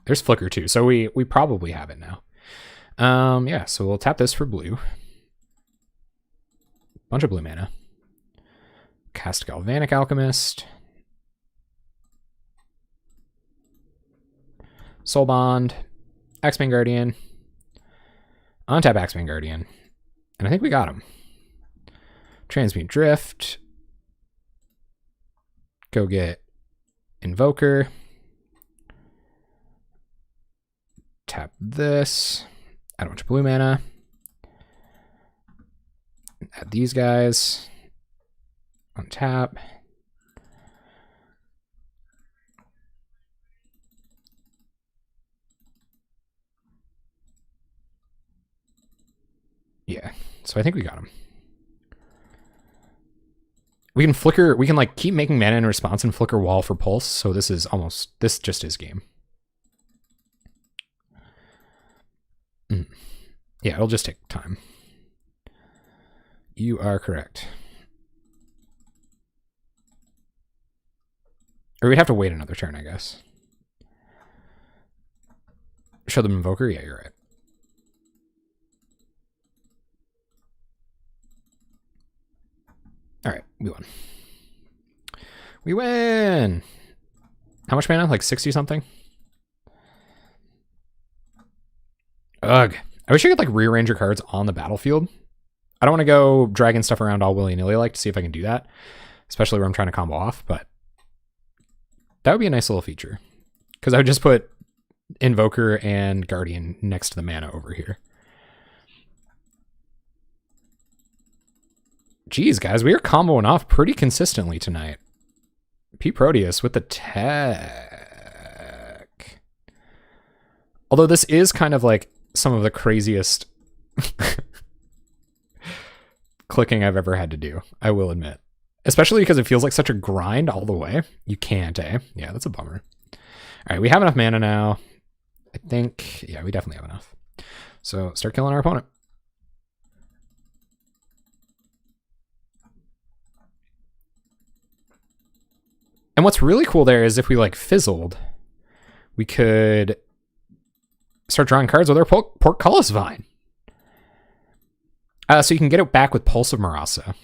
There's Flicker too, so we probably have it now. Yeah, so we'll tap this for blue. Bunch of blue mana. Cast Galvanic Alchemist. Soul Bond. Axebane Guardian. Untap Axebane Guardian. And I think we got him. Transmute Drift. Go get Invoker. Tap this. Add a bunch of blue mana. Add these guys. Untap. Yeah, so I think we got him. We can flicker, we can like keep making mana in response and flicker wall for pulse, so this is almost, this just is game. Yeah, it'll just take time. You are correct. Or we'd have to wait another turn, I guess. Show them Invoker? Yeah, you're right. All right, we won. We win! How much mana? Like 60 something? Ugh. I wish I could like rearrange your cards on the battlefield. I don't want to go dragging stuff around all willy-nilly like to see if I can do that. Especially where I'm trying to combo off, but that would be a nice little feature. Because I would just put Invoker and Guardian next to the mana over here. Geez, guys, we are comboing off pretty consistently tonight. P. Proteus with the tech. Although this is kind of like some of the craziest clicking I've ever had to do, I will admit. Especially because it feels like such a grind all the way. You can't, eh? Yeah, that's a bummer. All right, we have enough mana now. I think, yeah, we definitely have enough. So start killing our opponent. And what's really cool there is if we like fizzled, we could start drawing cards with our Portcullis Vine. So you can get it back with Pulse of Marasa.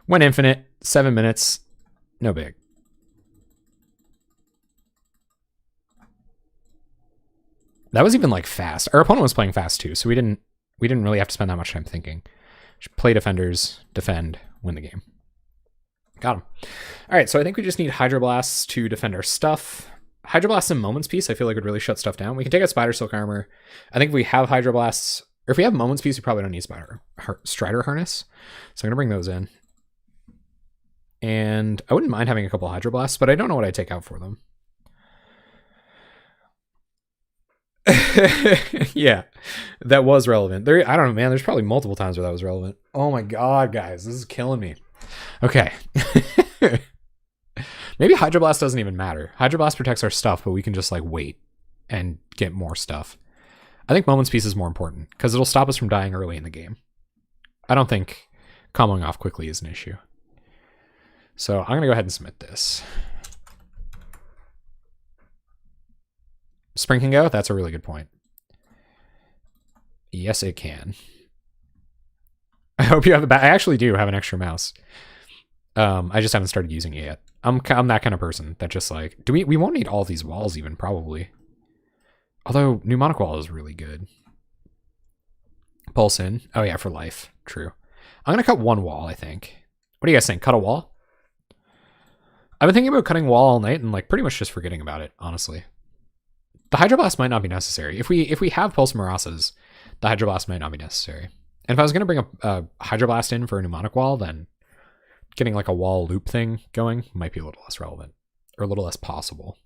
Went infinite, 7 minutes, no big. That was even like fast. Our opponent was playing fast too, so we didn't really have to spend that much time thinking. Just play defenders, defend, win the game. Got him. All right, so I think we just need Hydroblasts to defend our stuff. Hydroblasts and Moment's Peace I feel like would really shut stuff down. We can take out Spider Silk Armor. I think if we have Hydroblasts, or if we have Moment's Peace, we probably don't need Strider Harness. So I'm going to bring those in. And I wouldn't mind having a couple Hydroblasts, but I don't know what I'd take out for them. Yeah, that was relevant. I don't know, man. There's probably multiple times where that was relevant. Oh my god, guys, this is killing me. Okay. Maybe Hydroblast doesn't even matter. Hydroblast protects our stuff, but we can just like wait and get more stuff. I think Moment's Peace is more important because it'll stop us from dying early in the game. I don't think comboing off quickly is an issue. So I'm going to go ahead and submit this. Spring can go? That's a really good point. Yes, it can. I hope you have I actually do have an extra mouse. I just haven't started using it yet. I'm that kind of person that just like, we won't need all these walls even, probably. Although Mnemonic Wall is really good. Pulse in. Oh yeah, for life. True. I'm going to cut one wall, I think. What do you guys think? Cut a wall? I've been thinking about cutting wall all night and like pretty much just forgetting about it, honestly. The Hydroblast might not be necessary. If we have Pulse Marasas, the Hydroblast might not be necessary. And if I was going to bring a Hydroblast in for a Mnemonic Wall, then getting like a wall loop thing going might be a little less relevant or a little less possible.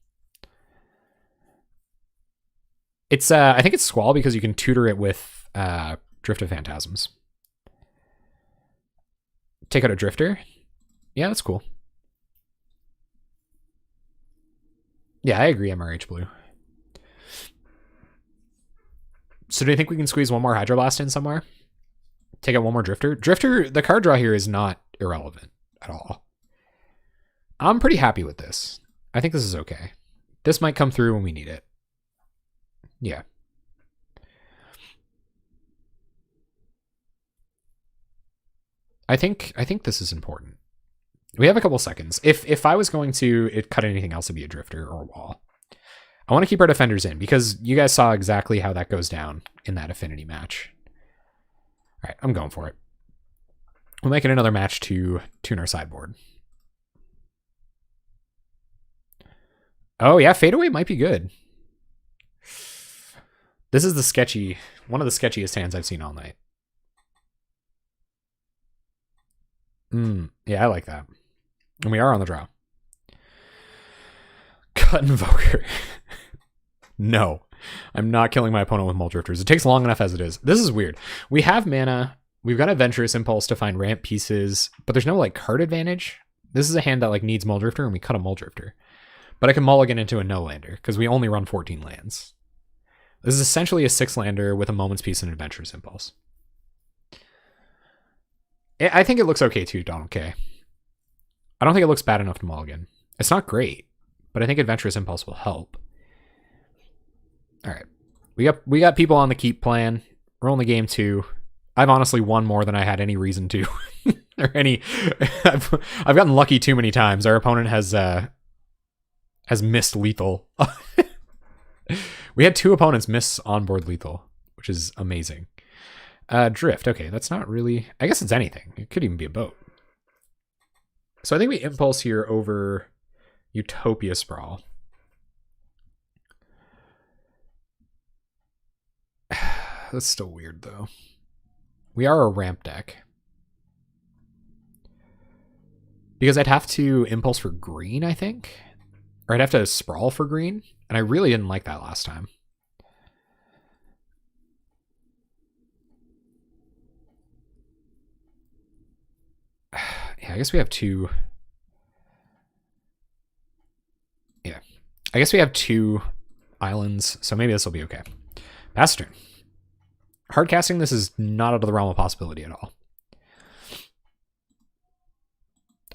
It's I think it's Squall because you can tutor it with Drift of Phantasms. Take out a Drifter. Yeah, that's cool. Yeah, I agree, MRH Blue. So do you think we can squeeze one more Hydroblast in somewhere? Take out one more Drifter? Drifter, the card draw here is not irrelevant at all. I'm pretty happy with this. I think this is okay. This might come through when we need it. Yeah. I think this is important. We have a couple seconds. If I was going to cut anything else, it'd be a Drifter or a wall. I want to keep our defenders in because you guys saw exactly how that goes down in that affinity match. All right, I'm going for it. We'll make it another match to tune our sideboard. Oh yeah, Fadeaway might be good. This is one of the sketchiest hands I've seen all night. Yeah, I like that. And we are on the draw. Cut Invoker. No, I'm not killing my opponent with Mole Drifters. It takes long enough as it is. This is weird. We have mana. We've got Adventurous Impulse to find ramp pieces, but there's no like card advantage. This is a hand that like needs Mole Drifter, and we cut a Mole Drifter. But I can mulligan into a no-lander because we only run 14 lands. This is essentially a 6-lander with a Moment's Peace and Adventurous Impulse. I think it looks okay too, Donald K. I don't think it looks bad enough to mulligan. It's not great, but I think Adventurous Impulse will help. All right. We got people on the keep plan. We're only game 2. I've honestly won more than I had any reason to. or any I've gotten lucky too many times. Our opponent has missed lethal. We had 2 opponents miss onboard lethal, which is amazing. Drift. Okay, that's not really... I guess it's anything. It could even be a boat. So I think we impulse here over Utopia Sprawl. That's still weird, though. We are a ramp deck. Because I'd have to impulse for green, I think. Or I'd have to sprawl for green. And I really didn't like that last time. Yeah, I guess we have 2. Yeah. I guess we have 2 islands, so maybe this will be okay. Pass turn. Hard casting this is not out of the realm of possibility at all.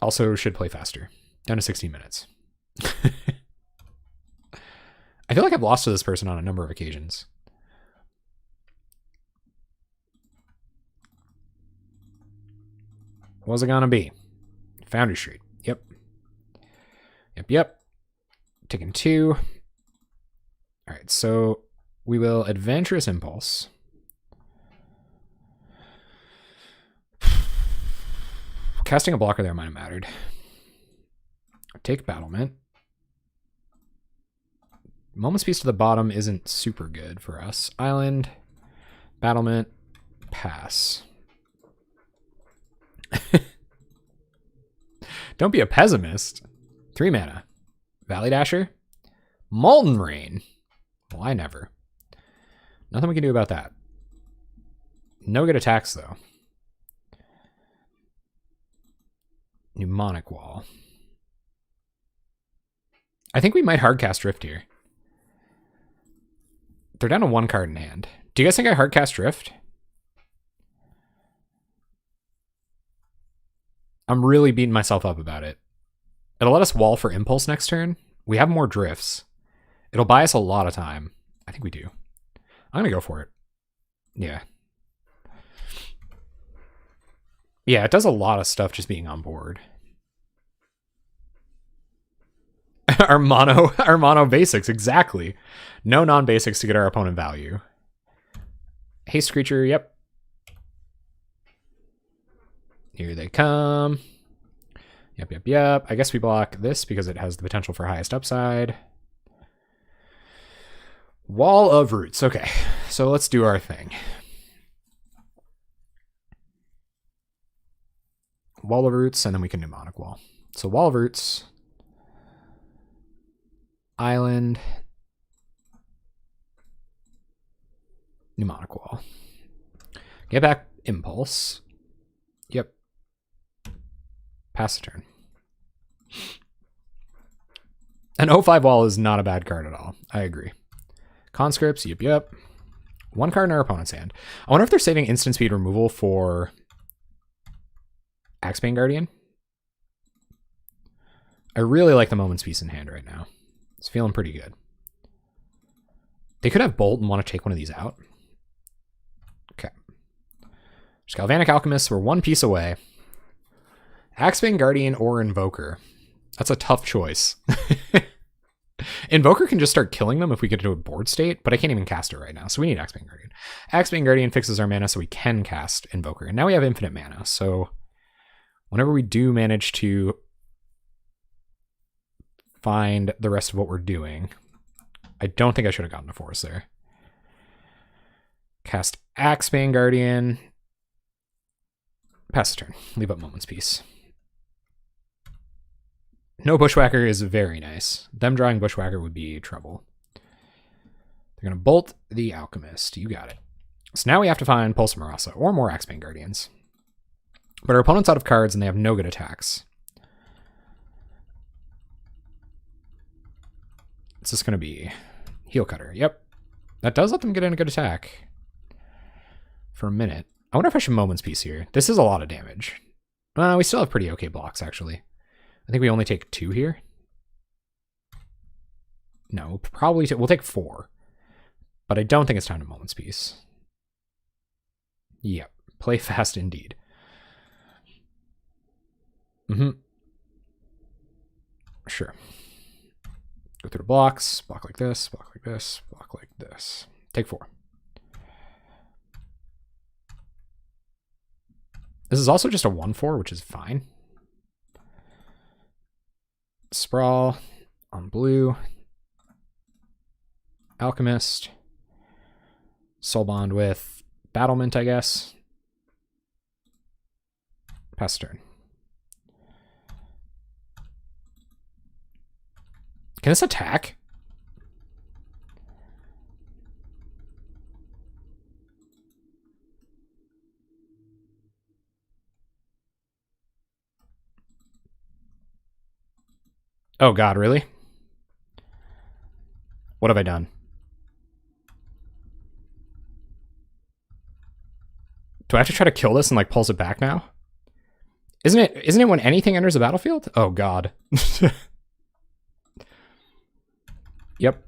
Also should play faster. Down to 16 minutes. I feel like I've lost to this person on a number of occasions. What's it gonna be? Foundry Street. Yep. Yep. Taking 2. All right, so We will Adventurous Impulse. Casting a blocker there might have mattered. Take Battlement. Moment's Peace to the bottom isn't super good for us. Island, Battlement, pass. Don't be a pessimist. 3 mana. Valley Dasher. Molten Rain. Well, I never. Nothing we can do about that. No good attacks, though. Mnemonic Wall. I think we might hardcast Rift here. They're down to 1 card in hand. Do you guys think I hardcast Rift? I'm really beating myself up about it. It'll let us wall for Impulse next turn. We have more drifts. It'll buy us a lot of time. I think we do. I'm going to go for it. Yeah. Yeah, it does a lot of stuff just being on board. our mono basics, exactly. No non-basics to get our opponent value. Haste creature, yep. Here they come. Yep. I guess we block this because it has the potential for highest upside. Wall of Roots. Okay, so let's do our thing. Wall of Roots, and then we can Mnemonic Wall. So Wall of Roots. Island. Mnemonic Wall. Get back Impulse. Yep. Pass the turn. An 0-5 wall is not a bad card at all. I agree. Conscripts, yep. 1 card in our opponent's hand. I wonder if they're saving instant speed removal for Axebane Guardian. I really like the Moment's Peace in hand right now. It's feeling pretty good. They could have Bolt and want to take one of these out. Okay. Just Galvanic Alchemist, we're 1 piece away. Axebane Guardian or Invoker. That's a tough choice. Invoker can just start killing them if we get into a board state, but I can't even cast it right now, so we need Axebane Guardian. Axebane Guardian fixes our mana so we can cast Invoker, and now we have infinite mana, so whenever we do manage to find the rest of what we're doing, I don't think I should have gotten a force there. Cast Axebane Guardian. Pass the turn. Leave up Moment's Peace. No Bushwhacker is very nice. Them drawing Bushwhacker would be trouble. They're going to bolt the Alchemist. You got it. So now we have to find Pulse Marasa or more Axebane Guardians. But our opponent's out of cards and they have no good attacks. It's just going to be Heel Cutter. Yep. That does let them get in a good attack. For a minute. I wonder if I should Moment's Peace here. This is a lot of damage. We still have pretty okay blocks, actually. I think we only take 2 here. No, probably we'll take 4. But I don't think it's time to Moment's Peace. Yep. Play fast indeed. Sure. Go through the blocks. Block like this. Block like this. Block like this. Take 4. This is also just a 1/4, which is fine. Sprawl on blue. Alchemist. Soul Bond with Battlement, I guess. Pass turn. Can this attack? Oh god, really? What have I done? Do I have to try to kill this and like pulse it back now? Isn't it when anything enters the battlefield? Oh god. Yep.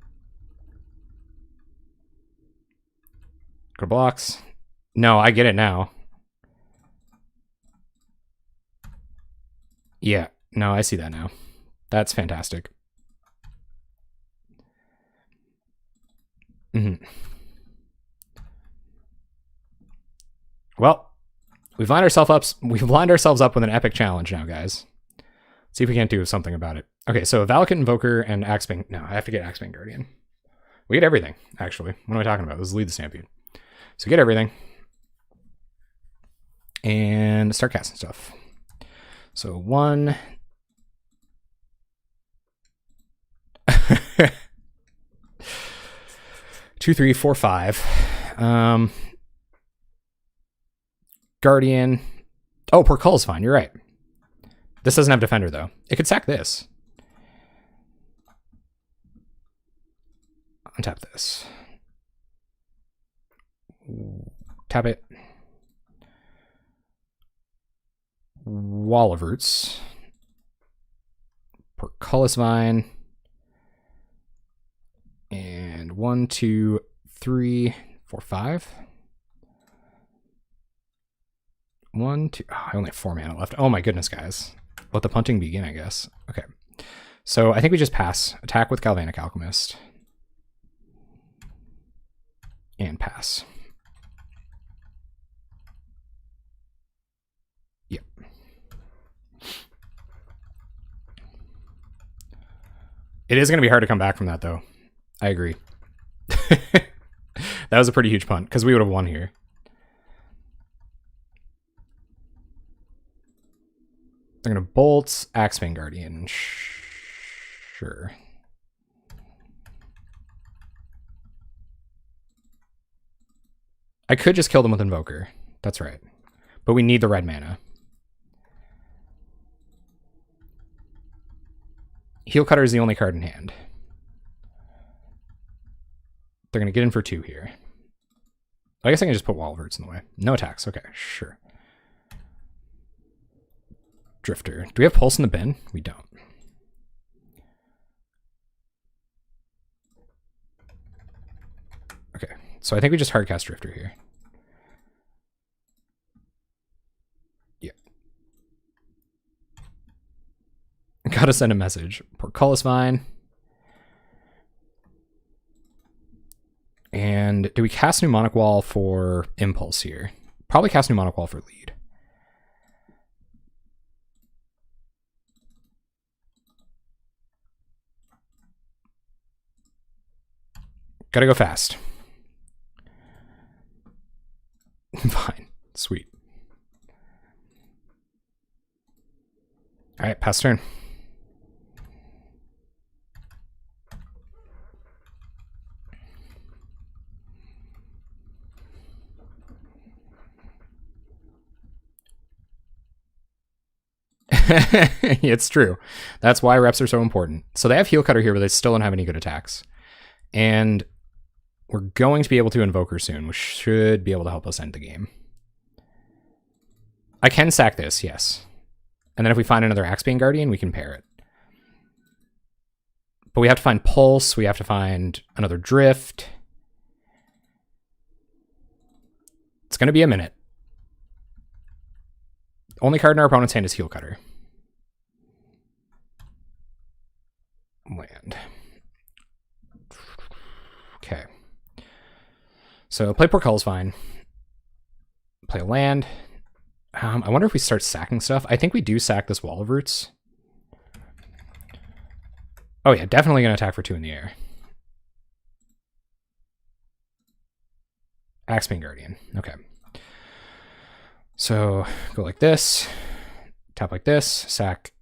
Go blocks. No, I get it now. Yeah, no, I see that now. That's fantastic. Mm-hmm. Well, we've lined ourselves up. We've lined ourselves up with an epic challenge now, guys. See if we can't do something about it. Okay, so Valakut Invoker and Axebane. No, I have to get Axebane Guardian. We get everything, actually. What am I talking about? Let's lead the Stampede. So get everything. And start casting stuff. So 1. 2, 3, 4, 5. Guardian. Oh, Portcullis is fine. You're right. This doesn't have Defender, though. It could sack this. Untap this. Tap it. Wall of Roots. Portcullis Vine. And 1, 2, 3, 4, 5. 1, 2. Oh, I only have 4 mana left. Oh my goodness, guys. Let the punting begin, I guess. Okay. So I think we just pass. Attack with Galvanic Alchemist. And pass. Yep. It is going to be hard to come back from that, though. I agree. That was a pretty huge punt, because we would have won here. They're going to bolt Axebane Guardian. Sure. I could just kill them with Invoker. That's right. But we need the red mana. Heel Cutter is the only card in hand. They're going to get in for 2 here. I guess I can just put Wall of Roots in the way. No attacks. Okay, sure. Drifter. Do we have Pulse in the bin? We don't. Okay, so I think we just hardcast Drifter here. Yeah. Gotta send a message. Portcullis Vine. And do we cast Mnemonic Wall for Impulse here? Probably cast Mnemonic Wall for lead. Gotta go fast. Fine. Sweet. All right, pass turn. It's true. That's why reps are so important. So they have Heel Cutter here, but they still don't have any good attacks. And we're going to be able to Invoker soon, which should be able to help us end the game. I can sack this, yes. And then if we find another Axebane Guardian, we can pair it. But we have to find Pulse, we have to find another Drift. It's going to be a minute. Only card in our opponent's hand is Heel Cutter. Land. Okay. So play Portcullis Vine. Play a land. I wonder if we start sacking stuff. I think we do sack this Wall of Roots. Oh yeah, definitely going to attack for 2 in the air. Axebane Guardian. Okay. So go like this. Tap like this. Sack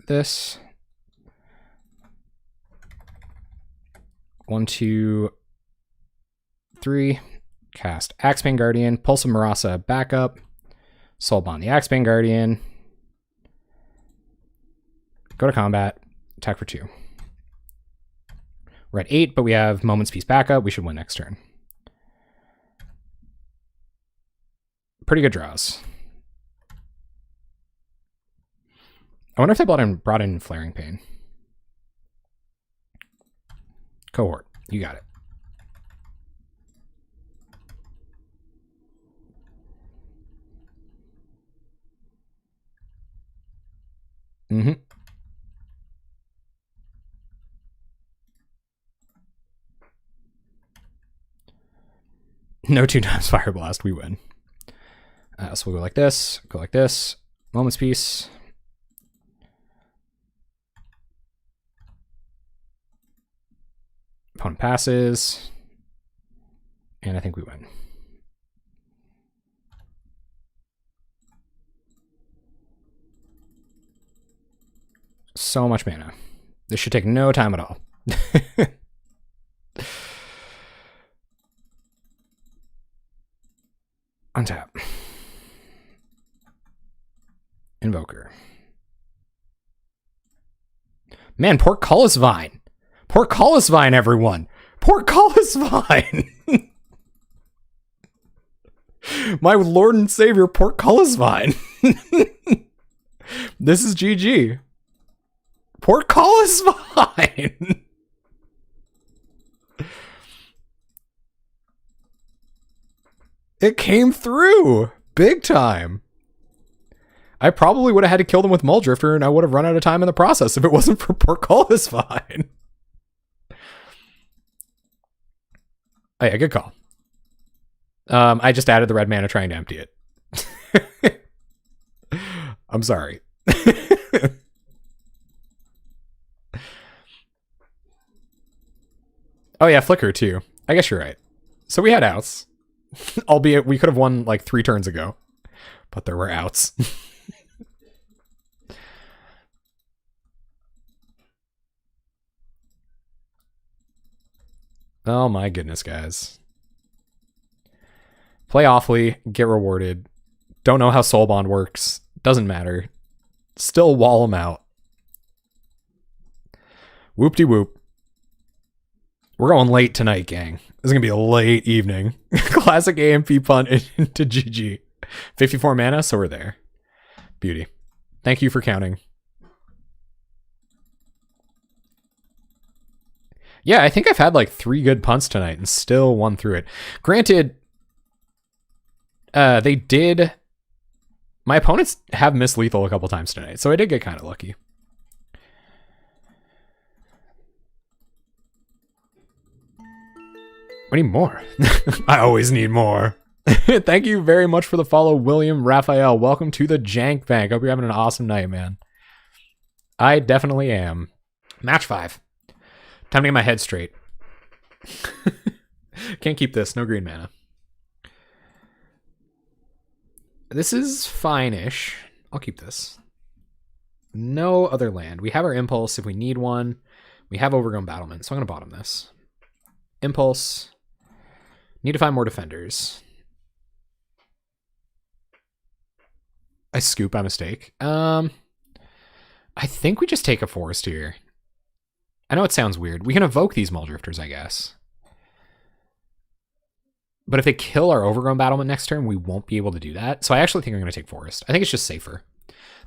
this. 1, 2, 3. Cast Axebane Guardian. Pulse of Marasa backup. Soulbond the Axebane Guardian. Go to combat. Attack for 2. We're at 8, but we have Moment's Peace backup. We should win next turn. Pretty good draws. I wonder if they brought in Flaring Pain. Cohort. You got it. Mm-hmm. No 2x Fire Blast, we win. So we'll go like this, Moment's Peace. Opponent passes. And I think we win. So much mana. This should take no time at all. Untap. Invoker. Man, Portcullis Vine. Portcullis Vine, everyone. Portcullis Vine. My Lord and Savior, Portcullis Vine. This is GG. Portcullis Vine. It came through big time. I probably would have had to kill them with Muldrifter, and I would have run out of time in the process if it wasn't for Portcullis Vine. Oh yeah, good call. I just added the red mana trying to empty it. I'm sorry. Oh yeah, Flicker too. I guess you're right. So we had outs. Albeit we could have won like 3 turns ago. But there were outs. Oh my goodness, guys. Play awfully, get rewarded. Don't know how Soul Bond works. Doesn't matter. Still wall them out. Whoop-de-whoop. We're going late tonight, gang. This is going to be a late evening. Classic AMP punt into GG. 54 mana, so we're there. Beauty. Thank you for counting. Yeah, I think I've had like 3 good punts tonight and still won through it. Granted, they did... My opponents have missed lethal a couple times tonight, so I did get kind of lucky. I need more. I always need more. Thank you very much for the follow, William Raphael. Welcome to the Jank Bank. Hope you're having an awesome night, man. I definitely am. Match 5. Time to get my head straight. Can't keep this. No green mana. This is fine-ish. I'll keep this. No other land. We have our Impulse if we need one. We have Overgrown Battlement, so I'm going to bottom this. Impulse. Need to find more defenders. I scoop by mistake. I think we just take a forest here. I know it sounds weird. We can evoke these Muldrifters, I guess. But if they kill our Overgrown Battlement next turn, we won't be able to do that. So I actually think I'm going to take forest. I think it's just safer.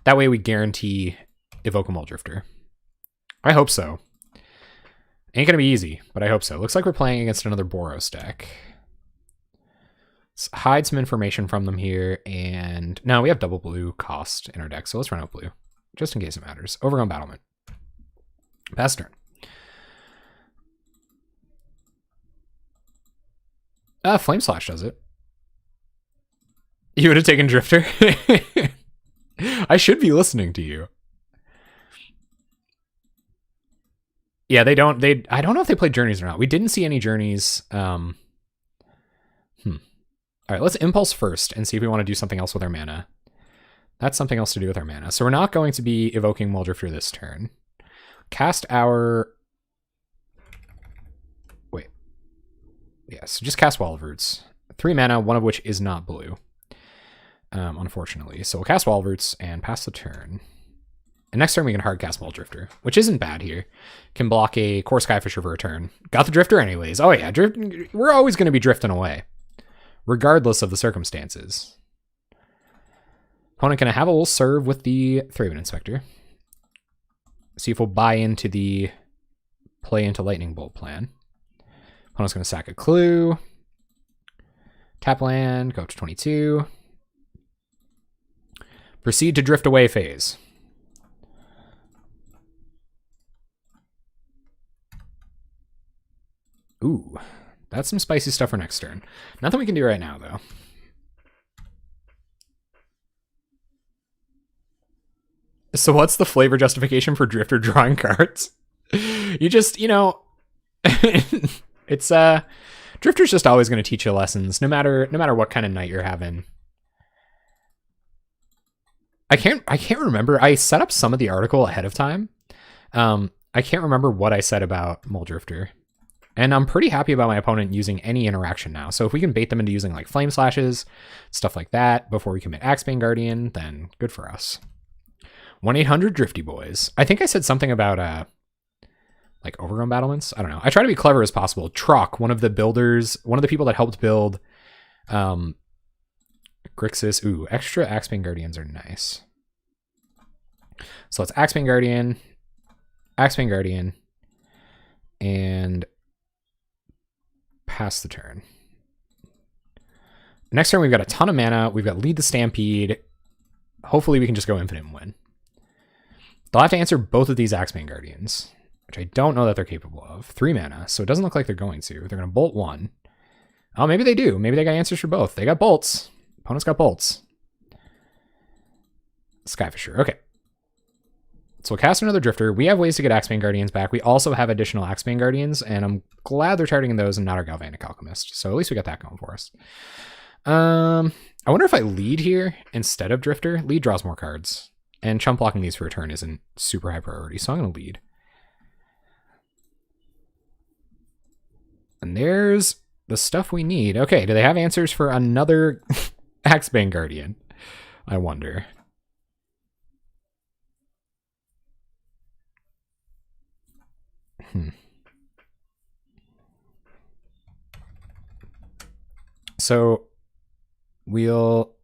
That way we guarantee evoke a Muldrifter. I hope so. Ain't going to be easy, but I hope so. Looks like we're playing against another Boros deck. Let's hide some information from them here. And no, we have double blue cost in our deck, so let's run out blue. Just in case it matters. Overgrown Battlement. Pass turn. Flame Slash does it. You would have taken Drifter? I should be listening to you. Yeah, they don't. I don't know if they played Journeys or not. We didn't see any Journeys. All right, let's Impulse first and see if we want to do something else with our mana. That's something else to do with our mana. So we're not going to be evoking Muldrifter this turn. Cast our... Wait. Yeah, so just cast Wall of Roots. 3 mana, one of which is not blue. Unfortunately. So we'll cast Wall of Roots and pass the turn. And next turn we can hard cast Muldrifter, which isn't bad here. Can block a Core Skyfisher for a turn. Got the Drifter anyways. Oh yeah, we're always going to be drifting away, regardless of the circumstances. Opponent going to have a little serve with the Thraben Inspector. See if we'll buy into the play into Lightning Bolt plan. Opponent's going to sack a Clue. Tap land, go up to 22. Proceed to drift away phase. Ooh, That's some spicy stuff for next turn. Nothing we can do right now, though. So what's the flavor justification for Drifter drawing cards? You just, you know, it's Drifter's just always going to teach you lessons, no matter what kind of night you're having. I can't remember. I set up some of the article ahead of time. I can't remember what I said about Mole Drifter. And I'm pretty happy about my opponent using any interaction now. So if we can bait them into using like Flame Slashes, stuff like that, before we commit Axebane Guardian, then good for us. 1-800 Drifty Boys. I think I said something about like Overgrown Battlements. I don't know. I try to be clever as possible. Truck, one of the builders, one of the people that helped build Grixis. Ooh, extra Axebane Guardians are nice. So let's Axebane Guardian, and pass the turn. Next turn, we've got a ton of mana. We've got Lead the Stampede. Hopefully, we can just go infinite and win. They'll have to answer both of these Axebane Guardians, which I don't know that they're capable of. 3 mana, so it doesn't look like they're going to. They're going to bolt 1. Oh, maybe they do. Maybe they got answers for both. They got bolts. Opponent's got bolts. Skyfisher. Okay. So we'll cast another Drifter. We have ways to get Axebane Guardians back. We also have additional Axebane Guardians, and I'm glad they're targeting those and not our Galvanic Alchemist. So at least we got that going for us. I wonder if I lead here instead of Drifter. Lead draws more cards. And chump blocking these for a turn isn't super high priority, so I'm going to lead. And there's the stuff we need. Okay, do they have answers for another Axebane Guardian? I wonder. So we'll...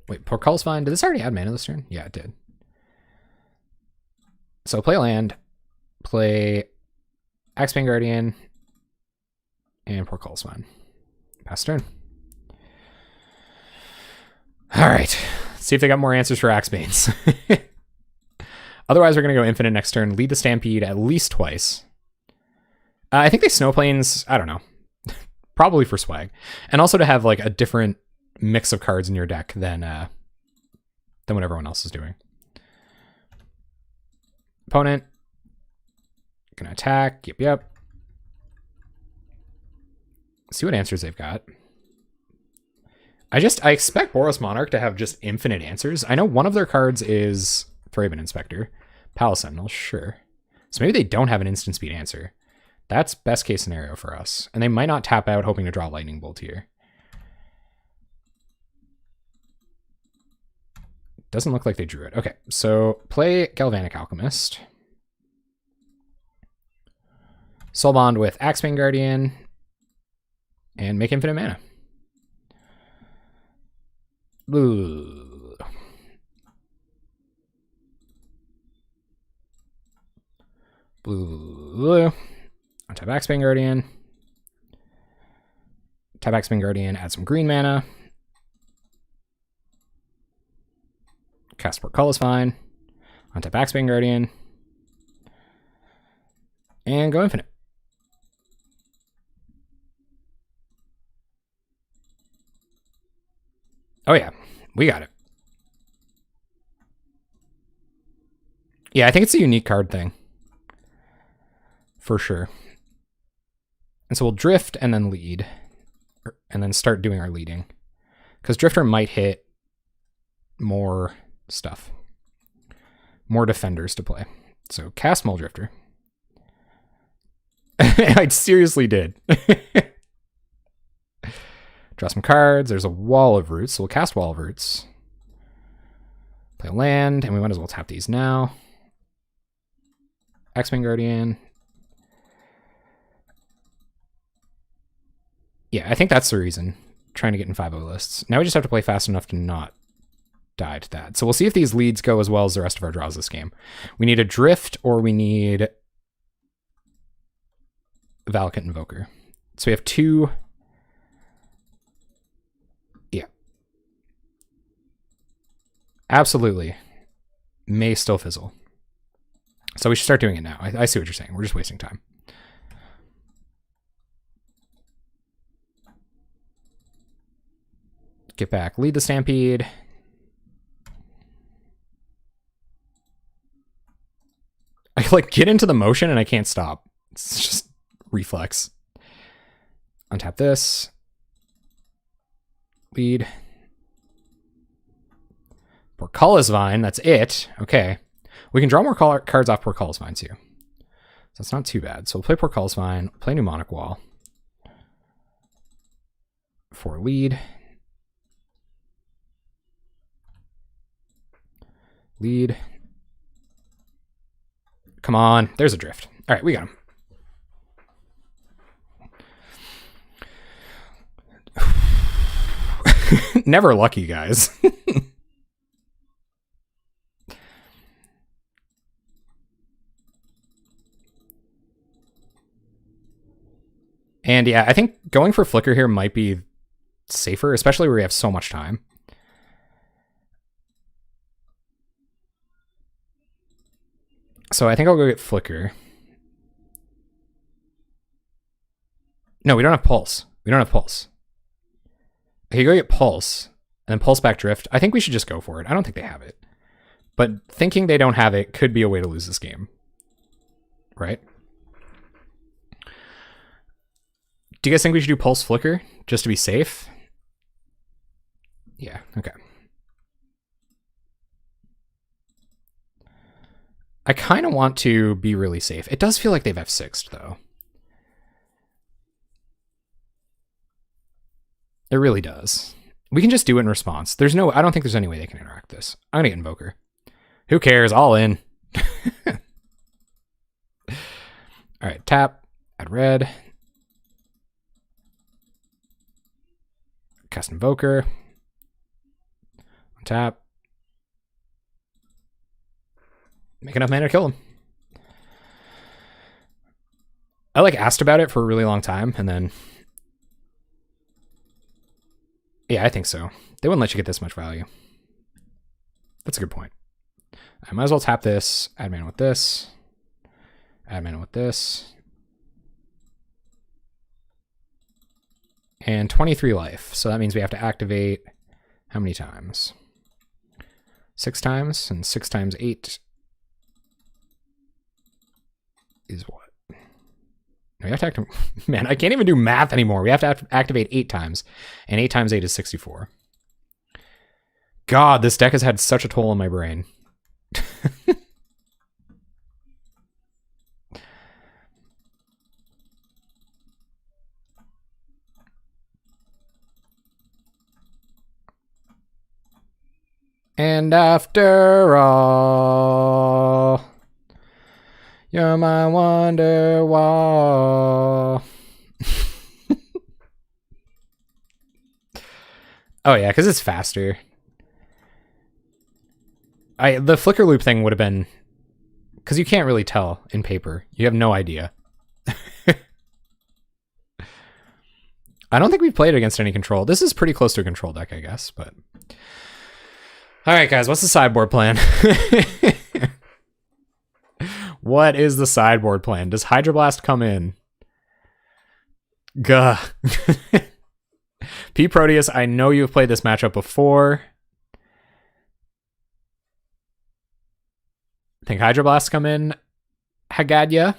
Wait, Portcullis Vine. Did this already add mana this turn? Yeah, it did. So play land, play Axebane Guardian, and Portcullis Vine. Pass turn. All right. Let's see if they got more answers for Axebanes. Otherwise, we're going to go infinite next turn. Lead the Stampede at least twice. I think they Snowplanes, I don't know. Probably for swag. And also to have like a different mix of cards in your deck than what everyone else is doing. Opponent gonna attack. Yep. See what answers they've got. I expect Boros Monarch to have just infinite answers. I know one of their cards is Thraben Inspector. Palace Sentinel, sure. So maybe they don't have an instant speed answer. That's best case scenario for us. And they might not tap out hoping to draw Lightning Bolt here. Doesn't look like they drew it. Okay, so play Galvanic Alchemist. Soul Bond with Axebane Guardian. And make infinite mana. Ooh. Blue. Untap Axebane Guardian. Tap Axebane Guardian, add some green mana. Cast Portcullis Vine. Untap Axebane Guardian. And go infinite. Oh yeah, we got it. Yeah, I think it's a unique card thing. For sure. And so we'll drift and then lead. And then start doing our leading. Because Drifter might hit more stuff. More defenders to play. So cast Mole Drifter. I seriously did. Draw some cards. There's a Wall of Roots, so we'll cast Wall of Roots. Play land, and we might as well tap these now. Axebane Guardian. Yeah, I think that's the reason. Trying to get in 5-0 lists. Now we just have to play fast enough to not die to that. So we'll see if these leads go as well as the rest of our draws this game. We need a Drift, or we need Valakut Invoker. So we have 2... Yeah. Absolutely. May still fizzle. So we should start doing it now. I see what you're saying. We're just wasting time. Get back. Lead the Stampede. I like get into the motion and I can't stop. It's just reflex. Untap this. Lead. Portcullis Vine, that's it. Okay. We can draw more cards off Portcullis Vine too. So that's not too bad. So we'll play Portcullis Vine, play Mnemonic Wall. For lead. Lead. Come on. There's a drift. All right, we got him. Never lucky, guys. And yeah, I think going for Flicker here might be safer, especially where we have so much time. So I think I'll go get Flicker. No, we don't have Pulse. We don't have Pulse. Okay, go get Pulse, and then Pulse back Drift. I think we should just go for it. I don't think they have it. But thinking they don't have it could be a way to lose this game. Right? Do you guys think we should do Pulse Flicker, just to be safe? Yeah, okay. I kind of want to be really safe. It does feel like they've F6'd, though. It really does. We can just do it in response. I don't think there's any way they can interact this. I'm gonna get Invoker. Who cares? All in. All right, tap, add red. Cast Invoker. Tap. Make enough mana to kill him. I like asked about it for a really long time, and then yeah, I think so. They wouldn't let you get this much value. That's a good point. I might as well tap this, add mana with this, add mana with this, and 23 life. So that means we have to activate how many times? 6 times, and 6 times 8 is what? We have to activate. Man, I can't even do math anymore. We have to activate 8 times, and 8 times 8 is 64. God, this deck has had such a toll on my brain. And after all, you're my wonder wall. Oh yeah, because it's faster. The flicker loop thing would have been, because you can't really tell in paper. You have no idea. I don't think we've played against any control. This is pretty close to a control deck, I guess, but. All right, guys, what's the sideboard plan? What is the sideboard plan? Does Hydroblast come in? Gah. P. Proteus, I know you've played this matchup before. I think Hydroblasts come in. Hagadia.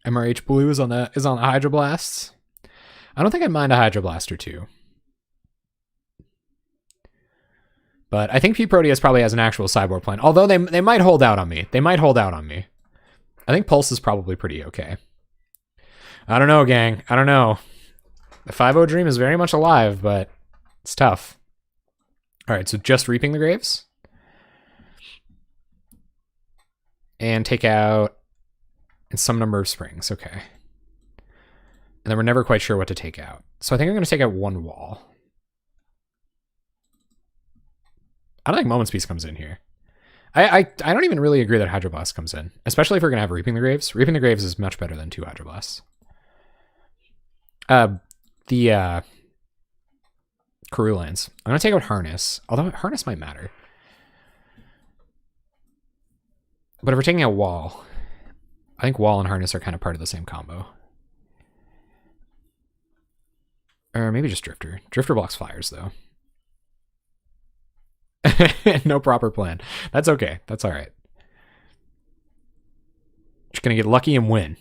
MRH Blue is on the Hydroblasts. I don't think I'd mind a Hydroblast or two. But I think P. Proteus probably has an actual sideboard plan. Although they might hold out on me. They might hold out on me. I think Pulse is probably pretty okay. I don't know, gang. I don't know. The 5-0 dream is very much alive, but it's tough. All right, so just Reaping the Graves. And take out some number of springs. Okay. And then we're never quite sure what to take out. So I think I'm going to take out 1 wall. I don't think Moment's Peace comes in here. I don't even really agree that Hydroblast comes in, especially if we're going to have Reaping the Graves. Reaping the Graves is much better than 2 Hydroblasts. The Karoo lands. I'm going to take out Harness, although Harness might matter. But if we're taking out Wall, I think Wall and Harness are kind of part of the same combo. Or maybe just Drifter. Drifter blocks flyers, though. No proper plan. That's okay. That's all right. Just gonna get lucky and win.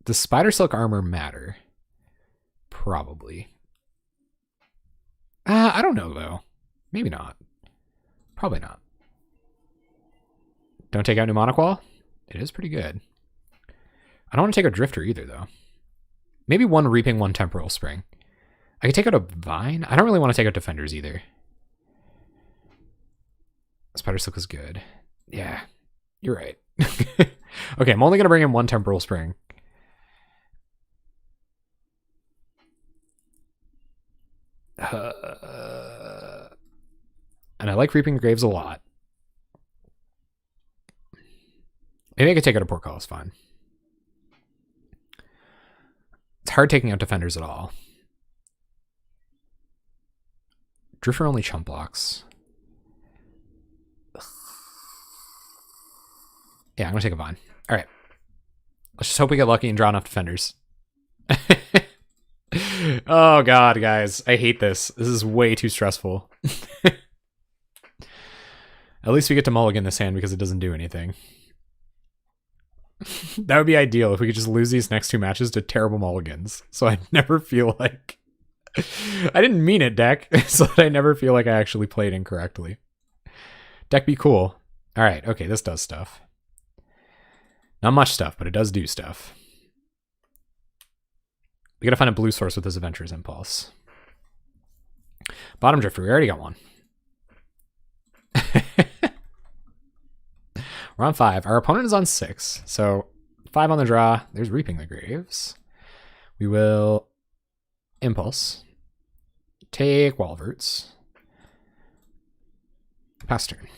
Does spider silk armor matter? Probably. I don't know though. Maybe not. Probably not. Don't take out Mnemonic Wall? It is pretty good. I don't want to take a Drifter either though. Maybe one Reaping, one Temporal Spring. I could take out a Vine. I don't really want to take out Defenders either. Spider Silk is good. Yeah, you're right. Okay, I'm only going to bring in one Temporal Spring. And I like Reaping Graves a lot. Maybe I could take out a Portcullis, fine. It's hard taking out Defenders at all. Drifter only chump blocks. Yeah, I'm going to take a Vine. All right. Let's just hope we get lucky and draw enough Defenders. Oh, God, guys. I hate this. This is way too stressful. At least we get to mulligan this hand because it doesn't do anything. That would be ideal if we could just lose these next two matches to terrible mulligans. So I never feel like... I didn't mean it, deck. So that I never feel like I actually played incorrectly. Deck be cool. All right, okay, this does stuff. Not much stuff, but it does do stuff. We gotta find a blue source with this Adventurer's Impulse. Bottom Drifter, we already got one. We're on 5. Our opponent is on 6. So 5 on the draw. There's Reaping the Graves. We will Impulse. Take Wall of Roots. Pass turn.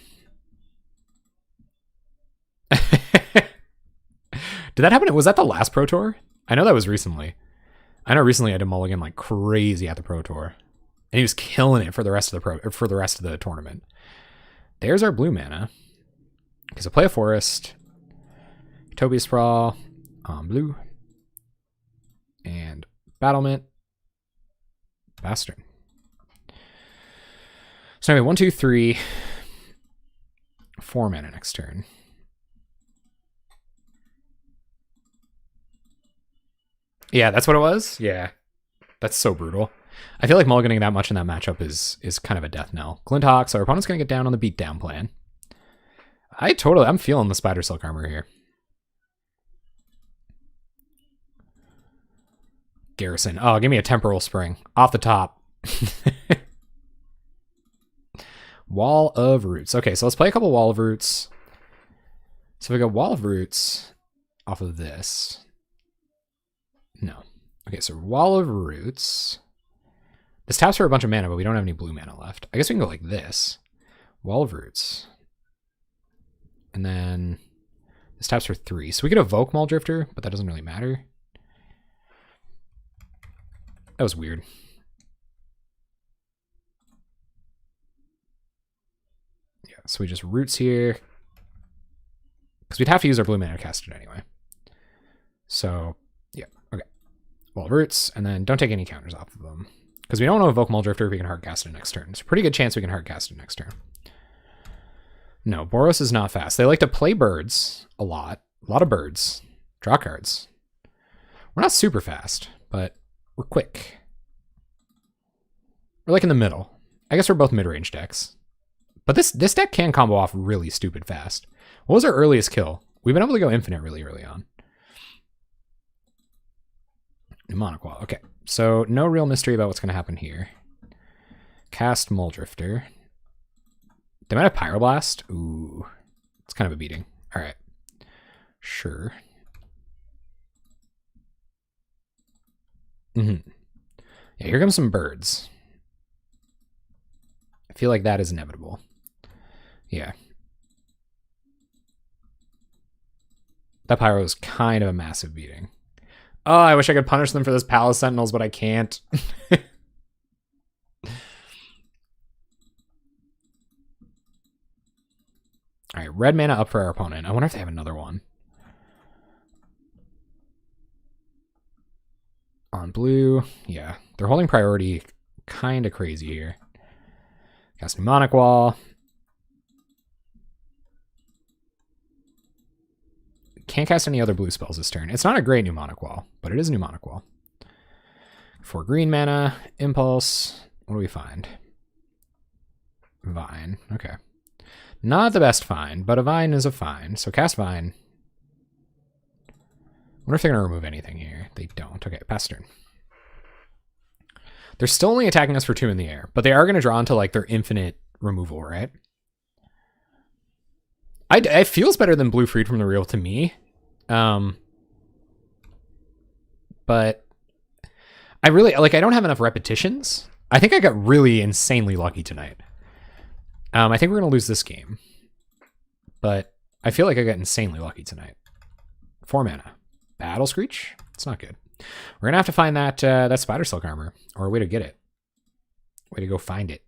Did that happen? Was that the last Pro Tour? I know that was recently. I know recently I did mulligan like crazy at the Pro Tour. And he was killing it for the rest of the tournament. There's our blue mana. Okay, so play a Forest. Utopia Sprawl on blue. And Battlement. Bastard. So anyway, 1, 2, 3. 4 mana next turn. Yeah, that's what it was? Yeah. That's so brutal. I feel like mulliganing that much in that matchup is kind of a death knell. Glinthawk, so our opponent's going to get down on the beatdown plan. I'm feeling the Spider Silk armor here. Garrison. Oh, give me a Temporal Spring. Off the top. Wall of Roots. Okay, so let's play a couple Wall of Roots. So we got Wall of Roots off of this. No. Okay, so Wall of Roots. This taps for a bunch of mana, but we don't have any blue mana left. I guess we can go like this. Wall of Roots. And then this taps for 3. So we could evoke Maul Drifter, but that doesn't really matter. That was weird. Yeah, so we just Roots here. Because we'd have to use our blue mana to cast it anyway. So, yeah, okay. Wall of Roots, and then don't take any counters off of them. Because we don't want to evoke Maul Drifter if we can hardcast it next turn. It's a pretty good chance we can hardcast it next turn. No, Boros is not fast. They like to play birds a lot. A lot of birds. Draw cards. We're not super fast, but we're quick. We're like in the middle. I guess we're both mid-range decks. But this deck can combo off really stupid fast. What was our earliest kill? We've been able to go infinite really early on. Mnemonic Wall. Okay, so no real mystery about what's going to happen here. Cast Mole Drifter. They might have Pyroblast. Ooh, it's kind of a beating. All right, sure. Yeah, here comes some birds. I feel like that is inevitable. Yeah. That Pyro is kind of a massive beating. Oh, I wish I could punish them for this Palace Sentinels, but I can't. All right, red mana up for our opponent. I wonder if they have another one. on, blue. Yeah, they're holding priority kind of crazy here. Cast Mnemonic Wall. Can't cast any other blue spells this turn. It's not a great Mnemonic Wall, but it is a Mnemonic Wall. 4 green mana, Impulse. What do we find? Vine. Okay. Not the best find, but a Vine is a find. So cast Vine. I wonder if they're going to remove anything here. They don't. Okay, pass turn. They're still only attacking us for 2 in the air, but they are going to draw into like their infinite removal, right? It feels better than blue freed from the real to me. But I really, like, I don't have enough repetitions. I think I got really insanely lucky tonight. I think we're going to lose this game. But I feel like I got insanely lucky tonight. 4 mana. Battle Screech? It's not good. We're going to have to find that that Spider Silk armor. Or a way to get it. Way to go find it.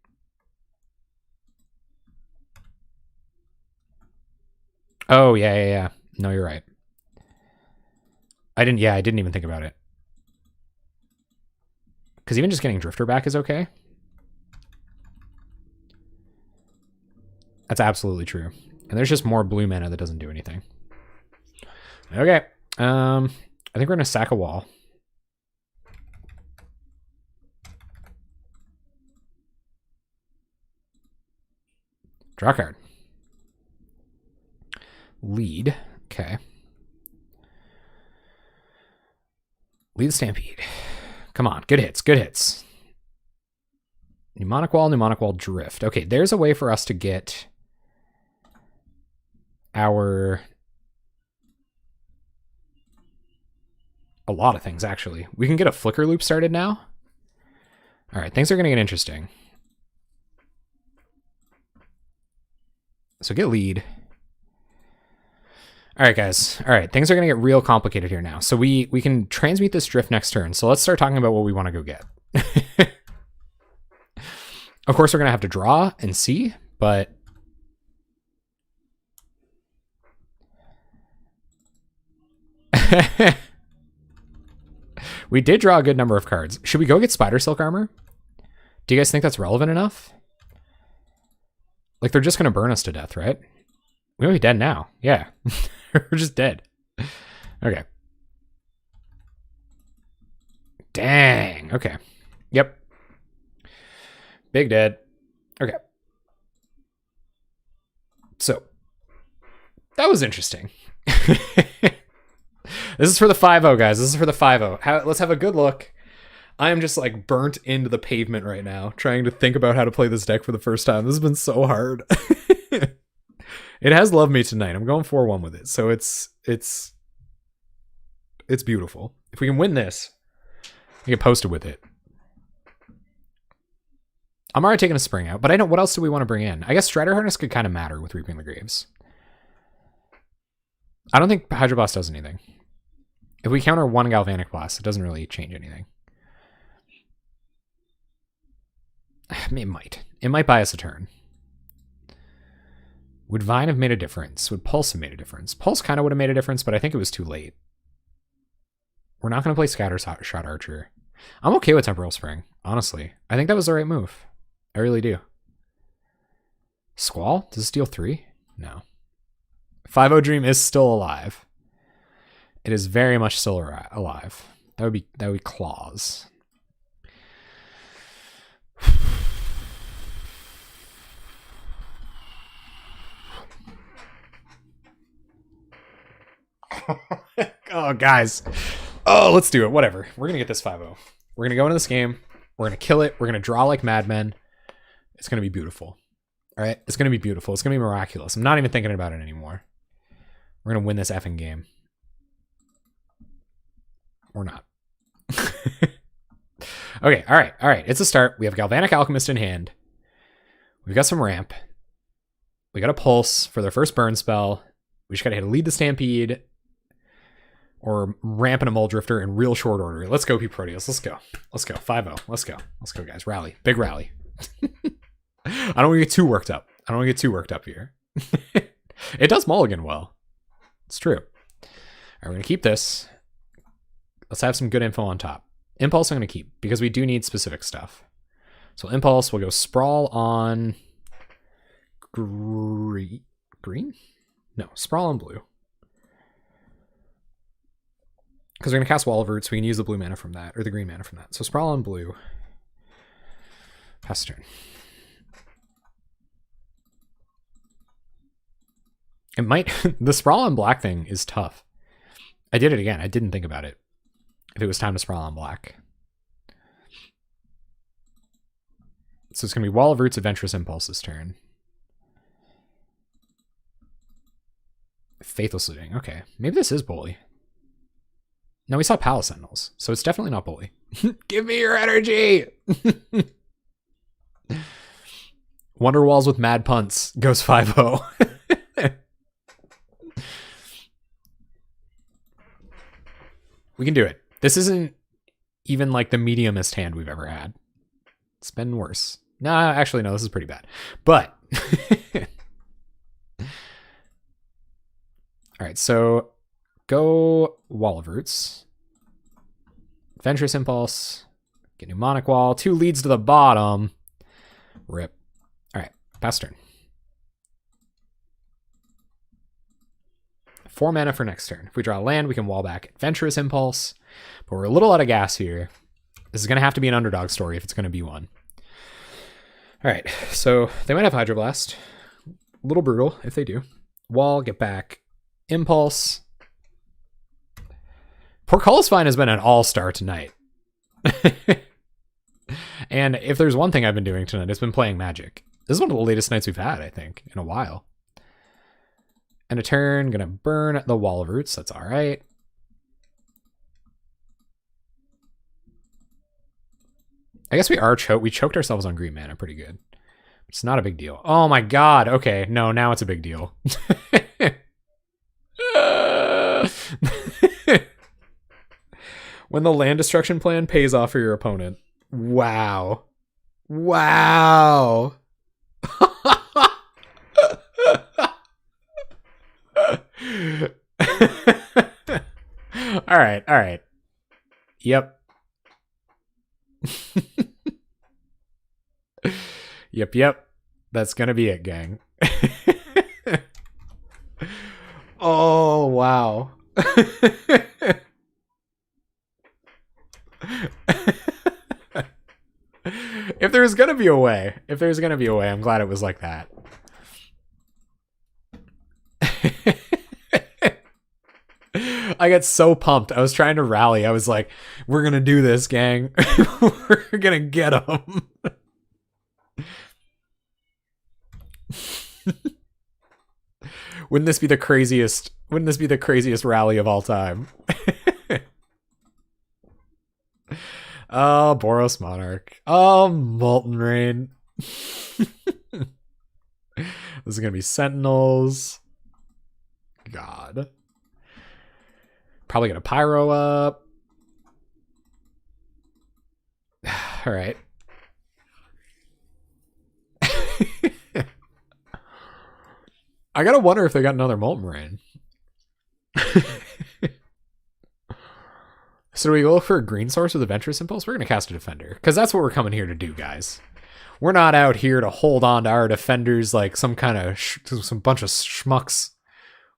Oh, yeah. No, you're right. I didn't even think about it. Because even just getting Drifter back is okay. That's absolutely true. And there's just more blue mana that doesn't do anything. Okay. I think we're going to sack a wall. Draw a card. Lead. Okay. Lead Stampede. Come on. Good hits. Good hits. Mnemonic Wall, Drift. Okay, there's a way for us to get our... a lot of things, actually. We can get a Flicker Loop started now. All right, things are going to get interesting. So get lead. All right, guys. All right, things are going to get real complicated here now. So we can transmute this Drift next turn. So let's start talking about what we want to go get. Of course, we're going to have to draw and see, but... we did draw a good number of cards. Should we go get Spider Silk armor? Do you guys think that's relevant enough? Like, they're just going to burn us to death, right? We might be dead now. Yeah. We're just dead. Okay. Dang. Okay. Yep. Big dead. Okay. So, that was interesting. This is for the 5-0, guys. This is for the 5-0. Let's have a good look. I am just like burnt into the pavement right now, trying to think about how to play this deck for the first time. This has been so hard. It has loved me tonight. I'm going 4-1 with it. So it's beautiful. If we can win this, we get posted with it. I'm already taking a spring out, but I don't. What else do we want to bring in? I guess Strider Harness could kind of matter with Reaping the Graves. I don't think Hydro Blast does anything. If we counter 1 Galvanic Blast, it doesn't really change anything. It might. It might buy us a turn. Would Vine have made a difference? Would Pulse have made a difference? Pulse kind of would have made a difference, but I think it was too late. We're not going to play Scatter Shot Archer. I'm okay with Temporal Spring, honestly. I think that was the right move. I really do. Squall? Does this deal 3? No. 5-0 Dream is still alive. It is very much still alive. That would be Claws. Oh, guys. Oh, let's do it. Whatever. We're going to get this 5-0. We're going to go into this game. We're going to kill it. We're going to draw like madmen. It's going to be beautiful. All right? It's going to be beautiful. It's going to be miraculous. I'm not even thinking about it anymore. We're going to win this effing game. Or not. Okay. All right. All right. It's a start. We have Galvanic Alchemist in hand. We've got some ramp. We got a Pulse for their first burn spell. We just got to hit a Lead the Stampede or ramp and a Mole Drifter in real short order. Let's go, P Proteus. Let's go. Let's go. 5-0. Let's go. Let's go, guys. Rally. Big rally. I don't want to get too worked up. I don't want to get too worked up here. It does mulligan well. It's true. All right, we're going to keep this. Let's have some good info on top. Impulse I'm going to keep because we do need specific stuff. So Impulse, we'll go Sprawl on green? No, Sprawl on blue. Because we're going to cast Wall of Roots, we can use the blue mana from that, or the green mana from that. So Sprawl on blue. Pass turn. It might... the Sprawl on black thing is tough. I did it again. I didn't think about it. If it was time to Sprawl on black. So it's going to be Wall of Roots, Adventurous Impulse this turn. Faithless Looting. Okay. Maybe this is Bully. No, we saw Palace Sentinels, so it's definitely not Bully. Give me your energy! Wonder Walls with Mad Punts goes 5-0. We can do it. This isn't even like the mediumest hand we've ever had. It's been worse. No, actually, no, this is pretty bad. But... Alright, so... Go Wall of Roots. Adventurous Impulse. Get Mnemonic Wall. 2 leads to the bottom. Rip. Alright, pass turn. 4 mana for next turn. If we draw a land, we can wall back Adventurous Impulse. But we're a little out of gas here. This is going to have to be an underdog story if it's going to be one. Alright, so they might have Hydroblast. A little brutal if they do. Wall, get back Impulse. Portcullis Vine has been an all-star tonight. And if there's one thing I've been doing tonight, it's been playing Magic. This is one of the latest nights we've had, I think, in a while. And a turn, gonna burn the Wall of Roots. That's all right. I guess we choked ourselves on green mana pretty good. It's not a big deal. Oh my god. Okay, no, now it's a big deal. When the land destruction plan pays off for your opponent. Wow. Wow. All right, all right. Yep. Yep. That's gonna be it, gang. Oh, wow. If there's gonna be a way, I'm glad it was like that. I got so pumped. I was trying to rally. I was like, we're gonna do this, gang. We're gonna get them. Wouldn't this be the craziest rally of all time? Oh, Boros Monarch. Oh, Molten Rain. This is gonna be Sentinels. God. Probably gonna Pyro up. All right. I gotta wonder if they got another Molten Rain. So do we go for a green source with Adventurous Impulse? We're going to cast a Defender, because that's what we're coming here to do, guys. We're not out here to hold on to our defenders like some kind of some bunch of schmucks.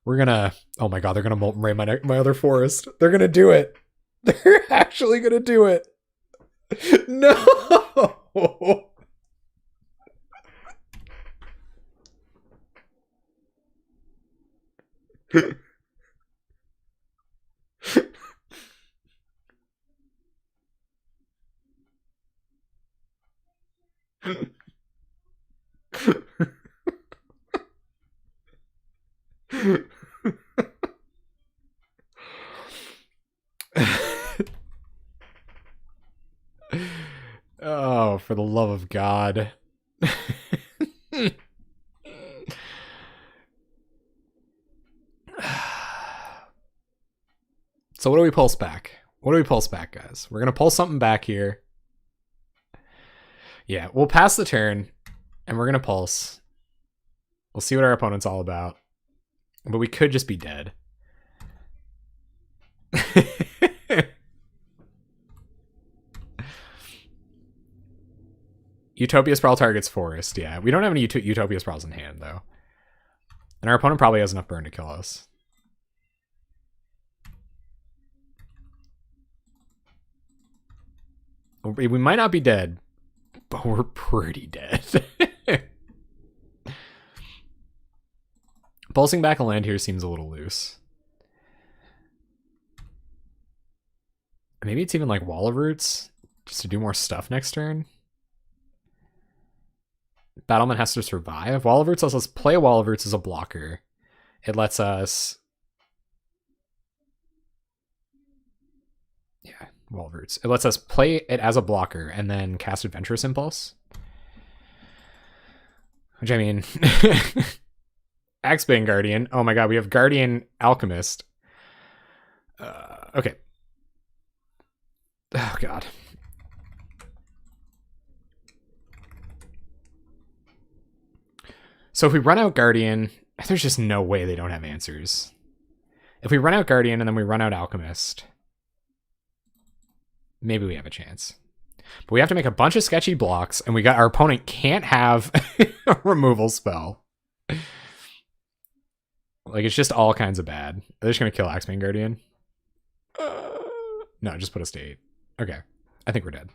We're going to... Oh my god, they're going to Molten Rain my other forest. They're going to do it. They're actually going to do it. No! Oh, for the love of God. So what do we pulse back? What do we pulse back, guys? We're going to pull something back here. Yeah, we'll pass the turn, and we're going to pulse. We'll see what our opponent's all about. But we could just be dead. Utopia Sprawl targets Forest, yeah. We don't have any Utopia Sprawls in hand, though. And our opponent probably has enough burn to kill us. We might not be dead, but we're pretty dead. Pulsing back a land here seems a little loose. Maybe it's even like Wall of Roots, just to do more stuff next turn. Battlement has to survive. Wall of Roots lets us play a Wall of Roots as a blocker. It lets us... Yeah, Wall of Roots. It lets us play it as a blocker and then cast Adventurous Impulse. Which, I mean... Axebane Guardian. Oh my god, we have Guardian Alchemist. Okay. Oh god. So if we run out Guardian, there's just no way they don't have answers. If we run out Guardian and then we run out Alchemist, maybe we have a chance. But we have to make a bunch of sketchy blocks, and our opponent can't have a removal spell. Like, it's just all kinds of bad. They're just going to kill Axebane Guardian. No, just put a state. Okay. I think we're dead.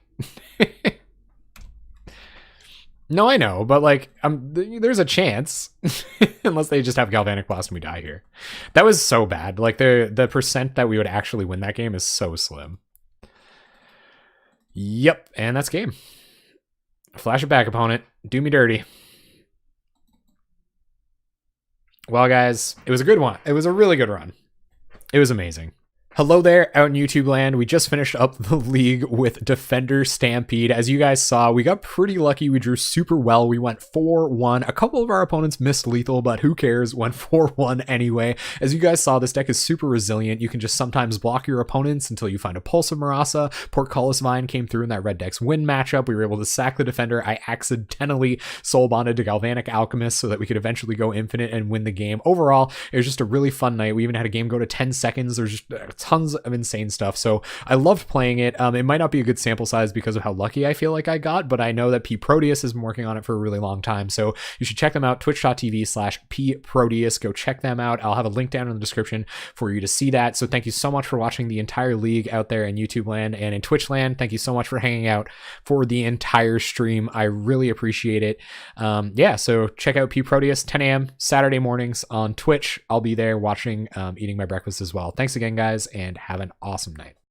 No, I know, but like, there's a chance. Unless they just have Galvanic Blast and we die here. That was so bad. Like, the percent that we would actually win that game is so slim. Yep, and that's game. Flash it back, opponent. Do me dirty. Well, guys, it was a good one. It was a really good run. It was amazing. Hello there out in YouTube land. We just finished up the league with Defender Stampede. As you guys saw, we got pretty lucky. We drew super well. We went 4-1. A couple of our opponents missed lethal, but who cares? Went 4-1 anyway. As you guys saw, this deck is super resilient. You can just sometimes block your opponents until you find a Pulse of Marasa. Portcullis Vine came through in that Red Deck's win matchup. We were able to sack the Defender. I accidentally soul bonded to Galvanic Alchemist so that we could eventually go infinite and win the game. Overall, it was just a really fun night. We even had a game go to 10 seconds. There's just tons of insane stuff. So I loved playing it. It might not be a good sample size because of how lucky I feel like I got, but I know that P Proteus has been working on it for a really long time. So you should check them out. Twitch.tv/P Proteus. Go check them out. I'll have a link down in the description for you to see that. So thank you so much for watching the entire league out there in YouTube land and in Twitch land. Thank you so much for hanging out for the entire stream. I really appreciate it. Yeah, so check out P Proteus 10 a.m. Saturday mornings on Twitch. I'll be there watching, eating my breakfast as well. Thanks again, guys, and have an awesome night.